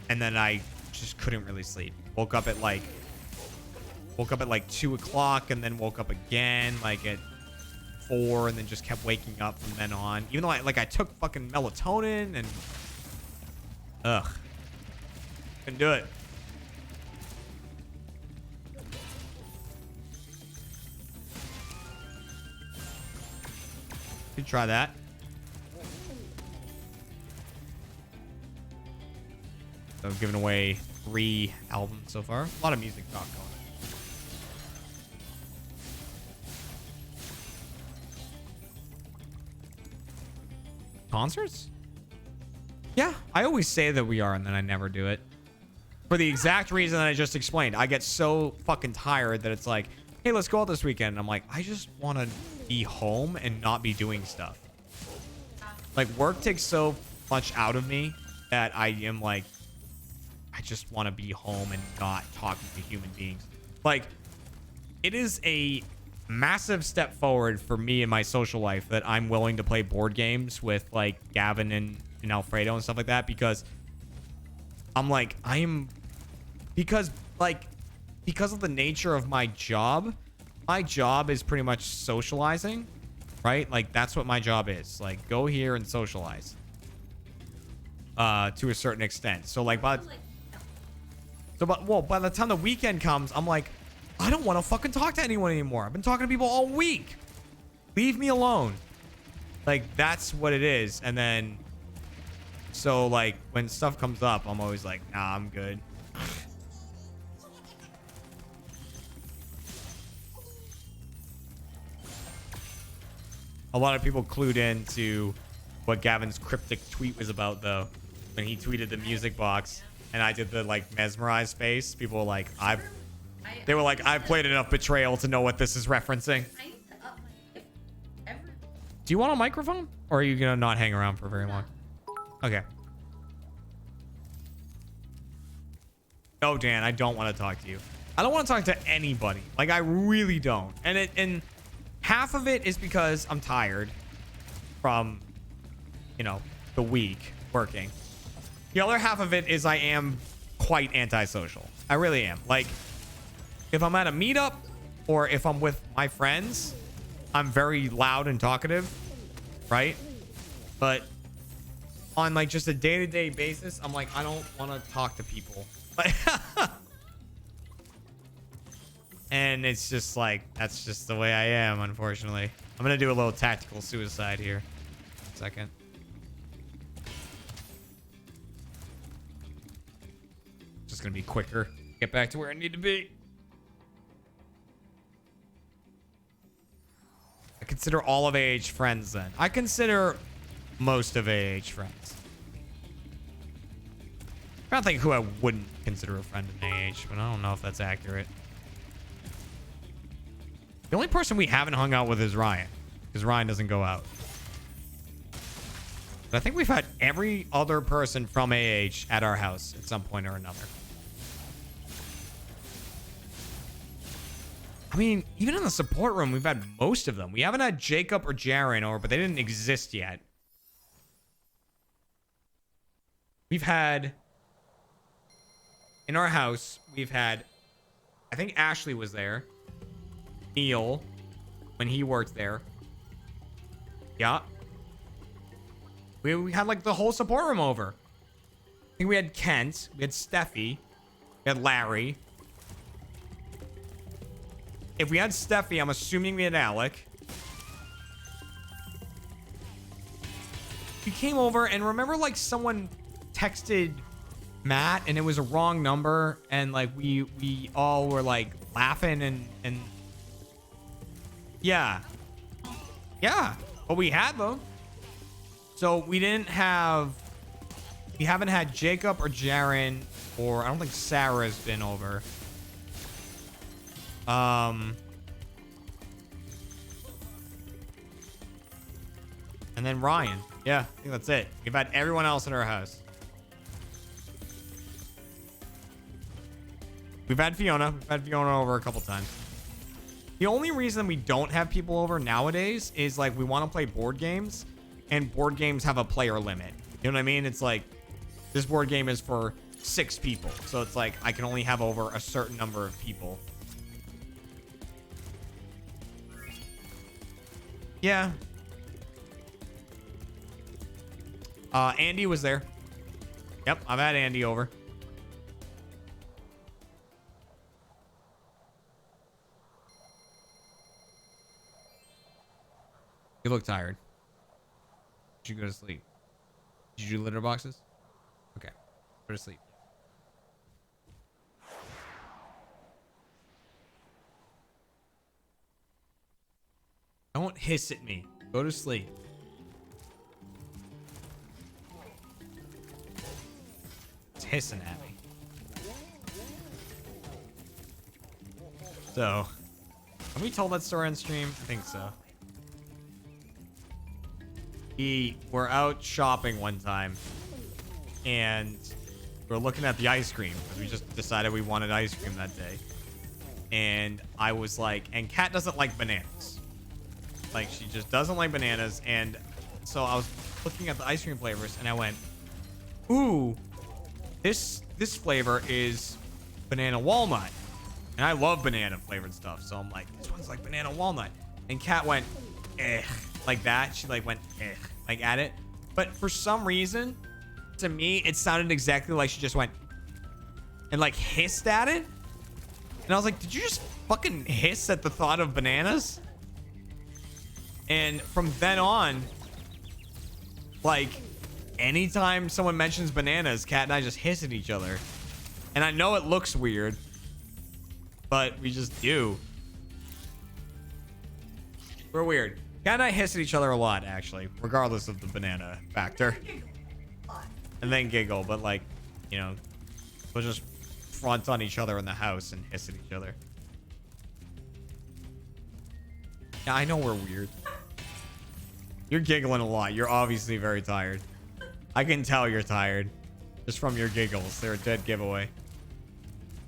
And then I just couldn't really sleep. Woke up at like 2 o'clock and then woke up again like at 4 and then just kept waking up from then on. Even though I took fucking melatonin and couldn't do it. Could try that. So I've given away 3 albums so far. A lot of music talk going on. Concerts? Yeah, I always say that we are, and then I never do it. For the exact reason that I just explained. I get so fucking tired that it's like, hey, let's go out this weekend. And I'm like, I just want to be home and not be doing stuff. Like, work takes so much out of me that I am like, I just want to be home and not talking to human beings. Like, it is a massive step forward for me in my social life that I'm willing to play board games with like Gavin and Alfredo and stuff like that, because I'm like, because of the nature of my job is pretty much socializing, right? Like, that's what my job is. Like, go here and socialize to a certain extent. So like, by the time the weekend comes, I'm like, I don't want to fucking talk to anyone anymore. I've been talking to people all week. Leave me alone. Like, that's what it is. And then, so like, when stuff comes up, I'm always like, nah, I'm good. A lot of people clued into what Gavin's cryptic tweet was about, though, when he tweeted the music box and I did the like mesmerized face. People were like, I've played enough Betrayal to know what this is referencing.
I need to up my
Do you want a microphone? Or are you gonna not hang around for very long? Okay. No, Dan, I don't want to talk to you. I don't want to talk to anybody. Like, I really don't. And half of it is because I'm tired from, the week working. The other half of it is I am quite antisocial. I really am. Like, if I'm at a meetup or if I'm with my friends, I'm very loud and talkative, right? But on like just a day-to-day basis, I'm like, I don't want to talk to people. And it's just like, that's just the way I am, unfortunately. I'm going to do a little tactical suicide here. Second. Just going to be quicker. Get back to where I need to be. I consider all of AH friends then. I consider most of AH friends. I don't think who I wouldn't consider a friend in AH, but I don't know if that's accurate. The only person we haven't hung out with is Ryan, because Ryan doesn't go out. But I think we've had every other person from AH at our house at some point or another. I mean, even in the support room, we've had most of them. We haven't had Jacob or Jaren over, but they didn't exist yet. We've had... In our house, we've had... I think Ashley was there. Neil, when he worked there. Yeah. We had like the whole support room over. I think we had Kent. We had Steffi. We had Larry. If we had Steffi, I'm assuming we had Alec. We came over and remember like someone texted Matt and it was a wrong number and like we all were like laughing and yeah. But we had them. So we haven't had Jacob or Jaren, or I don't think Sarah's been over. And then Ryan. Yeah, I think that's it. We've had everyone else in our house. We've had Fiona. We've had Fiona over a couple times. The only reason we don't have people over nowadays is like we want to play board games, and board games have a player limit. You know what I mean? It's like this board game is for 6 people. So it's like I can only have over a certain number of people. Yeah. Andy was there. Yep, I've had Andy over. You look tired. Did you go to sleep? Did you do litter boxes? Okay. Go to sleep. Don't hiss at me. Go to sleep. It's hissing at me. So, have we told that story on stream? I think so. We were out shopping one time and we were looking at the ice cream because we just decided we wanted ice cream that day. And I was like, and Kat doesn't like bananas. Like, she just doesn't like bananas. And so I was looking at the ice cream flavors and I went, ooh, this flavor is banana walnut. And I love banana flavored stuff. So I'm like, this one's like banana walnut. And Kat went, eh. Like that. She like went, eh. Like at it. But for some reason, to me, it sounded exactly like she just went and like hissed at it. And I was like, did you just fucking hiss at the thought of bananas? And from then on, like, anytime someone mentions bananas, Kat and I just hiss at each other. And I know it looks weird, but we just do. We're weird. Kat and I hiss at each other a lot, actually, regardless of the banana factor. And then giggle, but like, you know, we'll just front on each other in the house and hiss at each other. Yeah, I know we're weird. You're giggling a lot. You're obviously very tired. I can tell you're tired. Just from your giggles. They're a dead giveaway.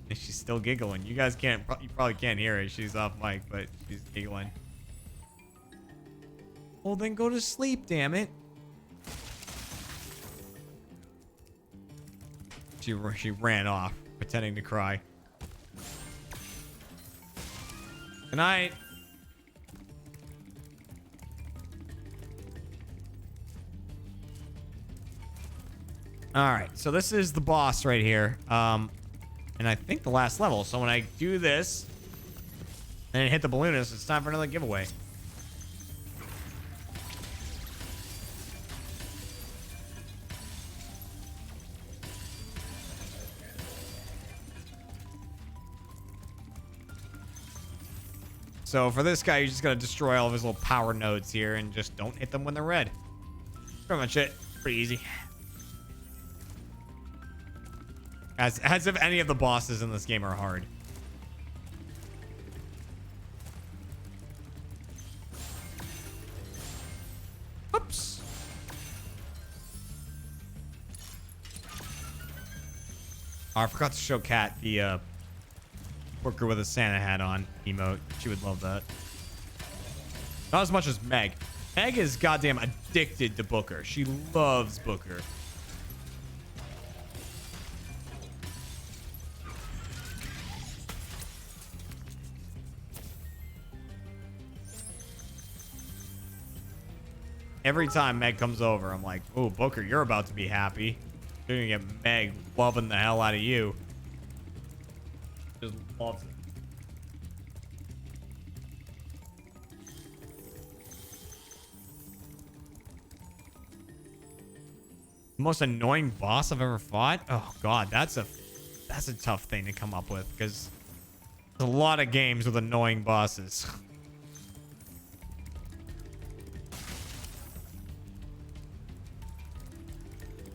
And she's still giggling. You guys can't, you probably can't hear it. She's off mic, but she's giggling. Well, then go to sleep, damn it. She ran off, pretending to cry. Good night. All right, so this is the boss right here. And I think the last level. So when I do this and hit the balloonist, it's time for another giveaway. So for this guy, you just gotta destroy all of his little power nodes here and just don't hit them when they're red. Pretty much it. Pretty easy. As if any of the bosses in this game are hard. Oops. Oh, I forgot to show Kat the worker with a Santa hat on emote. She would love that. Not as much as Meg. Meg is goddamn addicted to Booker. She loves Booker. Every time Meg comes over, I'm like, oh, Booker, you're about to be happy. You're gonna get Meg loving the hell out of you. Just loves it. The most annoying boss I've ever fought? Oh god, that's a tough thing to come up with because there's a lot of games with annoying bosses.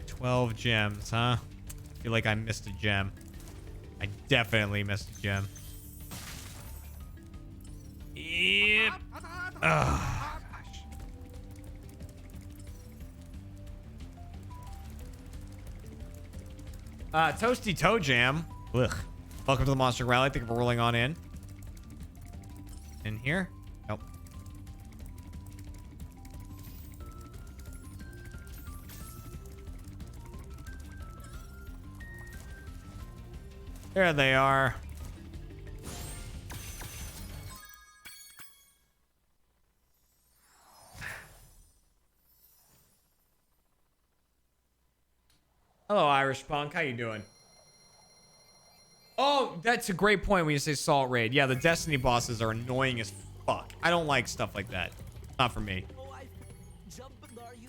12 gems, huh? I feel like I missed a gem. I definitely missed a gem. Yep. Oh, gosh. Toasty Toe Jam. Ugh. Welcome to the Monster Rally. I think we're rolling on in. In here? Nope. There they are. Hello, Irish Punk. How you doing? Oh, that's a great point when you say Salt Raid. Yeah, the Destiny bosses are annoying as fuck. I don't like stuff like that. Not for me.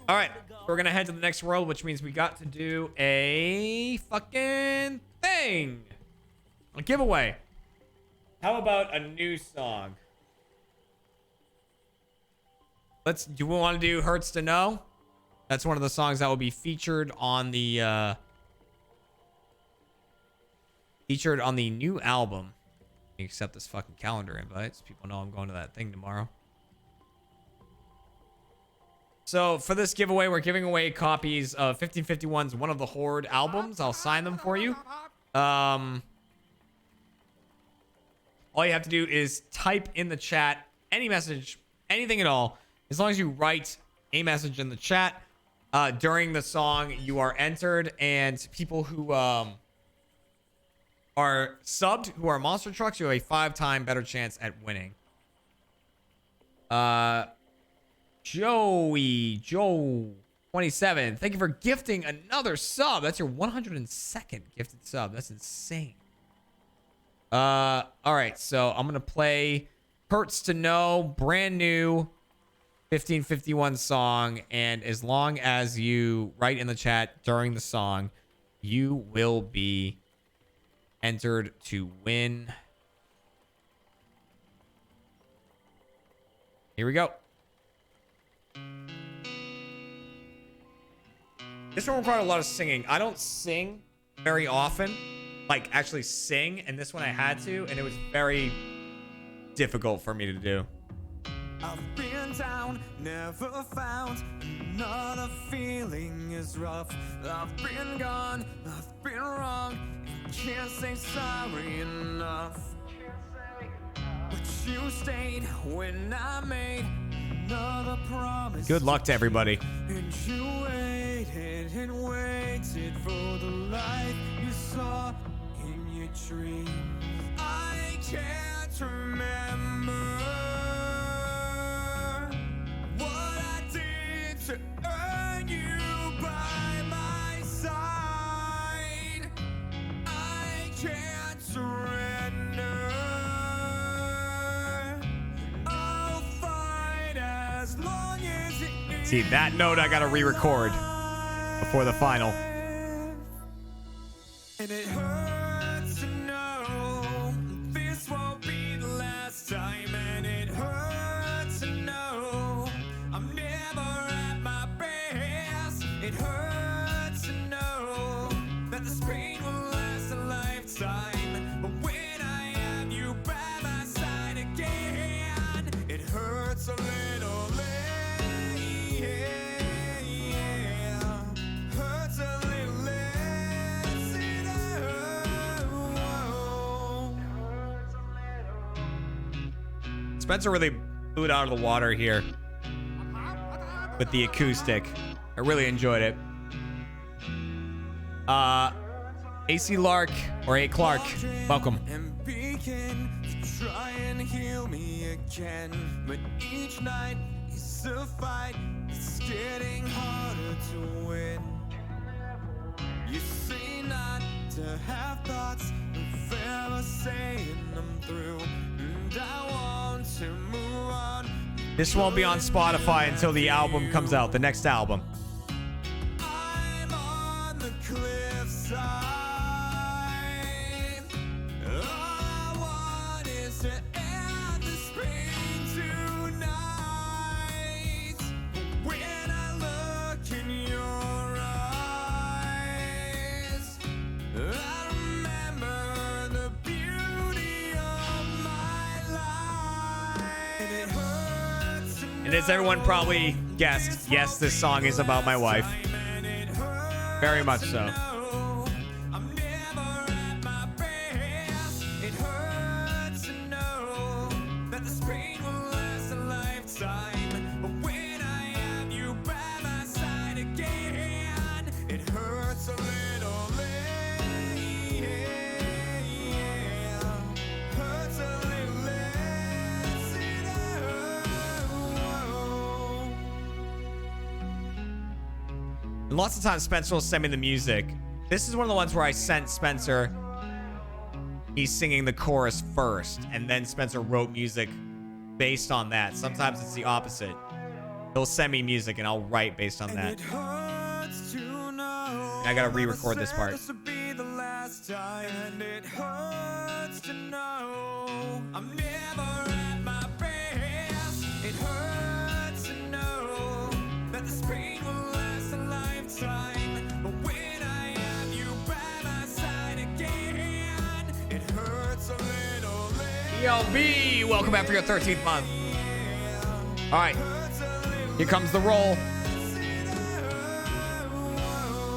All right, we're gonna head to the next world, which means we got to do a fucking thing. A giveaway. How about a new song? Do we want to do Hurts to Know? That's one of the songs that will be featured on the new album. Accept this fucking calendar invite so people know I'm going to that thing tomorrow. So for this giveaway, we're giving away copies of 1551's One of the Horde albums. I'll sign them for you. All you have to do is type in the chat any message, anything at all. As long as you write a message in the chat during the song, you are entered. And people who are subbed, who are monster trucks, you have a 5-time better chance at winning. Joe 27, thank you for gifting another sub. That's your 102nd gifted sub. That's insane. All right, so I'm gonna play Hurts to Know, brand new 1551 song, and as long as you write in the chat during the song, you will be entered to win. Here we go. This one required a lot of singing. I don't sing very often, like actually sing, and this one I had to, and it was very difficult for me to do.
I've been down, never found another feeling is rough. I've been gone, I've been wrong, can't say sorry enough. But you stayed when I made another promise.
Good luck to everybody.
And you waited and waited for the life you saw in your dreams. I can't
remember what I did to earn you by my side. I can't surrender. I'll fight as long as it is.
See, that note I gotta re-record before the final.
And it hurts to know this won't be the last time. And it hurts to know I'm never at my best. It hurts to know that this pain will last a lifetime. But when I have you by my side again, it hurts a little less. Hurts a little less. It hurts.
Spencer really blew it out of the water here with the acoustic. I really enjoyed it. AC Lark or A Clark, welcome.
And begin to try and heal me again. But each night is a fight. It's getting harder to win. You say not to have thoughts of ever saying them through. And I want to move on.
This won't be on Spotify until the album comes out, the next album.
I'm on the cliffside. All I want is to end this pain tonight. When I look in your eyes, I remember the beauty of my life. And it hurts to
And as everyone probably guessed, yes, this song is about my wife. Very much so.
I'm never at my best. It hurts to know that this pain will last a lifetime. But when I have you by my side again, it hurts a little less. Hurts a little less. It hurts.
And lots of times Spencer will send me the music. This is one of the ones where I sent Spencer. He's singing the chorus first, and then Spencer wrote music based on that. Sometimes it's the opposite. He'll send me music and I'll write based on that.
It hurts to know.
I gotta re-record this part.
This will be the last time. And it hurts to know I'm never at my best. It hurts to know that this pain will last a lifetime. But when I have you by my side again, it hurts a little less.
ELB, welcome back for your 13th month. All right, here comes the roll.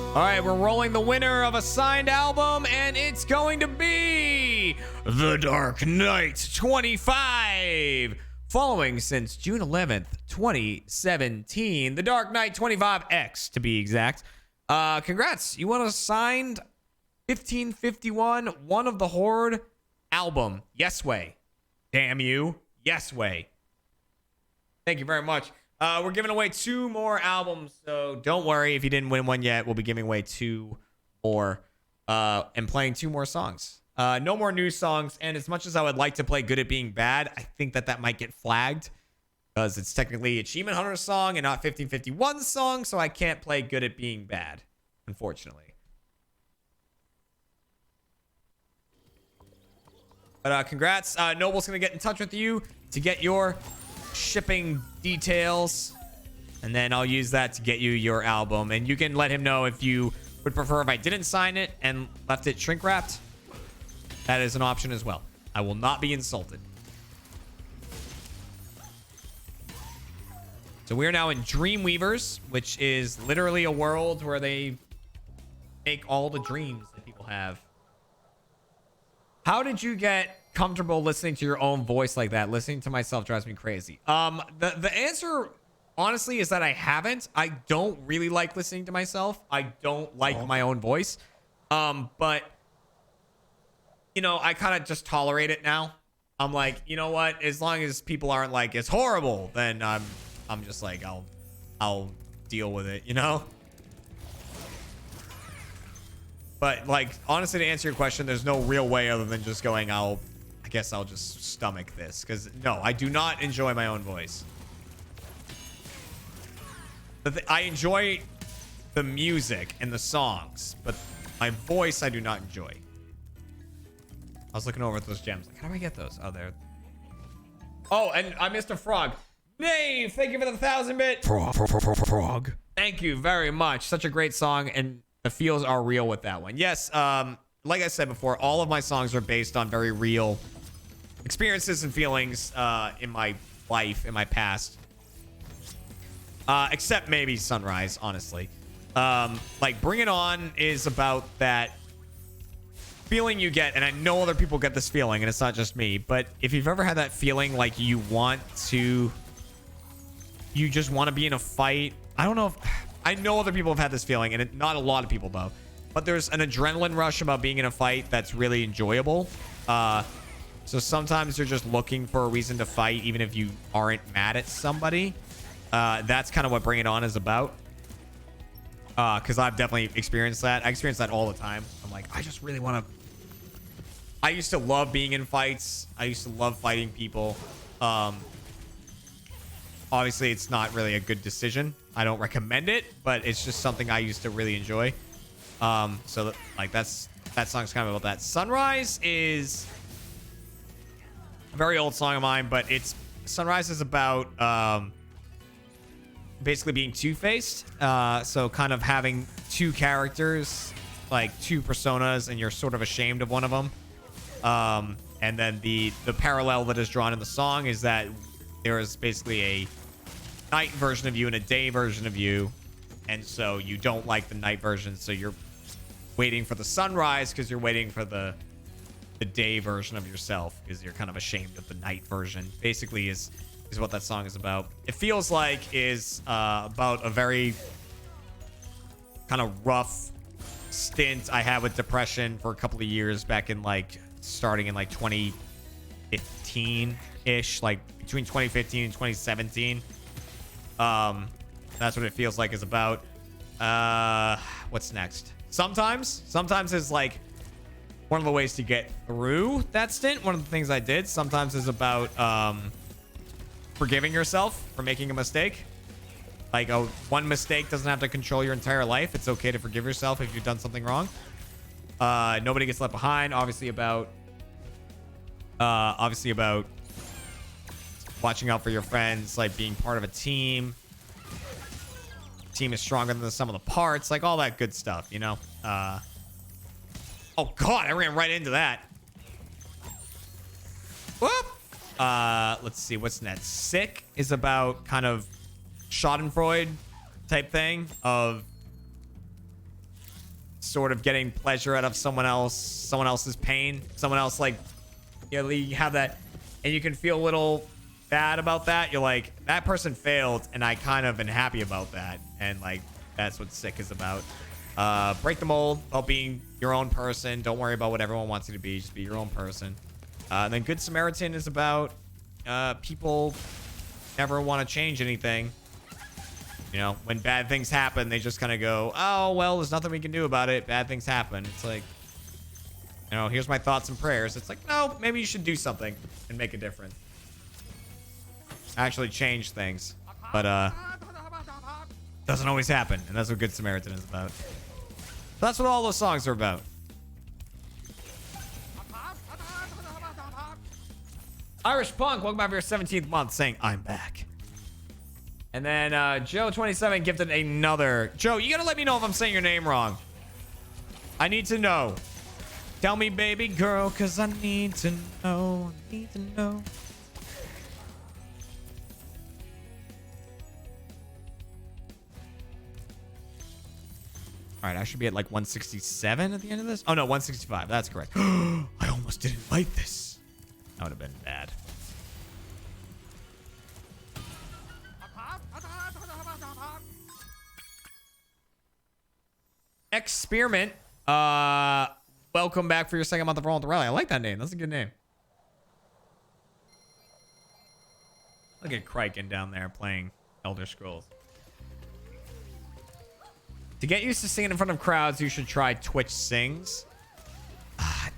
All right, we're rolling the winner of a signed album, and it's going to be The Dark Knight 25. Following since June 11th, 2017. The Dark Knight 25X, to be exact. Congrats. You won a signed 1551 One of the Horde album. Yes way. Damn you. Yes way. Thank you very much. We're giving away 2 more albums, so don't worry if you didn't win one yet. We'll be giving away 2 more and playing 2 more songs. No more new songs, and as much as I would like to play Good at Being Bad, I think that might get flagged because it's technically Achievement Hunter's song and not 1551's song, so I can't play Good at Being Bad, unfortunately. But congrats. Noble's going to get in touch with you to get your shipping details, and then I'll use that to get you your album. And you can let him know if you would prefer if I didn't sign it and left it shrink wrapped. That is an option as well. I will not be insulted. So we are now in Dreamweavers, which is literally a world where they make all the dreams that people have. How did you get comfortable listening to your own voice like that? Listening to myself drives me crazy. The answer, honestly, is that I haven't. I don't really like listening to myself. I don't like my own voice. But, you know, I kind of just tolerate it now. I'm like, you know what? As long as people aren't like, it's horrible, then I'm just like, I'll deal with it, you know? But like, honestly, to answer your question, there's no real way other than just going, I guess I'll just stomach this. Because no, I do not enjoy my own voice. I enjoy the music and the songs, but my voice I do not enjoy. I was looking over at those gems. Like, how do I get those? Oh, there. Oh, and I missed a frog. Nave, thank you for the 1,000-bit. Frog. Thank you very much. Such a great song, and the feels are real with that one. Yes, like I said before, all of my songs are based on very real experiences and feelings in my life, in my past. Except maybe Sunrise, honestly. Like, Bring It On is about that feeling you get, and I know other people get this feeling, and it's not just me, but if you've ever had that feeling like you just want to be in a fight. I don't know if... I know other people have had this feeling, and not a lot of people though. But there's an adrenaline rush about being in a fight that's really enjoyable. So sometimes you're just looking for a reason to fight, even if you aren't mad at somebody. That's kind of what Bring It On is about. Because I've definitely experienced that. I experience that all the time. I'm like, I just really want to... I used to love being in fights. I used to love fighting people. Obviously, it's not really a good decision. I don't recommend it, but it's just something I used to really enjoy. So like that song's kind of about that. Sunrise is a very old song of mine, but Sunrise is about basically being two-faced. So kind of having two characters, like two personas, and you're sort of ashamed of one of them. And then the parallel that is drawn in the song is that there is basically a night version of you and a day version of you, and so you don't like the night version, so you're waiting for the sunrise because you're waiting for the day version of yourself because you're kind of ashamed of the night version. Basically is what that song is about. It feels like is about a very kind of rough stint I had with depression for a couple of years back in like starting in like 2015 ish, like between 2015 and 2017. That's what it feels like is about. What's next? Sometimes is like one of the ways to get through that stint. One of the things I did sometimes is about forgiving yourself for making a mistake. Like one mistake doesn't have to control your entire life. It's okay to forgive yourself if you've done something wrong. Nobody Gets Left Behind. Obviously about watching out for your friends, like being part of a team. Team is stronger than the sum of the parts, like all that good stuff, you know. Oh god, I ran right into that. Whoop. Let's see what's next. Sick is about kind of Schadenfreude type thing of sort of getting pleasure out of someone else's pain. Someone else, like, you know, you have that and you can feel a little bad about that. You're like, that person failed and I kind of am happy about that, and like that's what Sick is about. Break the Mold, about being your own person. Don't worry about what everyone wants you to be, just be your own person. And then Good Samaritan is about people never want to change anything. You know, when bad things happen, they just kind of go, oh well, there's nothing we can do about it, bad things happen. It's like, you know, here's my thoughts and prayers. It's like, no, maybe you should do something and make a difference. Actually change things, but doesn't always happen, and that's what Good Samaritan is about. That's what all those songs are about. Irish Punk, welcome back for your 17th month, saying I'm back. And then Joe27 gifted another. Joe, you gotta let me know if I'm saying your name wrong. I need to know. Tell me, baby girl, cause I need to know. I need to know. All right, I should be at like 167 at the end of this. Oh no, 165. That's correct. I almost didn't like this. That would have been bad. Experiment. Welcome back for your second month of Rolling with the Rally. I like that name. That's a good name. Look at Criken down there playing Elder Scrolls. To get used to singing in front of crowds, you should try Twitch Sings.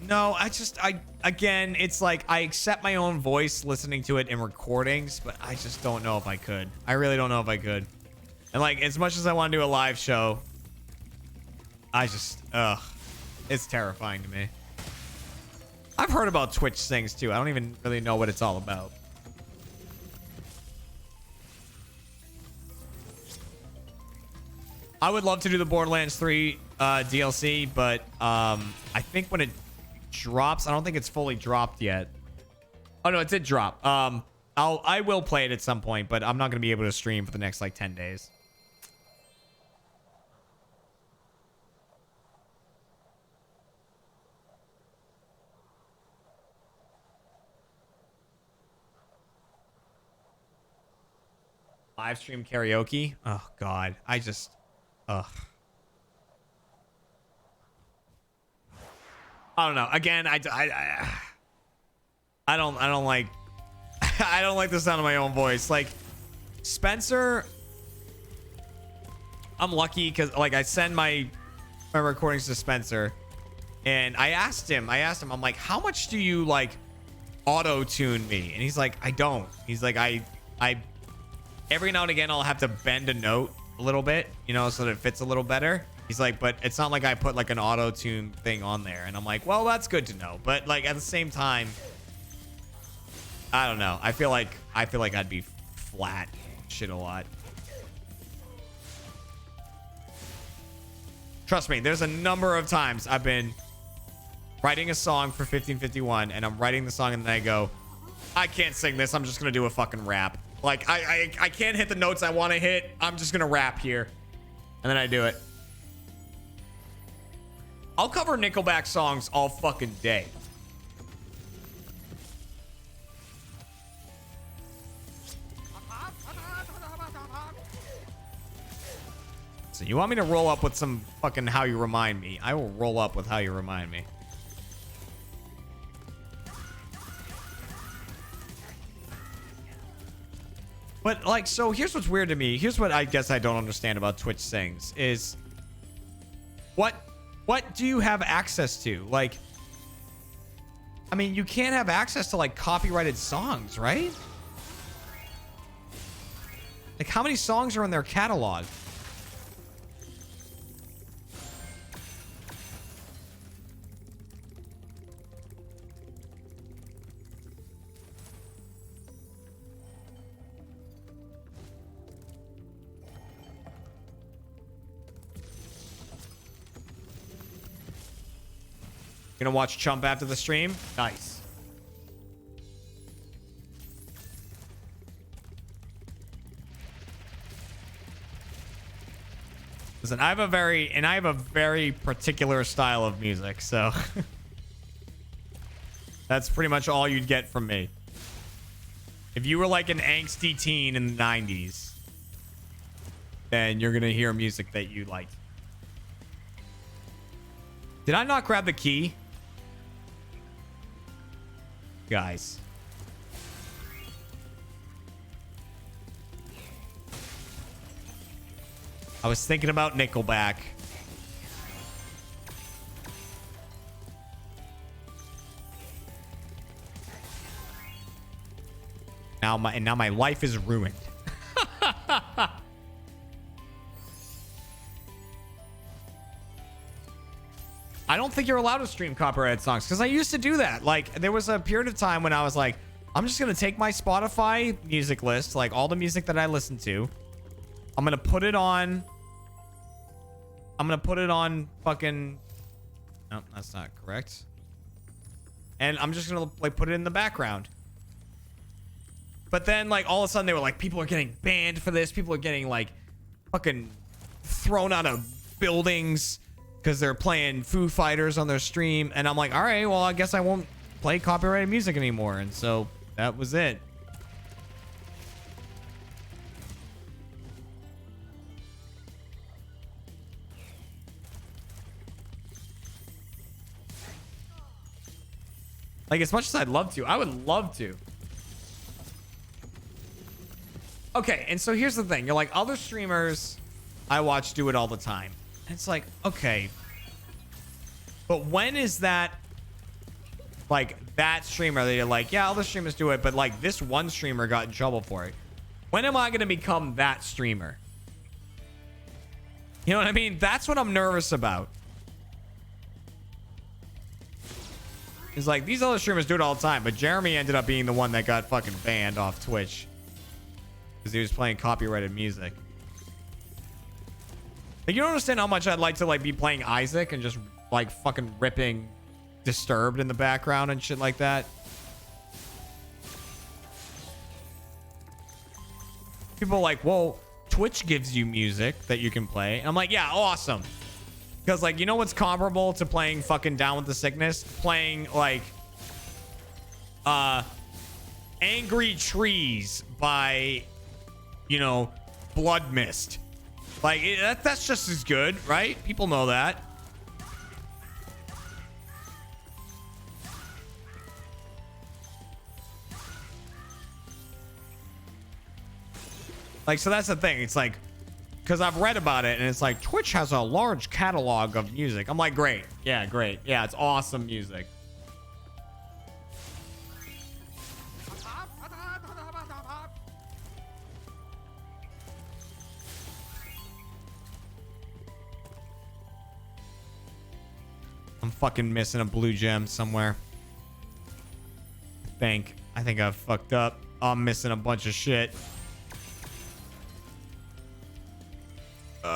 No, again, it's like I accept my own voice listening to it in recordings, but I just don't know if I could. I really don't know if I could. And like, as much as I want to do a live show, it's terrifying to me. I've heard about Twitch Sings too. I don't even really know what it's all about. I would love to do the Borderlands 3 DLC, but I think when it drops, I don't think it's fully dropped yet. Oh no, it did drop. I will play it at some point, but I'm not gonna be able to stream for the next like 10 days. Live stream karaoke. Oh God, ugh. I don't know. Again, I don't like I don't like the sound of my own voice. Like Spencer, I'm lucky because like I send my recordings to Spencer, and I asked him, I'm like, how much do you like auto tune me? And he's like, I don't. He's like, I every now and again I'll have to bend a note a little bit, you know, so that it fits a little better. He's like, but it's not like I put like an auto tune thing on there. And I'm like, well, that's good to know. But like at the same time, I don't know. I feel like I'd be flat shit a lot. Trust me, there's a number of times I've been writing a song for 1551 and I'm writing the song and then I go, I can't sing this. I'm just going to do a fucking rap. Like I can't hit the notes I want to hit. I'm just going to rap here. And then I do it. I'll cover Nickelback songs all fucking day. So you want me to roll up with some fucking How You Remind Me? I will roll up with How You Remind Me. But like, so here's what's weird to me. Here's what I guess I don't understand about Twitch Sings is what do you have access to? Like, I mean, you can't have access to like copyrighted songs, right? Like, how many songs are in their catalog? Gonna watch Chump after the stream? Nice. Listen, I have a very particular style of music, so that's pretty much all you'd get from me. If you were like an angsty teen in the 90s, then you're gonna hear music that you like. Did I not grab the key? Guys. I was thinking about Nickelback. Now my life is ruined. I don't think you're allowed to stream copyrighted songs because I used to do that. Like, there was a period of time when I was like, I'm just going to take my Spotify music list, like all the music that I listen to. I'm going to put it on. Fucking. No, that's not correct. And I'm just going to like put it in the background. But then like all of a sudden they were like, people are getting banned for this. People are getting like fucking thrown out of buildings because they're playing Foo Fighters on their stream. And I'm like, all right, well, I guess I won't play copyrighted music anymore. And so that was it. Like, as much as I'd love to, I would love to. okay, and so here's the thing. You're like, other streamers I watch do it all the time. And it's like, okay. But when is that, like, that streamer that you're like, yeah, other streamers do it, but, like, this one streamer got in trouble for it. When am I going to become that streamer? You know what I mean? That's what I'm nervous about. It's like, these other streamers do it all the time, but Jeremy ended up being the one that got fucking banned off Twitch. Because he was playing copyrighted music. Like, you don't understand how much I'd like to, like, be playing Isaac and just, like, fucking ripping Disturbed in the background and shit like that. People are like, well, Twitch gives you music that you can play. And I'm like, yeah, awesome. Because, like, you know what's comparable to playing fucking Down with the Sickness? Playing, like, Angry Trees by, you know, Blood Mist. Like, that's just as good, right? People know that. Like, so that's the thing. It's like, because I've read about it, and it's like, Twitch has a large catalog of music. I'm like, great. Yeah, great. Yeah, it's awesome music. I'm fucking missing a blue gem somewhere. I think I've fucked up. I'm missing a bunch of shit.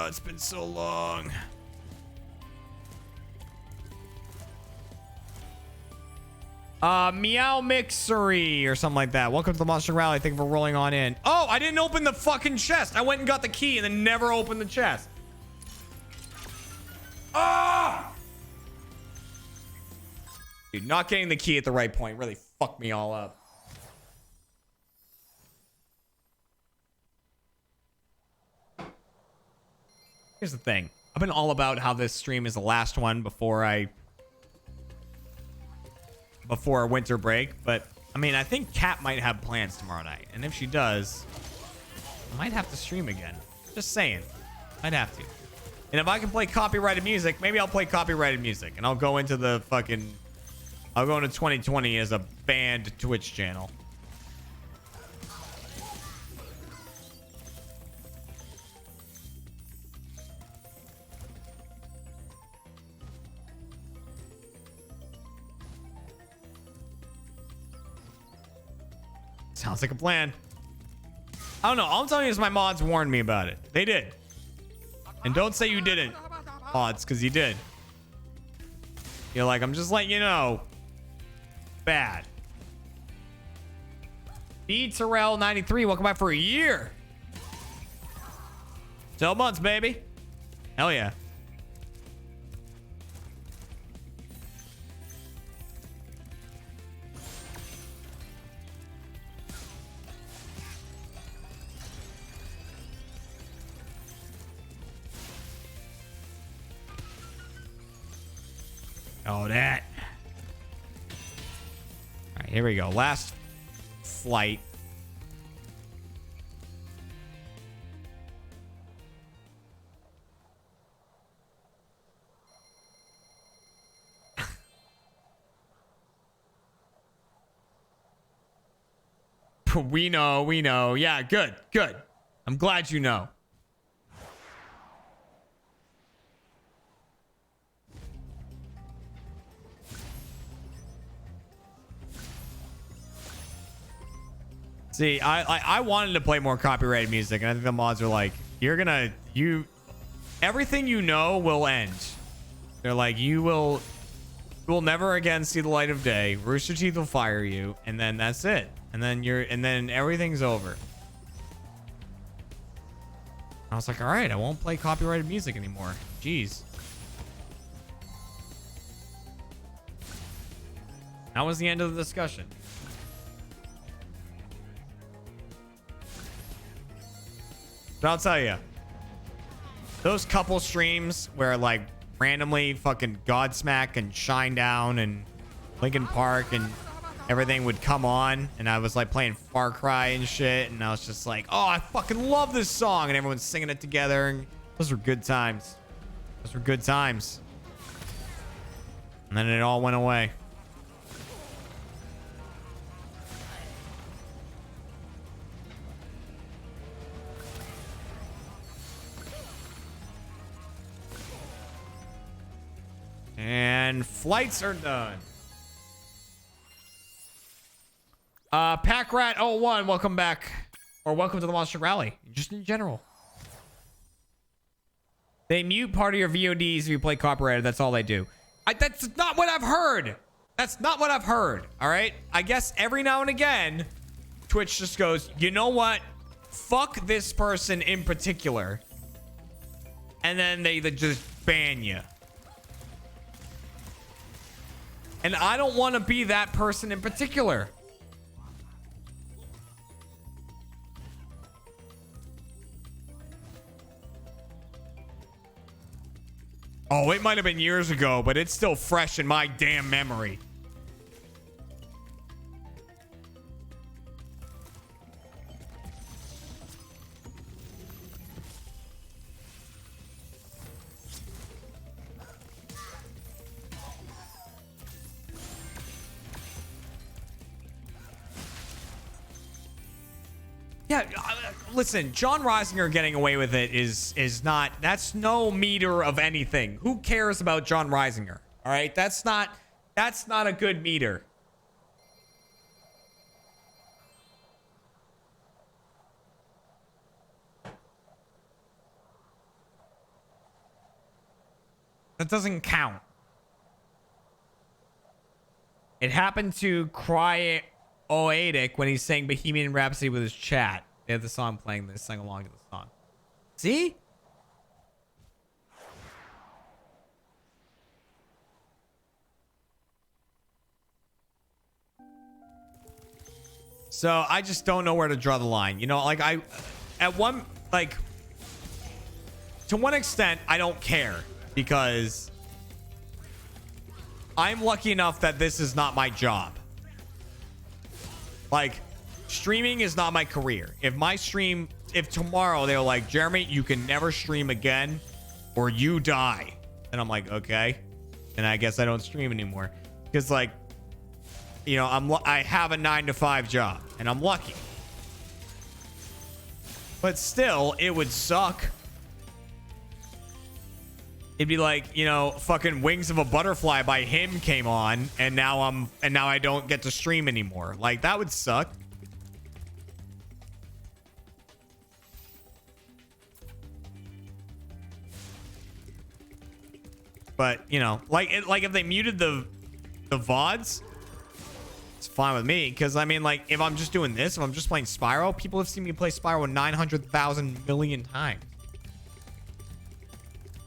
It's been so long. Meow Mixery or something like that. Welcome to the Monster Rally. Thank you for rolling on in. Oh, I didn't open the fucking chest. I went and got the key and then never opened the chest. Ah! Dude, not getting the key at the right point really fucked me all up. Here's the thing. I've been all about how this stream is the last one before winter break, but I mean, I think Kat might have plans tomorrow night, and if she does, I might have to stream again. Just saying. I'd have to. And if I can play copyrighted music, maybe I'll play copyrighted music, and I'll go into 2020 as a banned Twitch channel. Sounds like a plan. I don't know. All I'm telling you is my mods warned me about it. They did. And don't say you didn't, mods, because you did. You're like, I'm just letting you know. Bad. B Terrell 93, welcome back for a year. 12 months, baby. Hell yeah. Oh, that. All right, here we go. Last flight. We know. Yeah, good. I'm glad you know. See, I wanted to play more copyrighted music, and I think the mods are like, everything you know will end. They're like, you will never again see the light of day. Rooster Teeth will fire you, and then that's it. And then everything's over. I was like, all right, I won't play copyrighted music anymore. Jeez. That was the end of the discussion. But I'll tell you, those couple streams where like randomly fucking Godsmack and Shinedown and Linkin Park and everything would come on, and I was like playing Far Cry and shit, and I was just like, oh, I fucking love this song, and everyone's singing it together, and those were good times. Those were good times. And then it all went away. And flights are done. Packrat01, welcome back. Or welcome to the Monster Rally. Just in general. They mute part of your VODs if you play copyrighted. That's all they do. That's not what I've heard. That's not what I've heard. All right. I guess every now and again, Twitch just goes, you know what? Fuck this person in particular. And then they just ban you. And I don't want to be that person in particular. Oh, it might have been years ago, but it's still fresh in my damn memory. Yeah, listen, John Reisinger getting away with it is not, that's no meter of anything. Who cares about John Reisinger? All right, that's not a good meter. That doesn't count. It happened to Cryoetic when he sang Bohemian Rhapsody with his chat. They had the song playing, they sang along to the song. See? So I just don't know where to draw the line. You know, like to one extent, I don't care because I'm lucky enough that this is not my job. Like, streaming is not my career. If tomorrow they're like, Jeremy, you can never stream again or you die. And I'm like, okay. And I guess I don't stream anymore. Because, like, you know, I have a 9-to-5 job and I'm lucky. But still, it would suck. It'd be like, you know, fucking Wings of a Butterfly by him came on and now I don't get to stream anymore. Like, that would suck. But, you know, like if they muted the VODs, it's fine with me. Because, I mean, like, if I'm just doing this, if I'm just playing Spyro, people have seen me play Spyro 900,000 million times.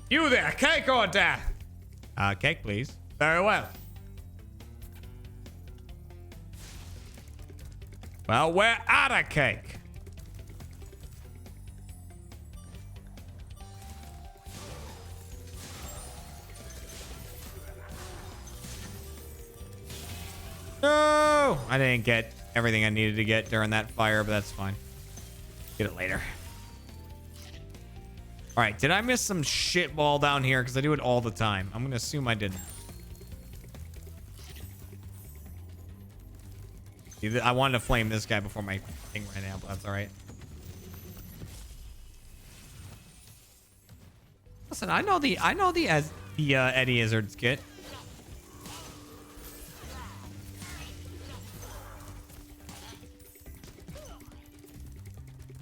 You there, cake or death? Cake, please. Very well. Well, we're out of cake. No! I didn't get everything I needed to get during that fire, but that's fine. Get it later. All right, did I miss some shit ball down here? Because I do it all the time. I'm going to assume I didn't. I wanted to flame this guy before my thing ran out, but that's all right. Listen, I know the Eddie Izzard skit.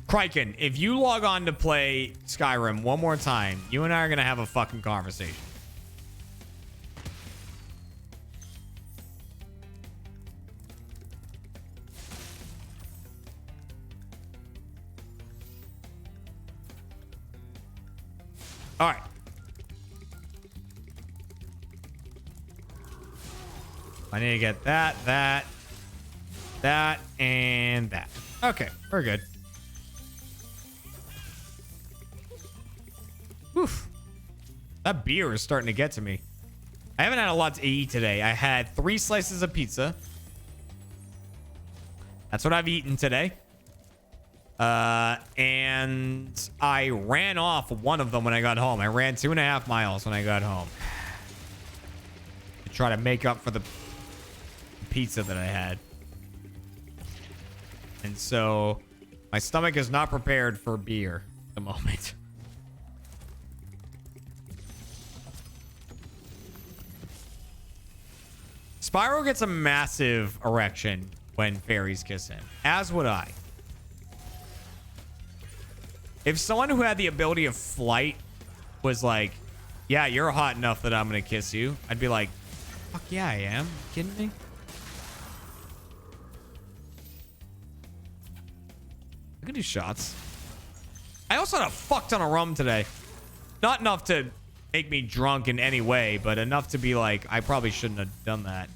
Kryken, if you log on to play Skyrim one more time, you and I are going to have a fucking conversation. All right. I need to get that, and that. Okay, we're good. Oof. That beer is starting to get to me. I haven't had a lot to eat today. I had 3 slices of pizza. That's what I've eaten today. And I ran off one of them when I got home. I ran 2.5 miles when I got home to try to make up for the pizza that I had. And so my stomach is not prepared for beer at the moment. Spyro gets a massive erection when fairies kiss him, as would I. If someone who had the ability of flight was like, yeah, you're hot enough that I'm going to kiss you, I'd be like, fuck yeah, I am. You kidding me? I can do shots. I also had a fuck ton of rum today. Not enough to make me drunk in any way, but enough to be like, I probably shouldn't have done that.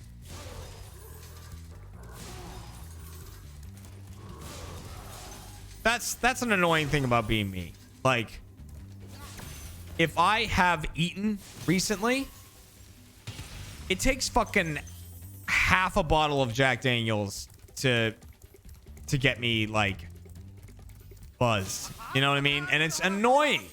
That's an annoying thing about being me. Like, if I have eaten recently, it takes fucking half a bottle of Jack Daniels to get me like buzzed. You know what I mean? And it's annoying.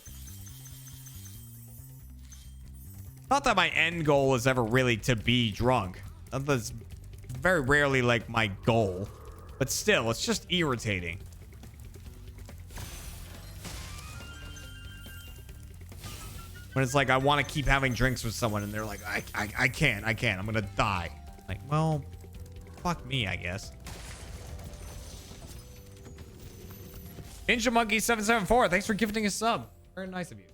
Not that my end goal is ever really to be drunk. That's very rarely like my goal. But still, it's just irritating. When it's like I want to keep having drinks with someone and they're like, I can't. I'm gonna die. Like, well, fuck me, I guess. Ninja Monkey 774, thanks for gifting a sub. Very nice of you.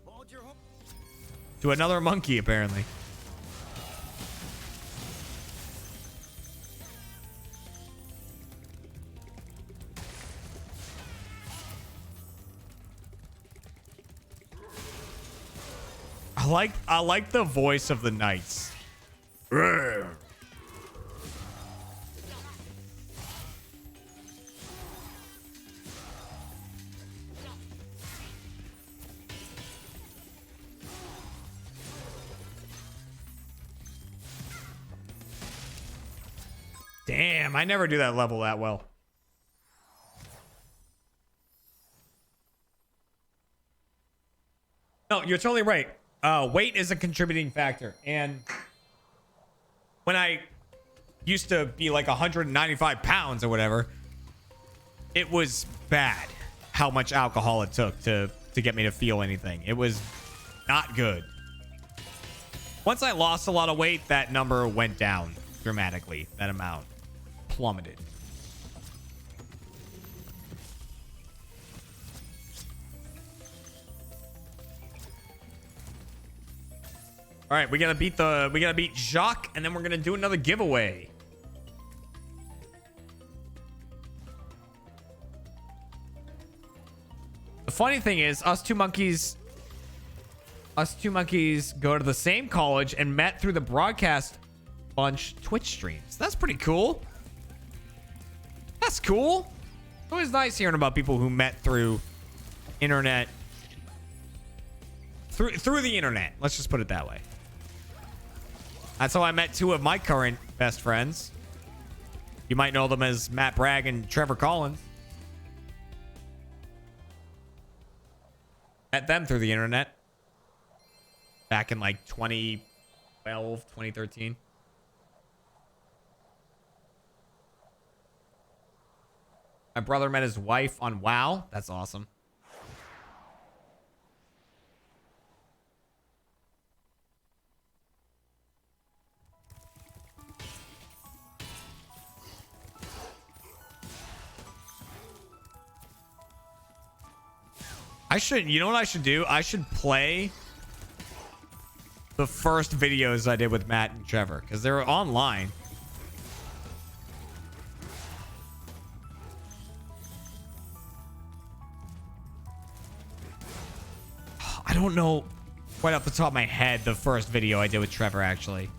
To another monkey, apparently. I like the voice of the knights. Damn, I never do that level that well. No, you're totally right. Weight is a contributing factor. And when I used to be like 195 pounds or whatever, it was bad how much alcohol it took to get me to feel anything. It was not good. Once I lost a lot of weight, that number went down dramatically. That amount plummeted. All right, we gotta beat Jacques, and then we're gonna do another giveaway. The funny thing is, us two monkeys go to the same college and met through the broadcast bunch Twitch streams. That's pretty cool. That's cool. It's always nice hearing about people who met through internet. Through the internet. Let's just put it that way. That's how I met two of my current best friends. You might know them as Matt Bragg and Trevor Collins. Met them through the internet. Back in like 2012, 2013. My brother met his wife on WoW. That's awesome. You know what I should do? I should play the first videos I did with Matt and Trevor, because they're online. I don't know right off the top of my head the first video I did with Trevor, actually.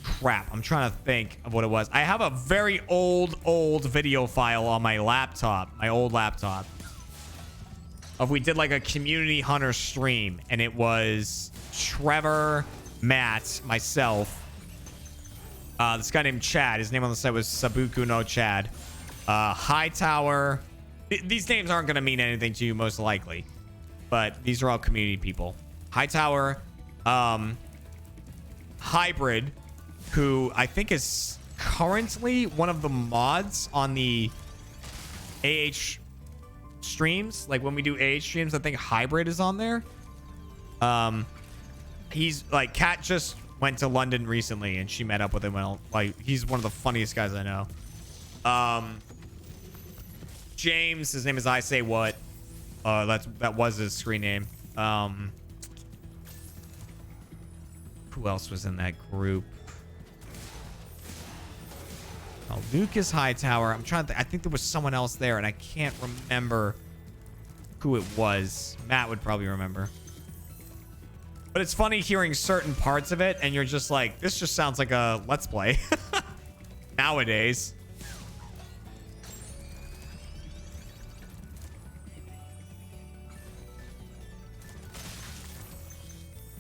Crap, I'm trying to think of what it was. I have a very old video file on my laptop, my old laptop. Of we did like a community hunter stream, and it was Trevor, Matt, myself, this guy named Chad. His name on the site was Sabuku no Chad, Hightower. These names aren't going to mean anything to you, most likely. But these are all community people. Hightower. Hybrid, who I think is currently one of the mods on the AH streams. Like when we do AH streams, I think Hybrid is on there. He's like, Kat just went to London recently and she met up with him. Well, like, he's one of the funniest guys I know. James, his name is I Say What. That was his screen name. Who else was in that group? Oh, Lucas Hightower. I'm trying to I think there was someone else there and I can't remember who it was. Matt would probably remember. But it's funny hearing certain parts of it and you're just like, this just sounds like a Let's Play. Nowadays.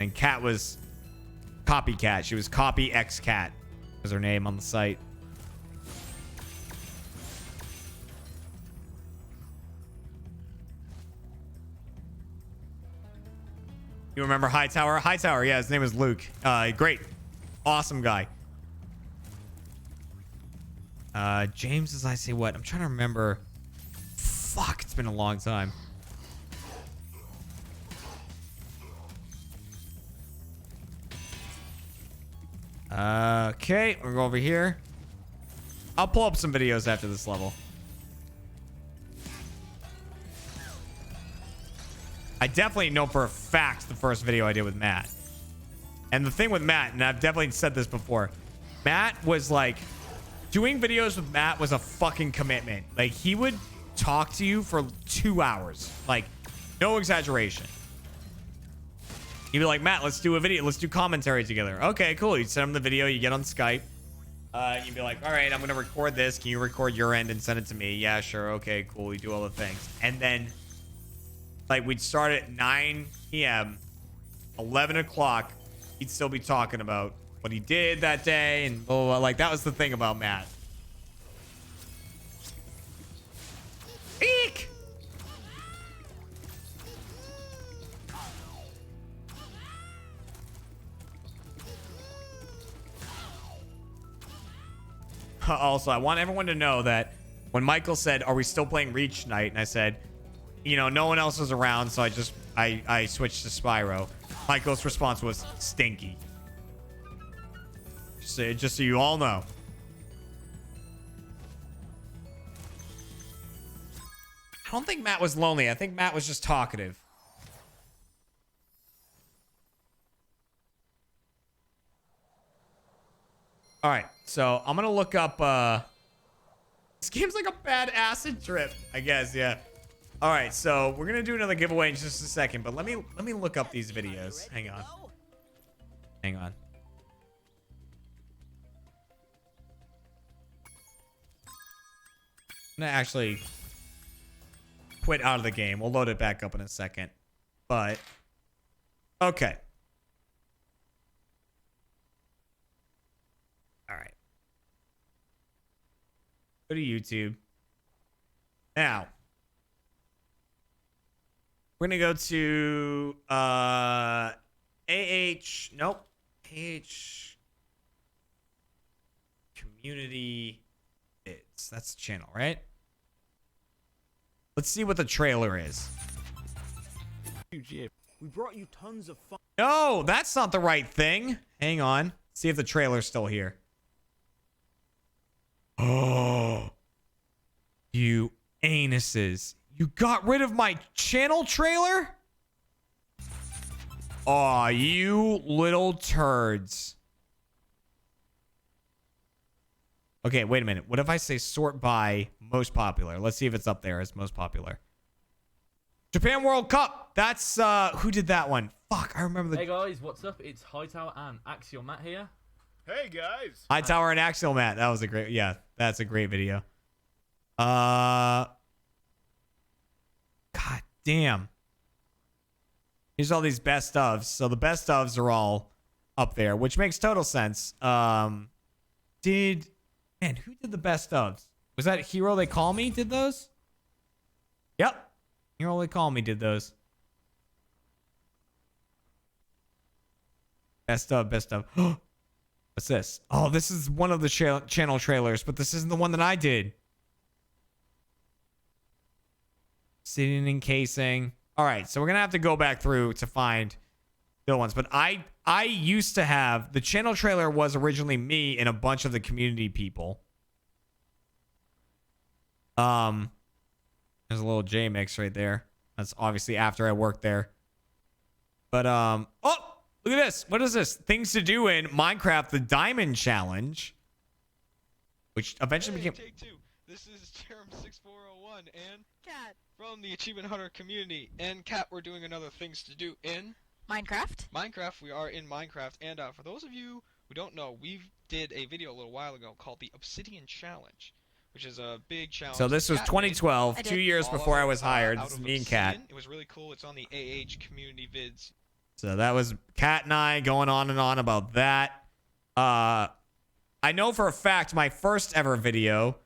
And Cat was Copycat. She was Copy X Cat was her name on the site. You remember Hightower? Hightower, yeah, his name is Luke. Great. Awesome guy. James, as I say what? I'm trying to remember. Fuck, it's been a long time. Okay, we'll go over here. I'll pull up some videos after this level. I definitely know for a fact the first video I did with Matt. And the thing with Matt, and I've definitely said this before, Matt was like, doing videos with Matt was a fucking commitment. Like, he would talk to you for 2 hours. Like, no exaggeration. He'd be like, Matt, let's do a video. Let's do commentary together. Okay, cool. You'd send him the video. You get on Skype. You'd be like, all right, I'm going to record this. Can you record your end and send it to me? Yeah, sure. Okay, cool. You do all the things. And then, like, we'd start at 9 p.m. 11 o'clock. He'd still be talking about what he did that day and blah, blah, blah. Like, that was the thing about Matt. Eek! Also, I want everyone to know that when Michael said, are we still playing Reach Night? And I said, you know, no one else was around, so I switched to Spyro. Michael's response was stinky. Just so you all know. I don't think Matt was lonely. I think Matt was just talkative. All right, so I'm gonna look up. This game's like a bad acid trip, I guess. Yeah. All right, so we're gonna do another giveaway in just a second, but let me look up these videos. Hang on. Hang on. I'm gonna actually quit out of the game. We'll load it back up in a second, but okay. All right. Go to YouTube. Now, we're going to go to nope. AH Community Vids. That's the channel, right? Let's see what the trailer is.
We brought you tons of fun.
No, that's not the right thing. Hang on. See if the trailer's still here. Oh, you anuses. You got rid of my channel trailer? Aw, you little turds. Okay, wait a minute. What if I say sort by most popular? Let's see if it's up there as most popular. Japan World Cup. That's, who did that one? Fuck, I remember the...
Hey guys, what's up? It's Hightower and Axial Matt here.
Hey guys.
Hightower and Axial Matt. That was a great... Yeah, that's a great video. God damn. Here's all these best ofs. So the best ofs are all up there, which makes total sense. Man, who did the best ofs? Was that Hero They Call Me did those? Yep. Hero They Call Me did those. Best of, best of. What's this? Oh, this is one of the channel trailers, but this isn't the one that I did. Sitting in casing. All right, so we're gonna have to go back through to find the ones. But I used to have the channel trailer was originally me and a bunch of the community people. There's a little J mix right there. That's obviously after I worked there. But oh, look at this. What is this? Things to do in Minecraft: The Diamond Challenge, which eventually became.
Take two. This is Jerem6401 and
Cat.
from the Achievement Hunter community. And Cat, we're doing another things to do in
Minecraft.
Minecraft. We are in Minecraft, and for those of you who don't know, we did a video a little while ago called the Obsidian Challenge, which is a big challenge.
So this was
Cat
2012,
I
2
did.
years
made
before I
all
was
of,
hired.
out
This is
of
me and Kat.
obsidian. It was really cool. It's on the AH community vids.
So that was Kat and I going on and on about that. I know for a fact my first ever video,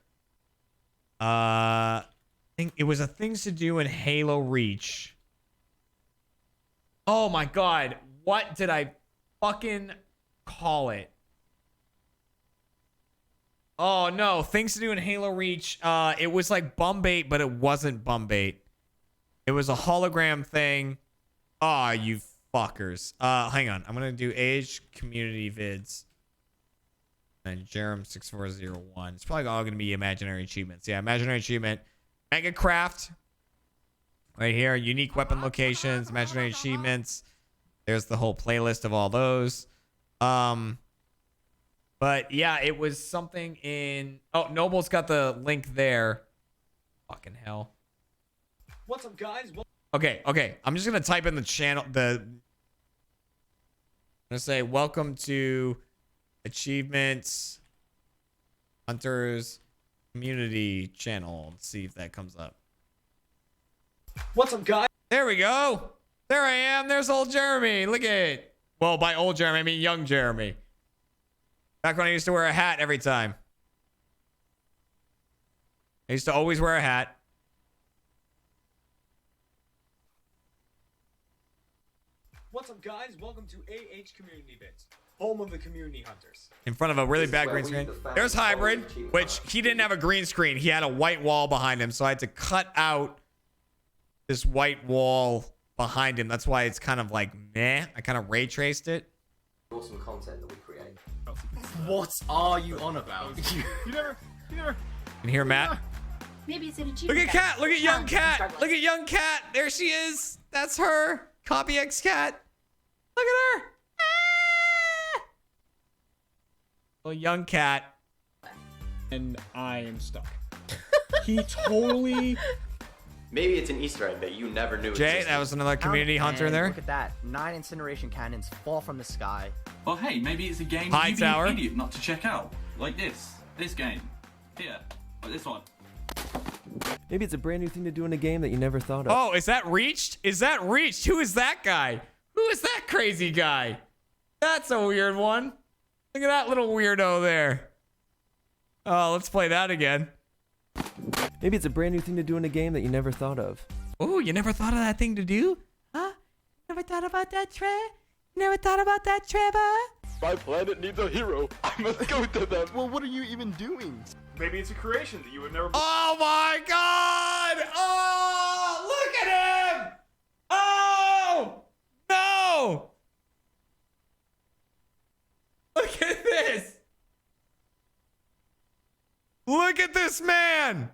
I think it was a things to do in Halo Reach. Oh my god, what did I fucking call it? Oh no, things to do in Halo Reach. It was like bum bait, but it wasn't bum bait. It was a hologram thing. Ah, you fuckers. Hang on. I'm gonna do age community vids. And Jerem6401. It's probably all gonna be imaginary achievements. Yeah, imaginary achievement. Mega Craft. Right here. Unique weapon locations. Imaginary achievements. There's the whole playlist of all those. But yeah, it was something in. Oh, Noble's got the link there. Fucking hell.
What's up, guys?
Okay. I'm just gonna type in the channel. I'm gonna say welcome to Achievements Hunters Community Channel. Let's see if that comes up.
What's up, guys?
There we go. There I am. There's old Jeremy. Look at it. Well, by old Jeremy, I mean young Jeremy. Back when I used to wear a hat every time. I used to always wear a hat.
What's up, guys? Welcome to AH Community Bits, home of the community hunters.
In front of a really bad green screen. There's Hybrid, which he didn't have a green screen. He had a white wall behind him, so I had to cut out this white wall behind him. That's why it's kind of like meh. I kind of ray traced it.
Awesome content that we create.
What are you on about? you never.
Can you hear Matt?
Maybe it's an
Look
achievement.
at Cat. Look at young Cat. Look at young Cat. There she is. That's her. Copy X Cat. Look at her. Ah! Little young Cat.
And I am stuck. He totally.
Maybe it's an Easter egg that you never knew
Jay,
existed.
that was another community hunter there.
Look at that. 9 incineration cannons fall from the sky.
Well, hey, maybe it's a game
High
you'd be
tower.
an idiot not to check out. Like this game. Here, like this one.
Maybe it's a brand new thing to do in a game that you never thought of.
Oh, is that Reached? Is that Reached? Who is that guy? Who is that crazy guy? That's a weird one. Look at that little weirdo there. Oh, let's play that again.
Maybe it's a brand new thing to do in a game that you never thought of.
Oh, you never thought of that thing to do? Huh? Never thought about that, Trey? Never thought about that, Trevor?
My planet needs a hero. I must go to them.
Well, what are you even doing?
Maybe it's a creation that you would never.
Oh my god! Oh, look at him! Oh! No! Look at this! Look at this man!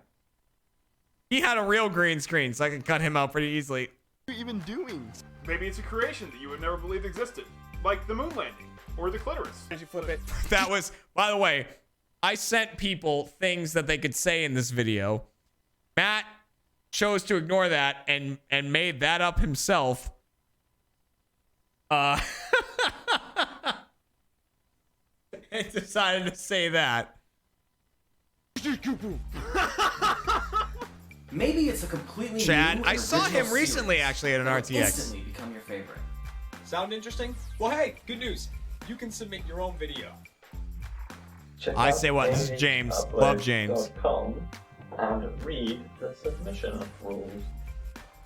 He had a real green screen, so I can cut him out pretty easily.
What are you even doing?
Maybe it's a creation that you would never believe existed, like the moon landing or the clitoris.
Did you flip it?
That was, by the way, I sent people things that they could say in this video. Matt chose to ignore that and made that up himself. And decided to say that.
Maybe it's a completely
Chad,
new
I
and
saw him
original
recently
series
actually at an
that will
RTX.
Instantly become your favorite.
Sound interesting? Well, hey, good news. You can submit your own video.
I say what? This is James. Love James.
And read the submission rules.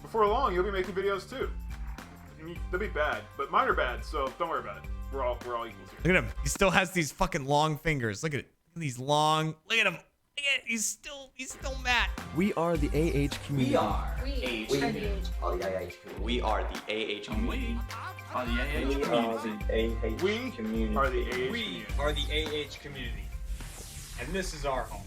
Before long, you'll be making videos too. They'll be bad, but mine are bad, so don't worry about it. We're all equals here.
Look at him. He still has these fucking long fingers. Look at it. Look at these long. Look at him. Look at it. He's still Matt.
We are the AH community.
We are
We
AH
are the
community.
AH.
Are the AH community. We are the AH community.
We are the AH
We are
community.
the AH
We
community.
are the AH
We
community.
are the AH community. And this is our home.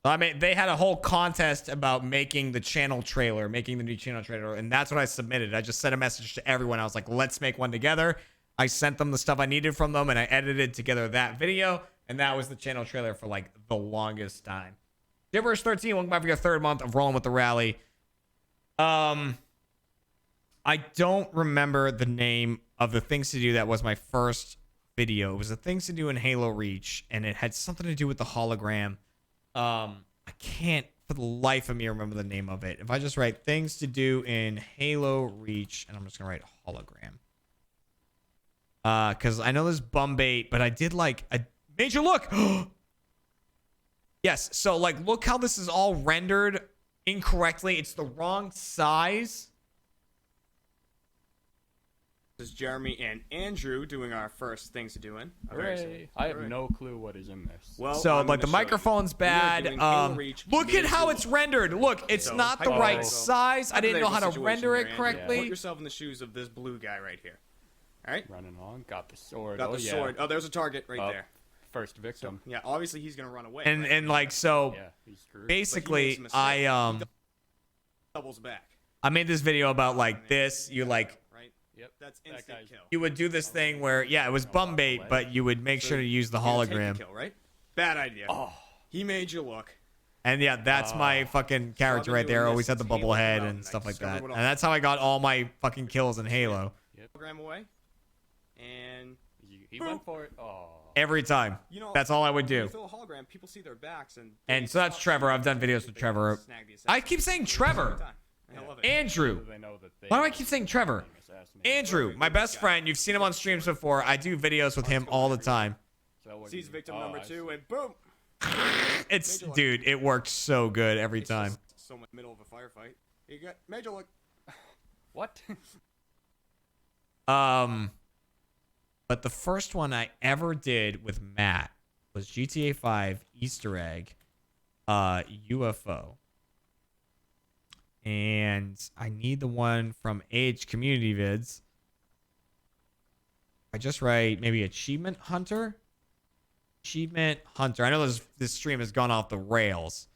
I mean, they had a whole contest about making the channel trailer, making the new channel trailer, and that's what I submitted. I just sent a message to everyone. I was like, let's make one together. I sent them the stuff I needed from them, and I edited together that video, and that was the channel trailer for, like, the longest time. Gibberish13, welcome back for your third month of rolling with the rally. I don't remember the name of the things to do that was my first video. It was the things to do in Halo Reach, and it had something to do with the hologram. I can't for the life of me remember the name of it. If I just write things to do in Halo Reach, and I'm just gonna write hologram. Because I know there's bum bait, but I did like a major look. Yes, so like look how this is all rendered incorrectly. It's the wrong size.
This is Jeremy and Andrew doing our first things to do in.
Hooray. I have no clue what is in this.
Well,
So
I'm
like the
gonna show you.
microphone's
We are
bad.
doing Halo Reach
Look at how
major
it's
look.
rendered. Look, it's
So,
not the right size. I didn't know how to
hypothetical
render it
situation here, Andrew.
correctly.
Put yourself in the shoes of this blue guy right here. All right.
Running on, got the sword.
Got the sword. Oh, there's a target right there.
First victim.
Yeah, obviously he's gonna run away.
And
right?
and like so
Yeah, he's screwed.
basically
But he makes a mistake. Doubles back.
I made this video about like this. You like
Right.
Yep.
That's instant kill.
you would do this thing where yeah, it was bum bait, but you would make sure to use the
You're gonna take
hologram.
the kill, right? Bad idea. Oh. He made you look.
And yeah, that's my fucking character
been
right there.
doing
Always
this
had the
since
bubble
Halo came
head
out,
and
and I
stuff like
discovered
that.
what
And
all-
that's how I got all my fucking kills in Halo.
Program away. And
He went for it. Oh.
Every time.
you know,
That's all I would
when
do.
you throw a hologram, people see their backs and.
And so that's Trevor. I've done videos with Trevor. I keep saying Trevor.
I love it.
Andrew.
They know that they
Why do I keep saying Trevor? Andrew, my best friend. You've seen him on streams before. I do videos with him all the time.
Sees victim number 2 and boom.
It's dude, it worked so good every time.
So much middle of a firefight. You got major look.
What?
But the first one I ever did with Matt was GTA 5 Easter egg UFO. And I need the one from AH Community Vids. I just write maybe Achievement Hunter. Achievement Hunter. I know this stream has gone off the rails.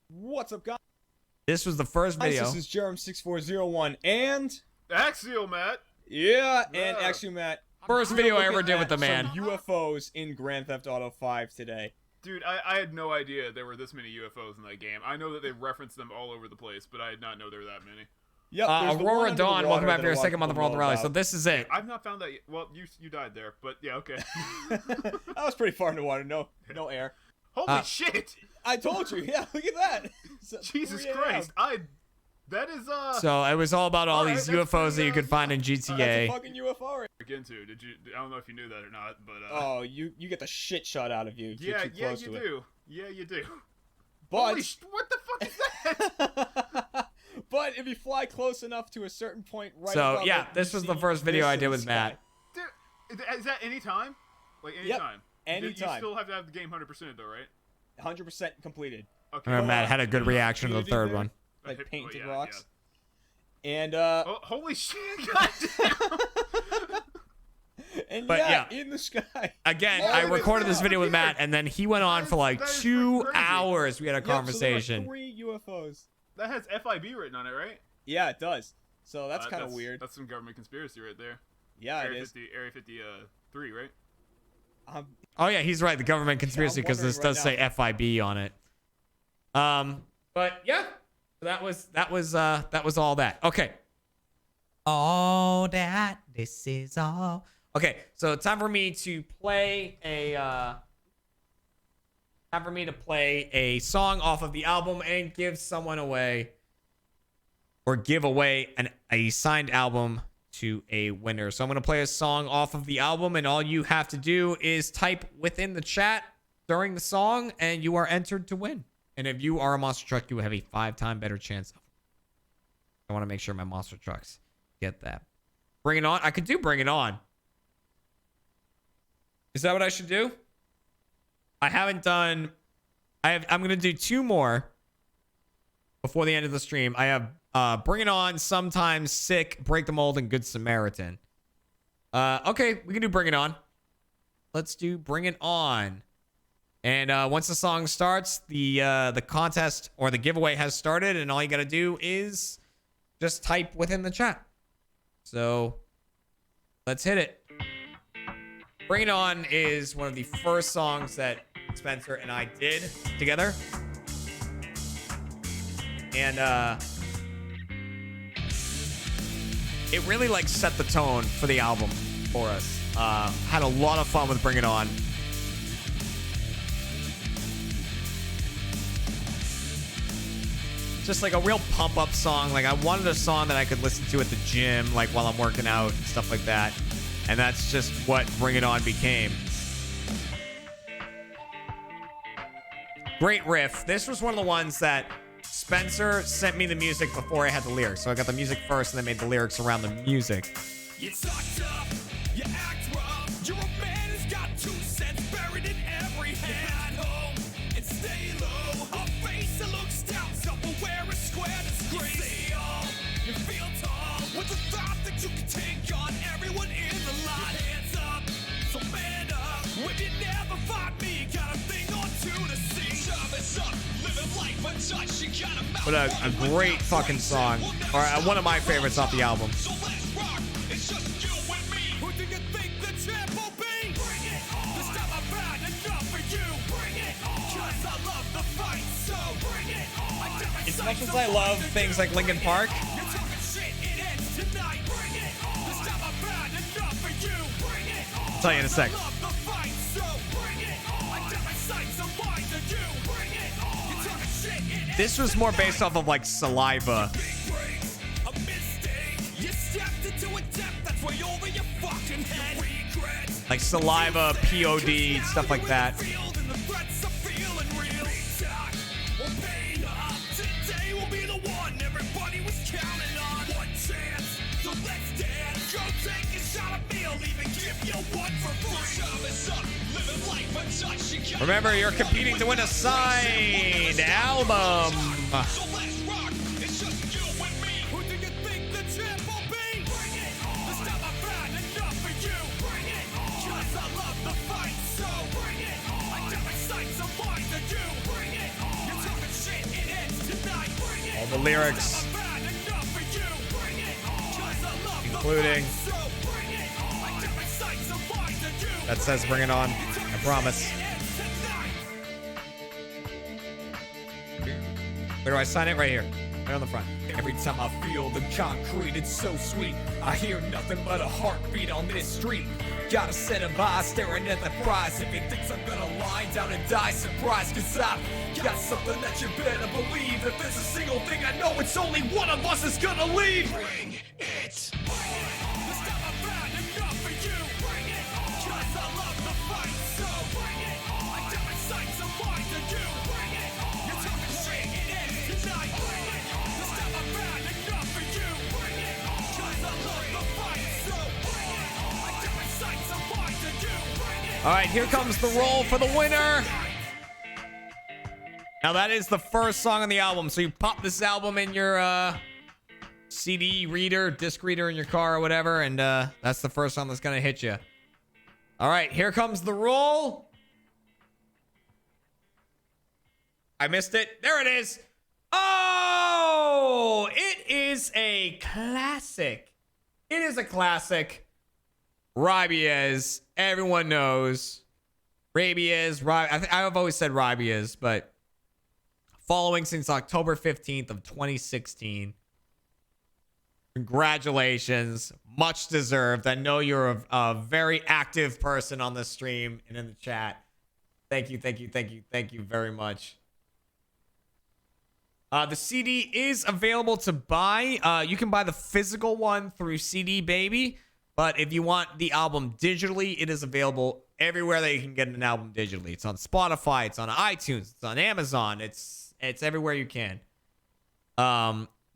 What's up, guys?
This was the first video.
This is Jerem6401 and
Axiomat.
yeah, and Axiomat.
First video I ever did with the man.
Some UFOs in Grand Theft Auto 5 today.
Dude, I had no idea there were this many UFOs in that game. I know that they referenced them all over the place, but I did not know there were that many.
Yep, there's the one
Aurora
under the
Dawn,
water
welcome back
that
to your
a lot
second
of
month of
people
Roll the
know
Rally.
about.
So this is it.
I've not found that yet. Well, you died there, but yeah, okay.
I was pretty far in the water. No air.
Holy shit!
I told you. Yeah, look at that. It's
Jesus
3 a.m.
Christ! That is
So it was all about all
Alright,
these
that's
UFOs
pretty,
that you could find in
That's a
GTA.
fucking UFO. Right?
look into. Did you? I don't know if you knew that or not, but
Oh, you get the shit shot out of you. If
yeah,
you're too
yeah,
close
you
to it.
do. Yeah, you do.
But
Holy what the fuck is that?
but if you fly close enough to a certain point, right?
So
above
yeah,
it,
this
you
was the
see
first video I
this
did
in
with
the
Matt.
sky.
Dude, is that any time? Like any
Yep,
time?
any
You
time.
still have to have the game 100% though, right?
100% completed.
Okay.
Remember Matt had a good reaction to the third one.
Like
Okay,
painted
yeah,
rocks. And
Oh, holy shit! God damn.
and
But
yeah, in the sky.
Again,
All
I
the way
recorded this
down.
video with Matt, and then he went on for like
that is
2
crazy.
hours. We had a
Yep, so there are
conversation.
3 UFOs.
That has FIB written on it, right?
Yeah, it does. So that's kind of
That's
weird.
That's some government conspiracy right there.
Yeah,
Area
it is.
50, Area 53, right?
Oh yeah, he's right. The government conspiracy because this
wondering
does
right
say FIB on it. But yeah, that was all that. Okay. All that. This is all. Okay, so time for me to play a song off of the album and give someone away, or give away a signed album to a winner. So I'm going to play a song off of the album, and all you have to do is type within the chat during the song, and you are entered to win. And if you are a monster truck, you have a 5-time better chance. I want to make sure my monster trucks get that. Bring it on. I could do Bring It On. Is that what I should do? I haven't done... I'm going to do 2 more before the end of the stream. I have Bring It On, Sometimes, Sick, Break the Mold, and Good Samaritan. Okay, we can do Bring It On. Let's do Bring It On. And once the song starts, the contest or the giveaway has started, and all you got to do is just type within the chat. So let's hit it. Bring It On is one of the first songs that Spencer and I did together. And it really like set the tone for the album for us. Had a lot of fun with Bring It On. Just like a real pump up song. Like I wanted a song that I could listen to at the gym, like while I'm working out and stuff like that. And that's just what Bring It On became. Great riff. This was one of the ones that Spencer sent me the music before I had the lyrics. So I got the music first and then made the lyrics around the music.
You sucked up, you act rough. You're a man who's got 2 cents buried in every hand. Home and stay low. A face that looks down, self-aware and square disgrace. You say all, you feel tall, with the thought that you can take on everyone in the line. Your hands up, so man up. If you never find me, got a thing or 2 to see. Service up, living life untouched. You got a mouth.
What a great fucking song. Or one of my favorites off the album.
So let's rock. It's just you and me. Who do you think the champ will be? Bring it on. This time I've had enough for you. Bring it on. 'Cause I love the fight, so bring it on.
As much as I love things like Linkin Park,
You're talking shit, it ends tonight. Bring it on. This time I've had enough for you. Bring it on.
I'll tell you in a sec.
I love the fight, so bring it on. I got my sights on mine than you. Bring it on. You're talking shit, it ends
this was more based off of like Saliva.
a mistake. You stepped into a depth that's way over your fucking head. Regret.
Like Saliva, POD, stuff like that.
Field and the threats are feeling real. Talk or pain up. Today will be the one everybody was counting on. One chance, so let's dance. Go take a shot at me. I'll even give you one for free. Service up, living life untouched. You got
Remember, you're competing to win a signed album.
so let's rock. It's just you and me. Who do you think the champ will be? Bring it on. This time I've had enough for you. Bring it on. 'Cause I love the fight, so bring it on. I got my sights on mine than you. Bring it on. You're talking shit, it ends tonight. Bring it
All the lyrics,
on. I've had enough for you. Bring it on. 'Cause I love
including
the fight, so bring it on. I got my sights on mine than you.
that says Bring It On. I promise. Where do I sign it? Right here. Right on the front.
Every time I feel the concrete, it's so sweet. I hear nothing but a heartbeat on this street. Got a set of eyes staring at the prize. If he thinks I'm gonna lie down and die surprised, 'cause I've got something that you better believe. If there's a single thing I know, it's only one of us is gonna leave.
Bring it on. This time I've had enough for you. Bring it on. 'Cause I love the fight, so bring it on. I got my sights on mine than you. Bring it on. You're talking shit, it ends tonight. Bring it on. This time I've had enough for you. Bring it on. 'Cause I love the fight, so bring it on. I got my sights on mine than you. Bring it on.
All right, here comes the roll for the winner. Now that is the first song on the album. So you pop this album in your CD reader, disc reader in your car or whatever, and that's the first song that's gonna hit you. All right, here comes the roll. I missed it. There it is. Oh, it is a classic. It is a classic. Rabiez. Everyone knows. Rabiez. I've always said Rabiez, but following since October 15th of 2016. Congratulations. Much deserved. I know you're a very active person on this stream and in the chat. Thank you, thank you, thank you, thank you very much. The CD is available to buy. You can buy the physical one through CD Baby, but if you want the album digitally, it is available everywhere that you can get an album digitally. It's on Spotify, it's on iTunes, it's on Amazon, it's everywhere you can.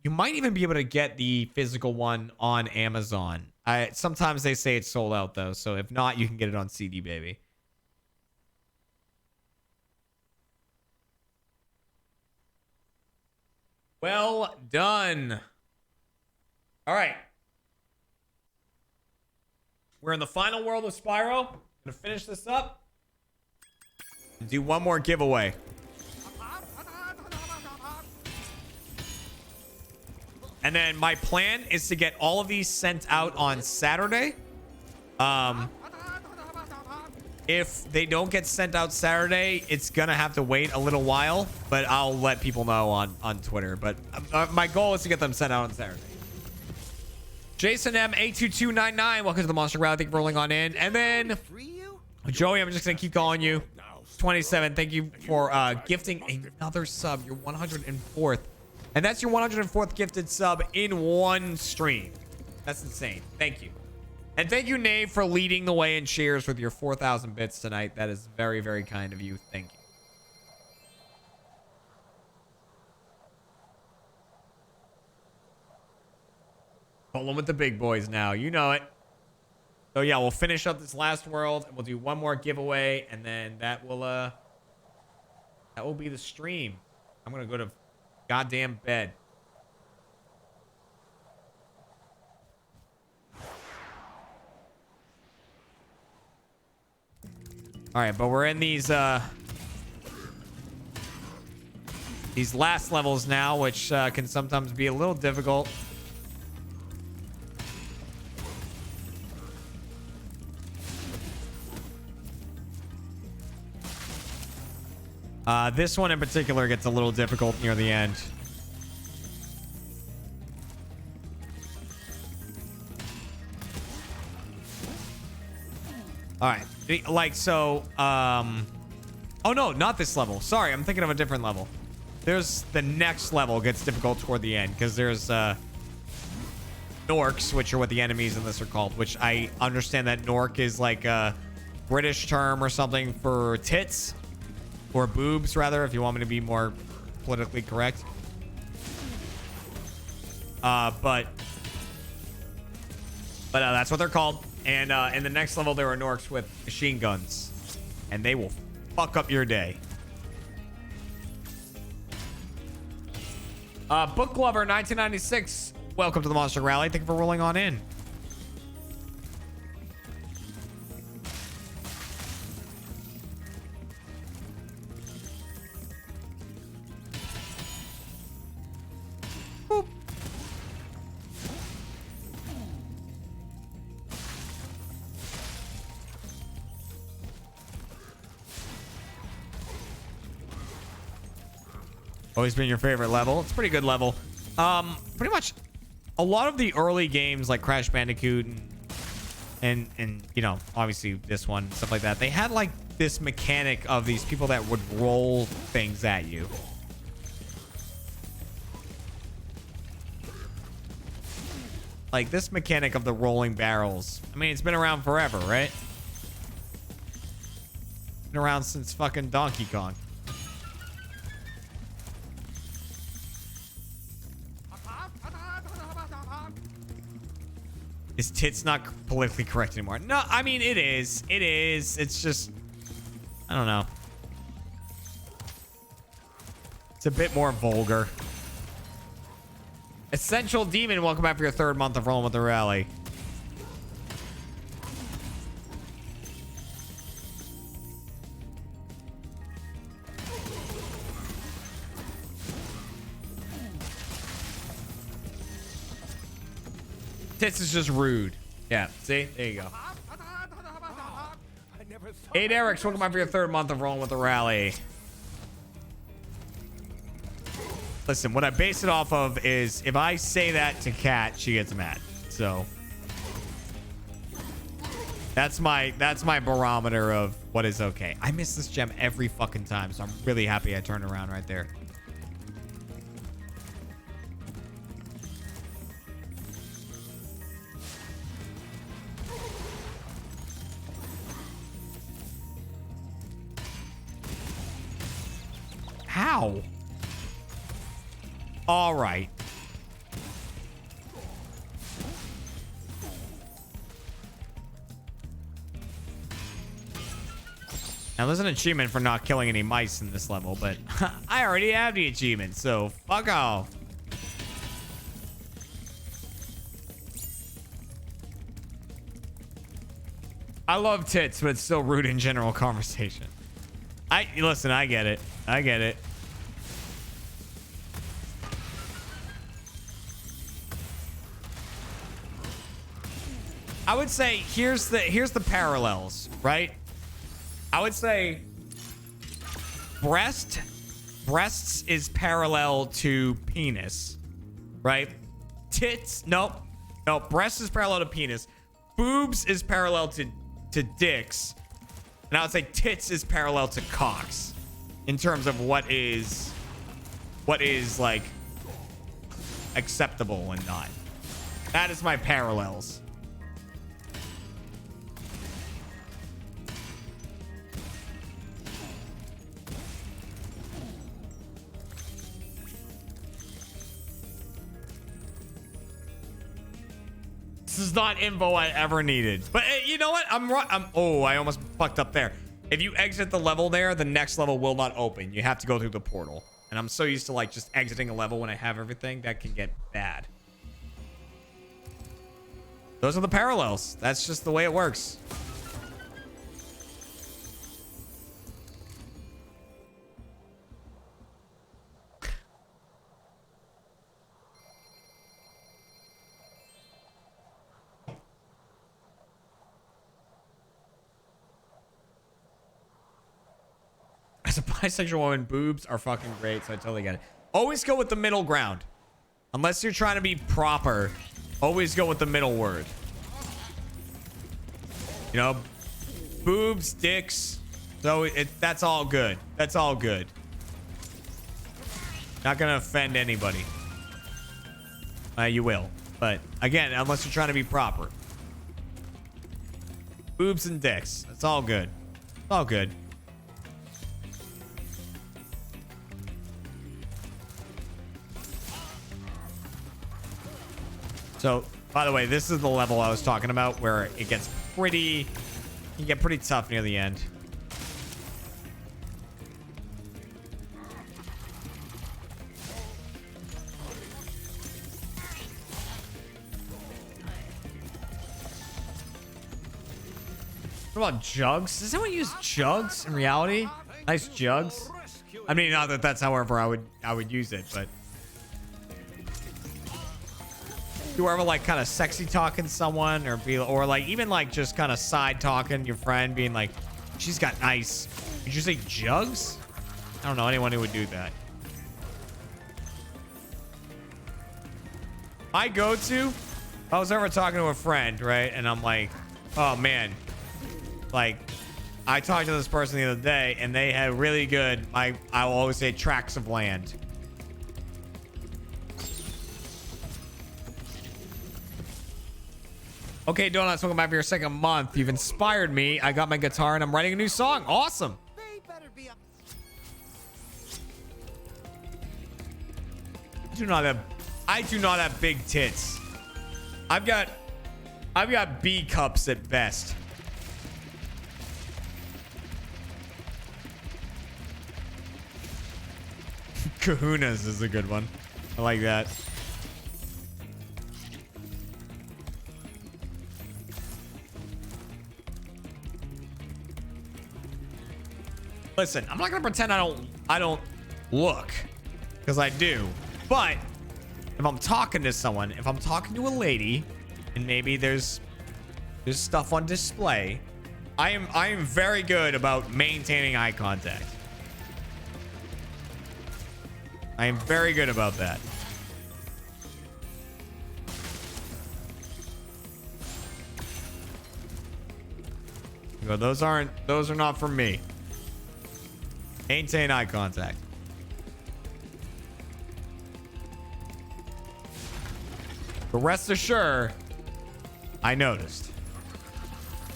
You might even be able to get the physical one on Amazon. Sometimes they say it's sold out though, so if not, you can get it on CD Baby. Well done. All right. We're in the final world of Spyro. I'm gonna finish this up and do one more giveaway. And then my plan is to get all of these sent out on Saturday. If they don't get sent out Saturday, it's gonna have to wait a little while, but I'll let people know on Twitter. But my goal is to get them sent out on Saturday. Jason M82299, welcome to the Monster Rally. Thank you for rolling on in. And then Joey, I'm just gonna keep calling you. 27, thank you for gifting another sub. Your 104th. And that's your 104th gifted sub in one stream. That's insane. Thank you. And thank you, Nave, for leading the way in shares with your 4,000 bits tonight. That is very, very kind of you. Thank you. Rolling with the big boys now. You know it. So, yeah, we'll finish up this last world, and we'll do one more giveaway, and then that will be the stream. I'm going to go to goddamn bed. All right, but we're in these last levels now, which can sometimes be a little difficult. This one in particular gets a little difficult near the end. All right. Like, so, oh no, not this level. Sorry, I'm thinking of a different level. There's the next level gets difficult toward the end because there's, Norks, which are what the enemies in this are called, which I understand that Nork is like a British term or something for tits or boobs, rather, if you want me to be more politically correct. But that's what they're called. And in the next level, there are Norks with machine guns. And they will fuck up your day. Book Lover 1996, welcome to the Monster Rally. Thank you for rolling on in. Boop. Always been your favorite level. It's a pretty good level. Pretty much a lot of the early games like Crash Bandicoot and you know, obviously this one, stuff like that, they had like this mechanic of these people that would roll things at you. Like this mechanic of the rolling barrels. I mean, it's been around forever, right? Been around since fucking Donkey Kong. Is tits not politically correct anymore? No, I mean, it is. It is. It's just, I don't know. It's a bit more vulgar. Essential Demon, welcome back for your third month of rolling with the rally. Tits is just rude. Yeah, see? There you go. 8 Eric's, welcome back for your third month of rolling with the rally. Listen, what I base it off of is if I say that to Kat, she gets mad. So that's my barometer of what is okay. I miss this gem every fucking time, so I'm really happy I turned around right there. Ow. All right. Now, there's an achievement for not killing any mice in this level, but I already have the achievement, so fuck off. I love tits, but it's still rude in general conversation. Listen, I get it. I get it. I would say here's the parallels, right? I would say breasts is parallel to penis, right? Tits, nope. Breasts is parallel to penis. Boobs is parallel to dicks. And I would say tits is parallel to cocks in terms of what is like acceptable and not. That is my parallels. This is not info I ever needed. But you know what? Oh, I almost fucked up there. If you exit the level there, the next level will not open. You have to go through the portal. And I'm so used to like just exiting a level when I have everything. That can get bad. Those are the parallels. That's just the way it works. As a bisexual woman, boobs are fucking great, so I totally get it. Always go with the middle ground. Unless you're trying to be proper, always go with the middle word. You know, boobs, dicks. So that's all good. That's all good. Not gonna offend anybody. You will. But again, unless you're trying to be proper. Boobs and dicks. That's all good. It's all good. So, by the way, this is the level I was talking about where it gets pretty... You can get pretty tough near the end. What about jugs? Does anyone use jugs in reality? Nice jugs? I mean, not that that's however I would use it, but... You ever like kind of sexy talking someone or like even like just kind of side talking your friend being like, she's got nice, did you say jugs? I don't know anyone who would do that. My go-to, if I was ever talking to a friend, right? And I'm like, oh man, like I talked to this person the other day and they had really good, I will always say tracts of land. Okay, Donuts, welcome back for your second month. You've inspired me. I got my guitar and I'm writing a new song. Awesome. I do not have big tits. I've got B cups at best. Kahunas is a good one. I like that. Listen, I'm not gonna pretend I don't look, because I do. But if I'm talking to someone, if I'm talking to a lady, and maybe there's stuff on display, I am very good about maintaining eye contact. I am very good about that. But those are not for me. Maintain eye contact. But rest assured, I noticed.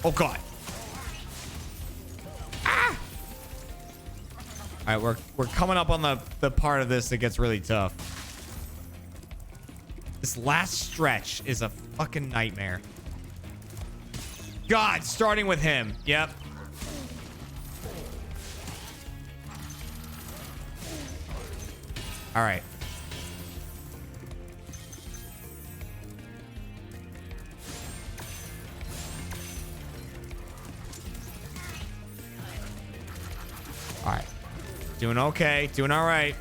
Oh God. Ah! All right, we're coming up on the part of this that gets really tough. This last stretch is a fucking nightmare. God, starting with him. Yep. All right. All right. Doing okay. Doing all right.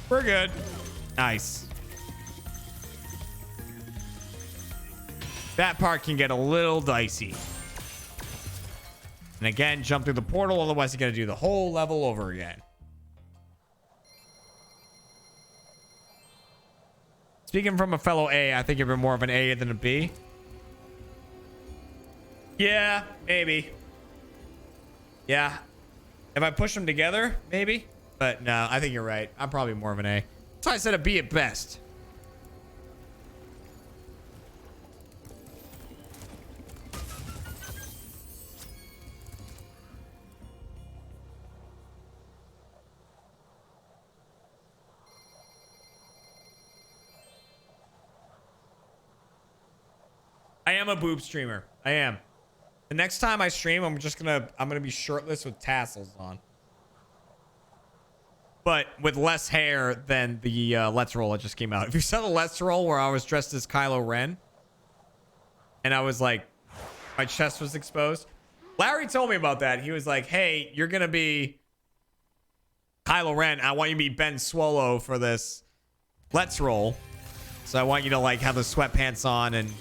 We're good. Nice. That part can get a little dicey. And again, jump through the portal, otherwise you gotta do the whole level over again. Speaking from a fellow A, I think you're more of an A than a B. Yeah, maybe. Yeah. If I push them together, maybe. But no, I think you're right. I'm probably more of an A. That's why I said a B at best. I am a boob streamer. I am. The next time I stream, I'm gonna be shirtless with tassels on. But with less hair than the Let's Roll that just came out. If you saw the Let's Roll where I was dressed as Kylo Ren, and I was like, my chest was exposed. Larry told me about that. He was like, hey, you're gonna be Kylo Ren. I want you to be Ben Swallow for this Let's Roll. So I want you to like have the sweatpants on and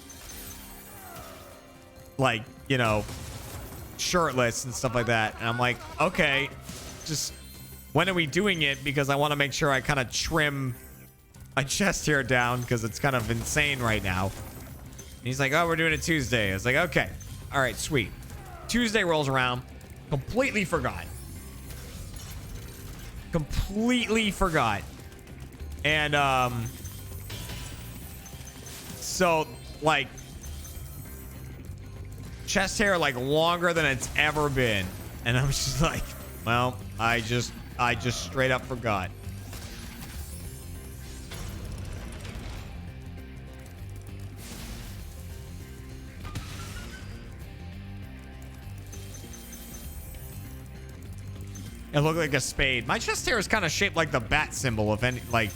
like, you know, shirtless and stuff like that. And I'm like, okay, just when are we doing it? Because I want to make sure I kind of trim my chest hair down because it's kind of insane right now. And he's like, oh, we're doing it Tuesday. I was like, okay, all right, sweet. Tuesday rolls around, completely forgot. Completely forgot. And so like chest hair like longer than it's ever been, and I'm just like, well, I just straight up forgot. It looked like a spade. My chest hair is kind of shaped like the bat symbol, if any, like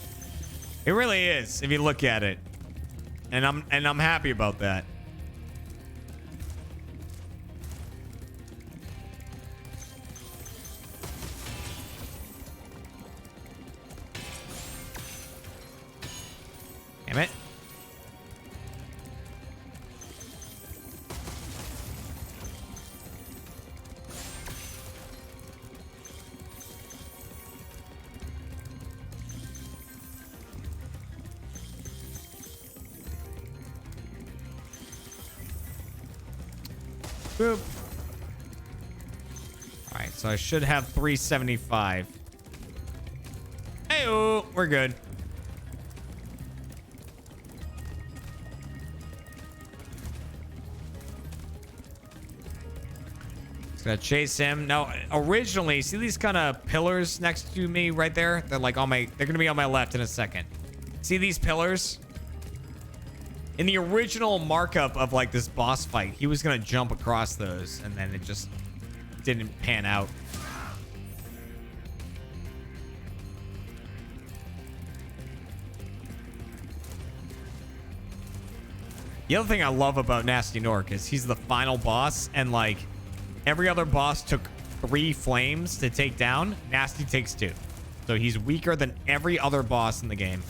it really is if you look at it, and I'm happy about that. Damn it. Boop. All right, so I should have 375. Hey-oh, we're good. Just gonna chase him. Now, originally, see these kind of pillars next to me right there? They're like on my, they're gonna be on my left in a second. See these pillars? In the original markup of like this boss fight, he was gonna jump across those, and then it just didn't pan out. The other thing I love about Nasty Nork is he's the final boss, and like every other boss took 3 flames to take down. Nasty takes 2. So he's weaker than every other boss in the game.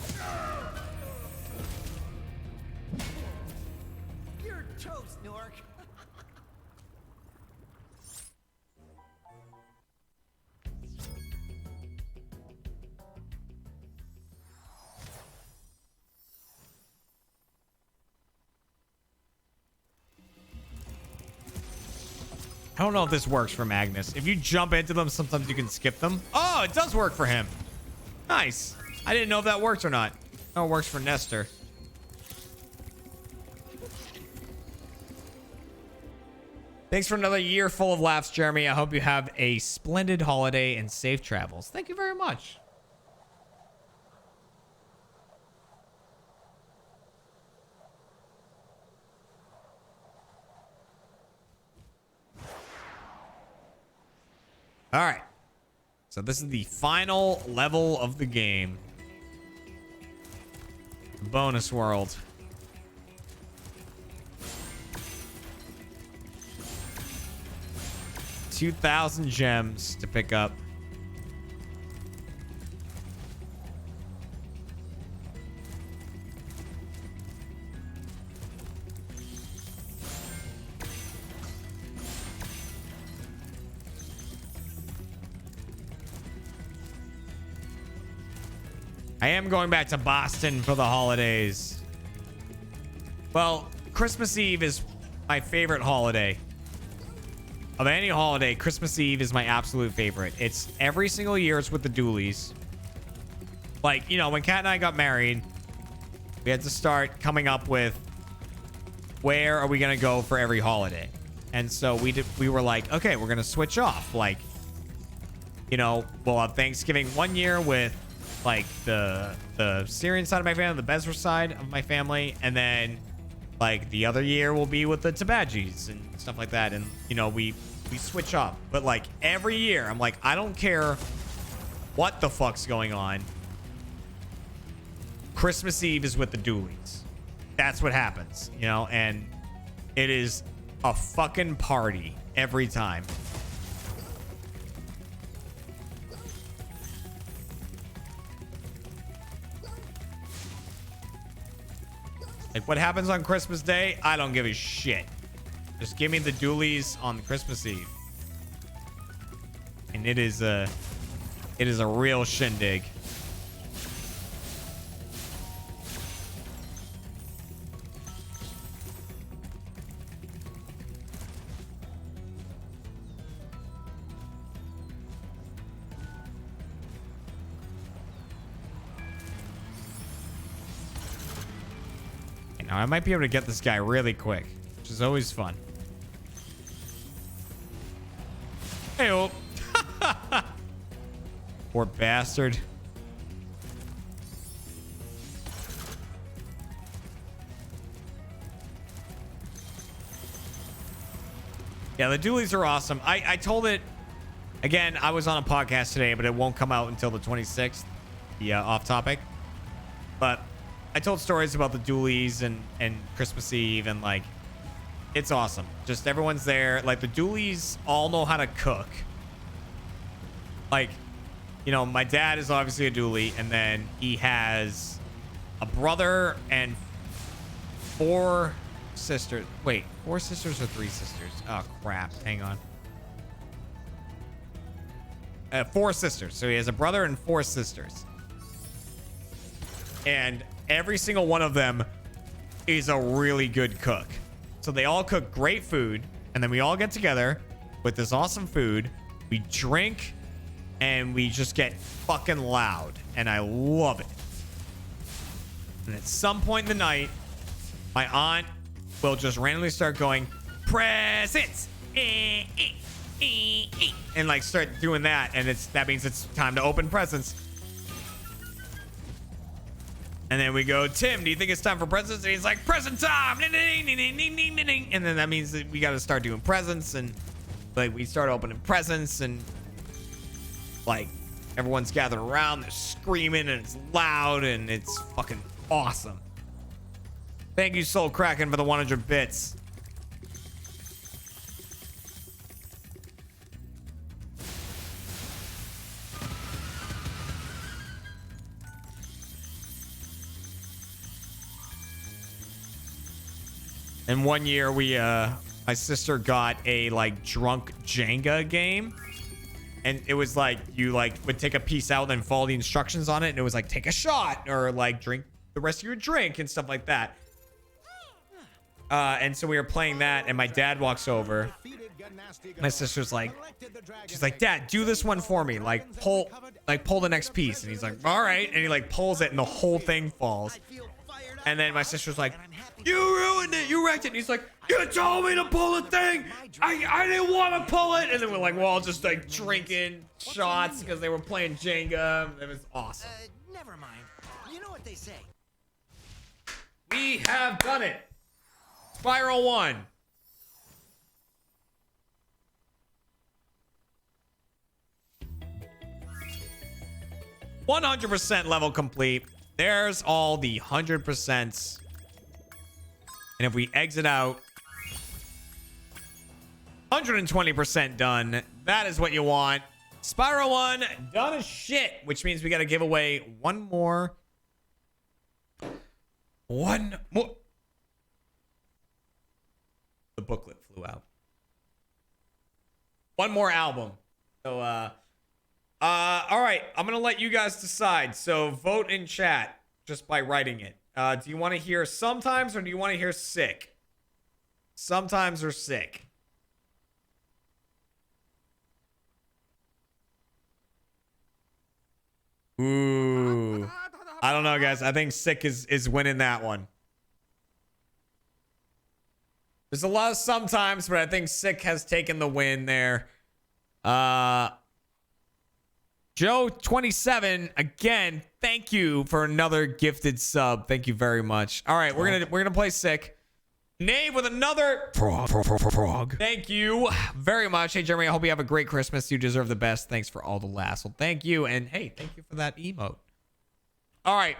You're toast, Nork.
I don't know if this works for Magnus. If you jump into them, sometimes you can skip them. Oh, it does work for him. Nice. I didn't know if that works or not. Oh, it works for Nestor. Thanks for another year full of laughs, Jeremy. I hope you have a splendid holiday and safe travels. Thank you very much. All right. So this is the final level of the game. Bonus world. 2,000 gems to pick up. I am going back to Boston for the holidays. Well, Christmas Eve is my favorite holiday. Of any holiday, Christmas Eve is my absolute favorite. It's every single year it's with the Dooleys. Like, you know, when Kat and I got married, we had to start coming up with where are we going to go for every holiday. And so we were like, okay, we're going to switch off. Like, you know, we'll have Thanksgiving one year with like the Syrian side of my family, the Bezra side of my family, and then like the other year will be with the Tabajis and stuff like that. And you know, we switch up, but like every year I'm like, I don't care what the fuck's going on. Christmas Eve is with the Dooleys. That's what happens, you know, and it is a fucking party every time. Like, what happens on Christmas Day? I don't give a shit. Just give me the Dooleys on Christmas Eve. And it is a real shindig. Now, I might be able to get this guy really quick, which is always fun. Hey-oh. Poor bastard. Yeah, the Dooleys are awesome. I told it, again, I was on a podcast today, but it won't come out until the 26th. Yeah, off topic. But I told stories about the Dooleys and Christmas Eve, and like, it's awesome. Just everyone's there. Like, the Dooleys all know how to cook. Like, you know, my dad is obviously a Doolee, and then he has a brother and 4 sisters. Wait, 4 sisters or 3 sisters? Oh, crap. Hang on. 4 sisters. So he has a brother and 4 sisters. And every single one of them is a really good cook. So they all cook great food, and then we all get together with this awesome food. We drink, and we just get fucking loud, and I love it. And at some point in the night, my aunt will just randomly start going, presents, and like start doing that, and that means it's time to open presents. And then we go, Tim, do you think it's time for presents? And he's like, present time. And then that means that we got to start doing presents. And like, we start opening presents. And like, everyone's gathered around. They're screaming and it's loud. And it's fucking awesome. Thank you, Soul Kraken, for the 100 bits. And one year my sister got a like drunk Jenga game, and it was like you like would take a piece out and then follow the instructions on it, and it was like take a shot or like drink the rest of your drink and stuff like that. And so we were playing that, and my dad walks over. My sister's like, she's like, Dad, do this one for me. Like pull the next piece, and he's like, all right, and he like pulls it, and the whole thing falls. And then my sister was like, you ruined it. You wrecked it. And he's like, you told me to pull the thing. I didn't want to pull it. And then we're like, we're all just like drinking shots because they were playing Jenga. It was awesome.
Never mind. You know what they say.
We have done it. Spyro 1. %100% level complete. There's all the 100%. And if we exit out, 120% done. That is what you want. Spyro 1 done as shit, which means we got to give away one more. The booklet flew out. One more album. So, all right. I'm going to let you guys decide. So vote in chat just by writing it. Do you want to hear Sometimes or do you want to hear Sick? Sometimes or Sick? Ooh. I don't know, guys. I think Sick is winning that one. There's a lot of Sometimes, but I think Sick has taken the win there. Joe27, again, thank you for another gifted sub. Thank you very much. All right, we're gonna play Sick. Nave with another frog. Thank you very much. Hey, Jeremy, I hope you have a great Christmas. You deserve the best. Thanks for all the laughs. Well, thank you. And hey, thank you for that emote. All right.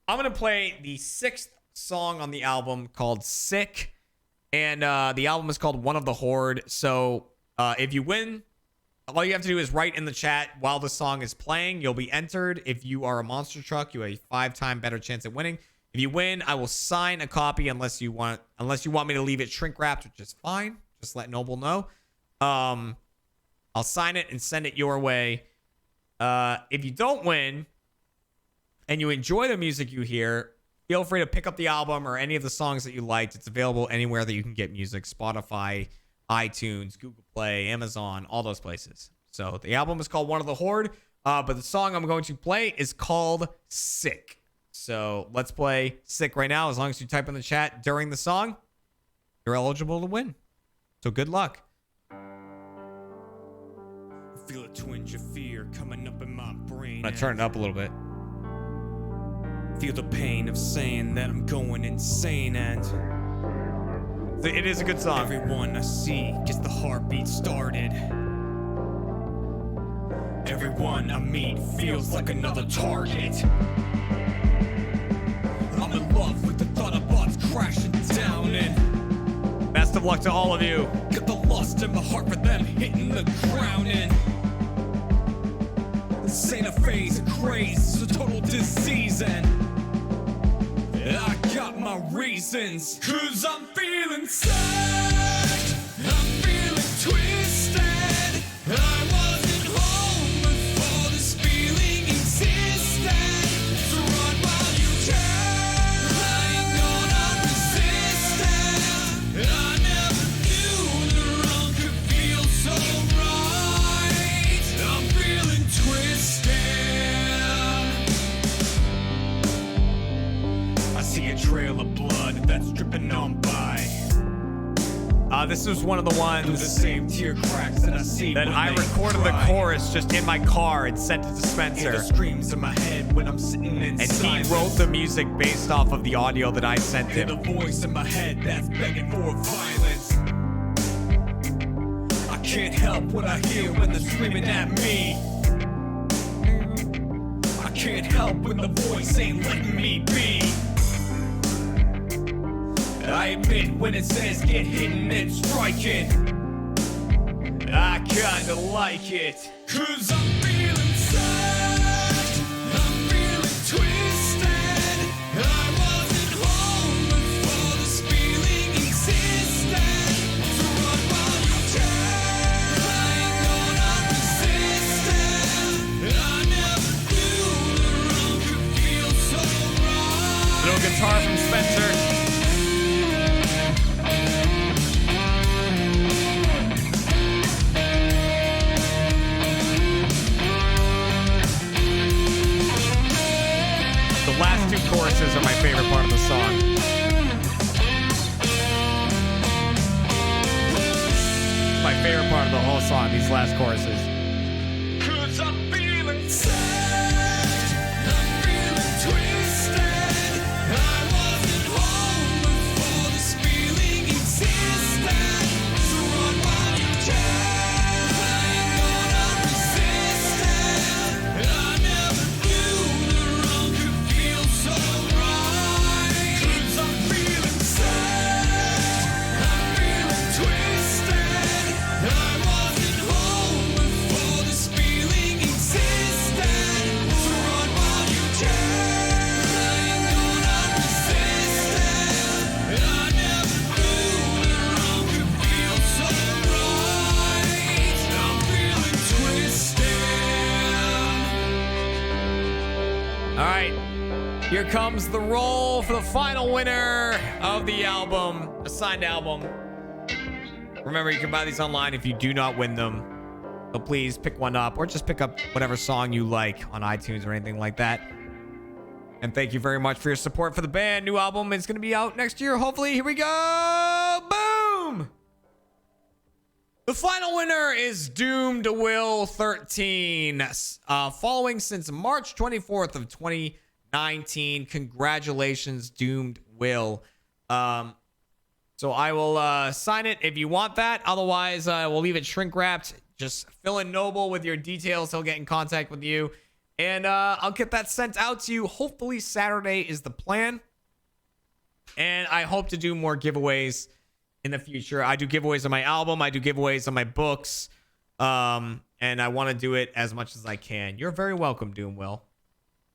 I'm going to play the 6th song on the album called Sick. And the album is called One of the Horde. So if you win, all you have to do is write in the chat while the song is playing. You'll be entered. If you are a monster truck, you have a 5-time better chance at winning. If you win, I will sign a copy unless you want me to leave it shrink wrapped, which is fine. Just let Noble know. I'll sign it and send it your way. If you don't win and you enjoy the music you hear, feel free to pick up the album or any of the songs that you liked. It's available anywhere that you can get music. Spotify, iTunes, Google Play, Amazon, all those places. So the album is called One of the Horde, but the song I'm going to play is called Sick. So let's play Sick right now. As long as you type in the chat during the song, you're eligible to win. So good luck.
Feel a twinge of fear coming up in my brain.
I'm gonna turn it up a little bit.
Feel the pain of saying that I'm going insane, and
it is a good song.
Everyone I see gets the heartbeat started. Everyone I meet feels like another target. I'm in love with the thought of bots crashing down, and
best of luck to all of you.
Got the lust in my heart for them hitting the ground, and this ain't a phase of craze, it's a total disease, and I got my reasons, 'cause I'm feeling sad, I'm feeling twisted. I wasn't home before this feeling existed. So run while you can, I ain't gonna resist it. I never knew the wrong could feel so right. I'm feeling twisted. I see a trail of blood that's dripping on by.
This was one of the ones
the same tear cracks that I see
that I recorded the chorus just in my car and sent it to Spencer.
The screams in my head when I'm sitting in
and
silence.
he wrote the music based off of the audio that I sent him.
Hear the voice in my head that's begging for violence. I can't help what I hear when they're screaming at me. I can't help when the voice ain't letting me be. I admit when it says get hitting and striking, I kinda like it. 'Cause I'm feeling sad, I'm feeling twisted. I wasn't home before this feeling existed. So run while you can, I ain't gonna resist it. I never knew the wrong could feel so right.
Little guitar from Spencer. The last two choruses are my favorite part of the song. My favorite part of the whole song, these last choruses.
'Cause I'm feeling sad, I'm feeling twisted. I wasn't home before this feeling existed. So run while you can. I ain't gonna resist it. I never knew the wrong could feel so right. 'Cause I'm feeling sad, I'm feeling twisted. I wasn't home before this feeling existed. So run while you can. I ain't gonna resist it. I never knew the wrong could feel so right. I'm feeling twisted.
All right. Here comes the roll for the final winner of the album, a signed album. Remember, you can buy these online if you do not win them. So please pick one up or just pick up whatever song you like on iTunes or anything like that. And thank you very much for your support for the band. New album is going to be out next year, hopefully. Here we go. Boom! The final winner is Doomed Will 13. Following since March 24th of 2019. Congratulations, Doomed Will. So I will sign it if you want that. Otherwise, we'll leave it shrink wrapped. Just fill in Noble with your details. He'll get in contact with you. And I'll get that sent out to you. Hopefully Saturday is the plan. And I hope to do more giveaways in the future. I do giveaways on my album. I do giveaways on my books. And I want to do it as much as I can. You're very welcome, Doom Will.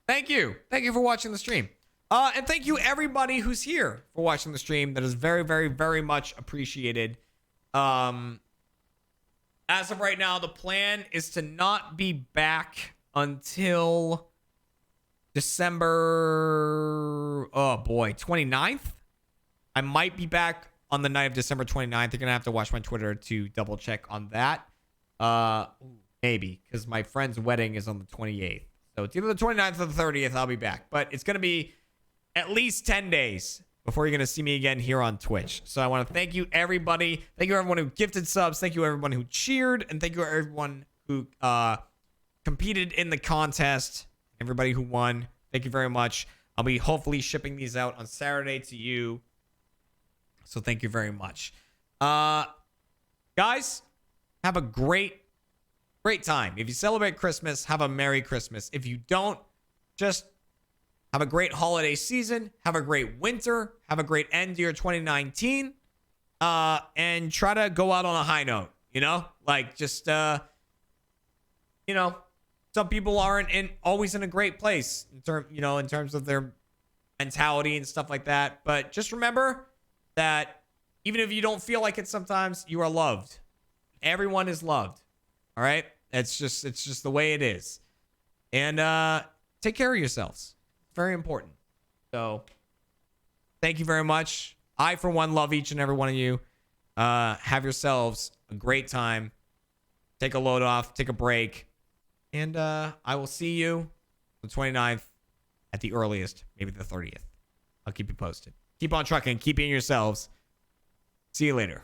Thank you. Thank you for watching the stream. And thank you everybody who's here for watching the stream. That is very, very, very much appreciated. As of right now, the plan is to not be back until December, 29th. I might be back on the night of December 29th. You're going to have to watch my Twitter to double check on that. Maybe, because my friend's wedding is on the 28th. So it's either the 29th or the 30th, I'll be back. But it's going to be at least 10 days before you're going to see me again here on Twitch. So I want to thank you, everybody. Thank you, everyone who gifted subs. Thank you, everyone who cheered. And thank you, everyone who competed in the contest. Everybody who won. Thank you very much. I'll be hopefully shipping these out on Saturday to you. So thank you very much. Guys, have a great time. If you celebrate Christmas, have a Merry Christmas. If you don't, just have a great holiday season. Have a great winter. Have a great end to your 2019. And try to go out on a high note. You know? Like, just, some people aren't always in a great place in terms of their mentality and stuff like that. But just remember that even if you don't feel like it sometimes, you are loved. Everyone is loved. All right? It's just the way it is. And take care of yourselves. It's very important. So thank you very much. I, for one, love each and every one of you. Have yourselves a great time. Take a load off. Take a break. And I will see you the 29th at the earliest, maybe the 30th. I'll keep you posted. Keep on trucking. Keep being yourselves. See you later.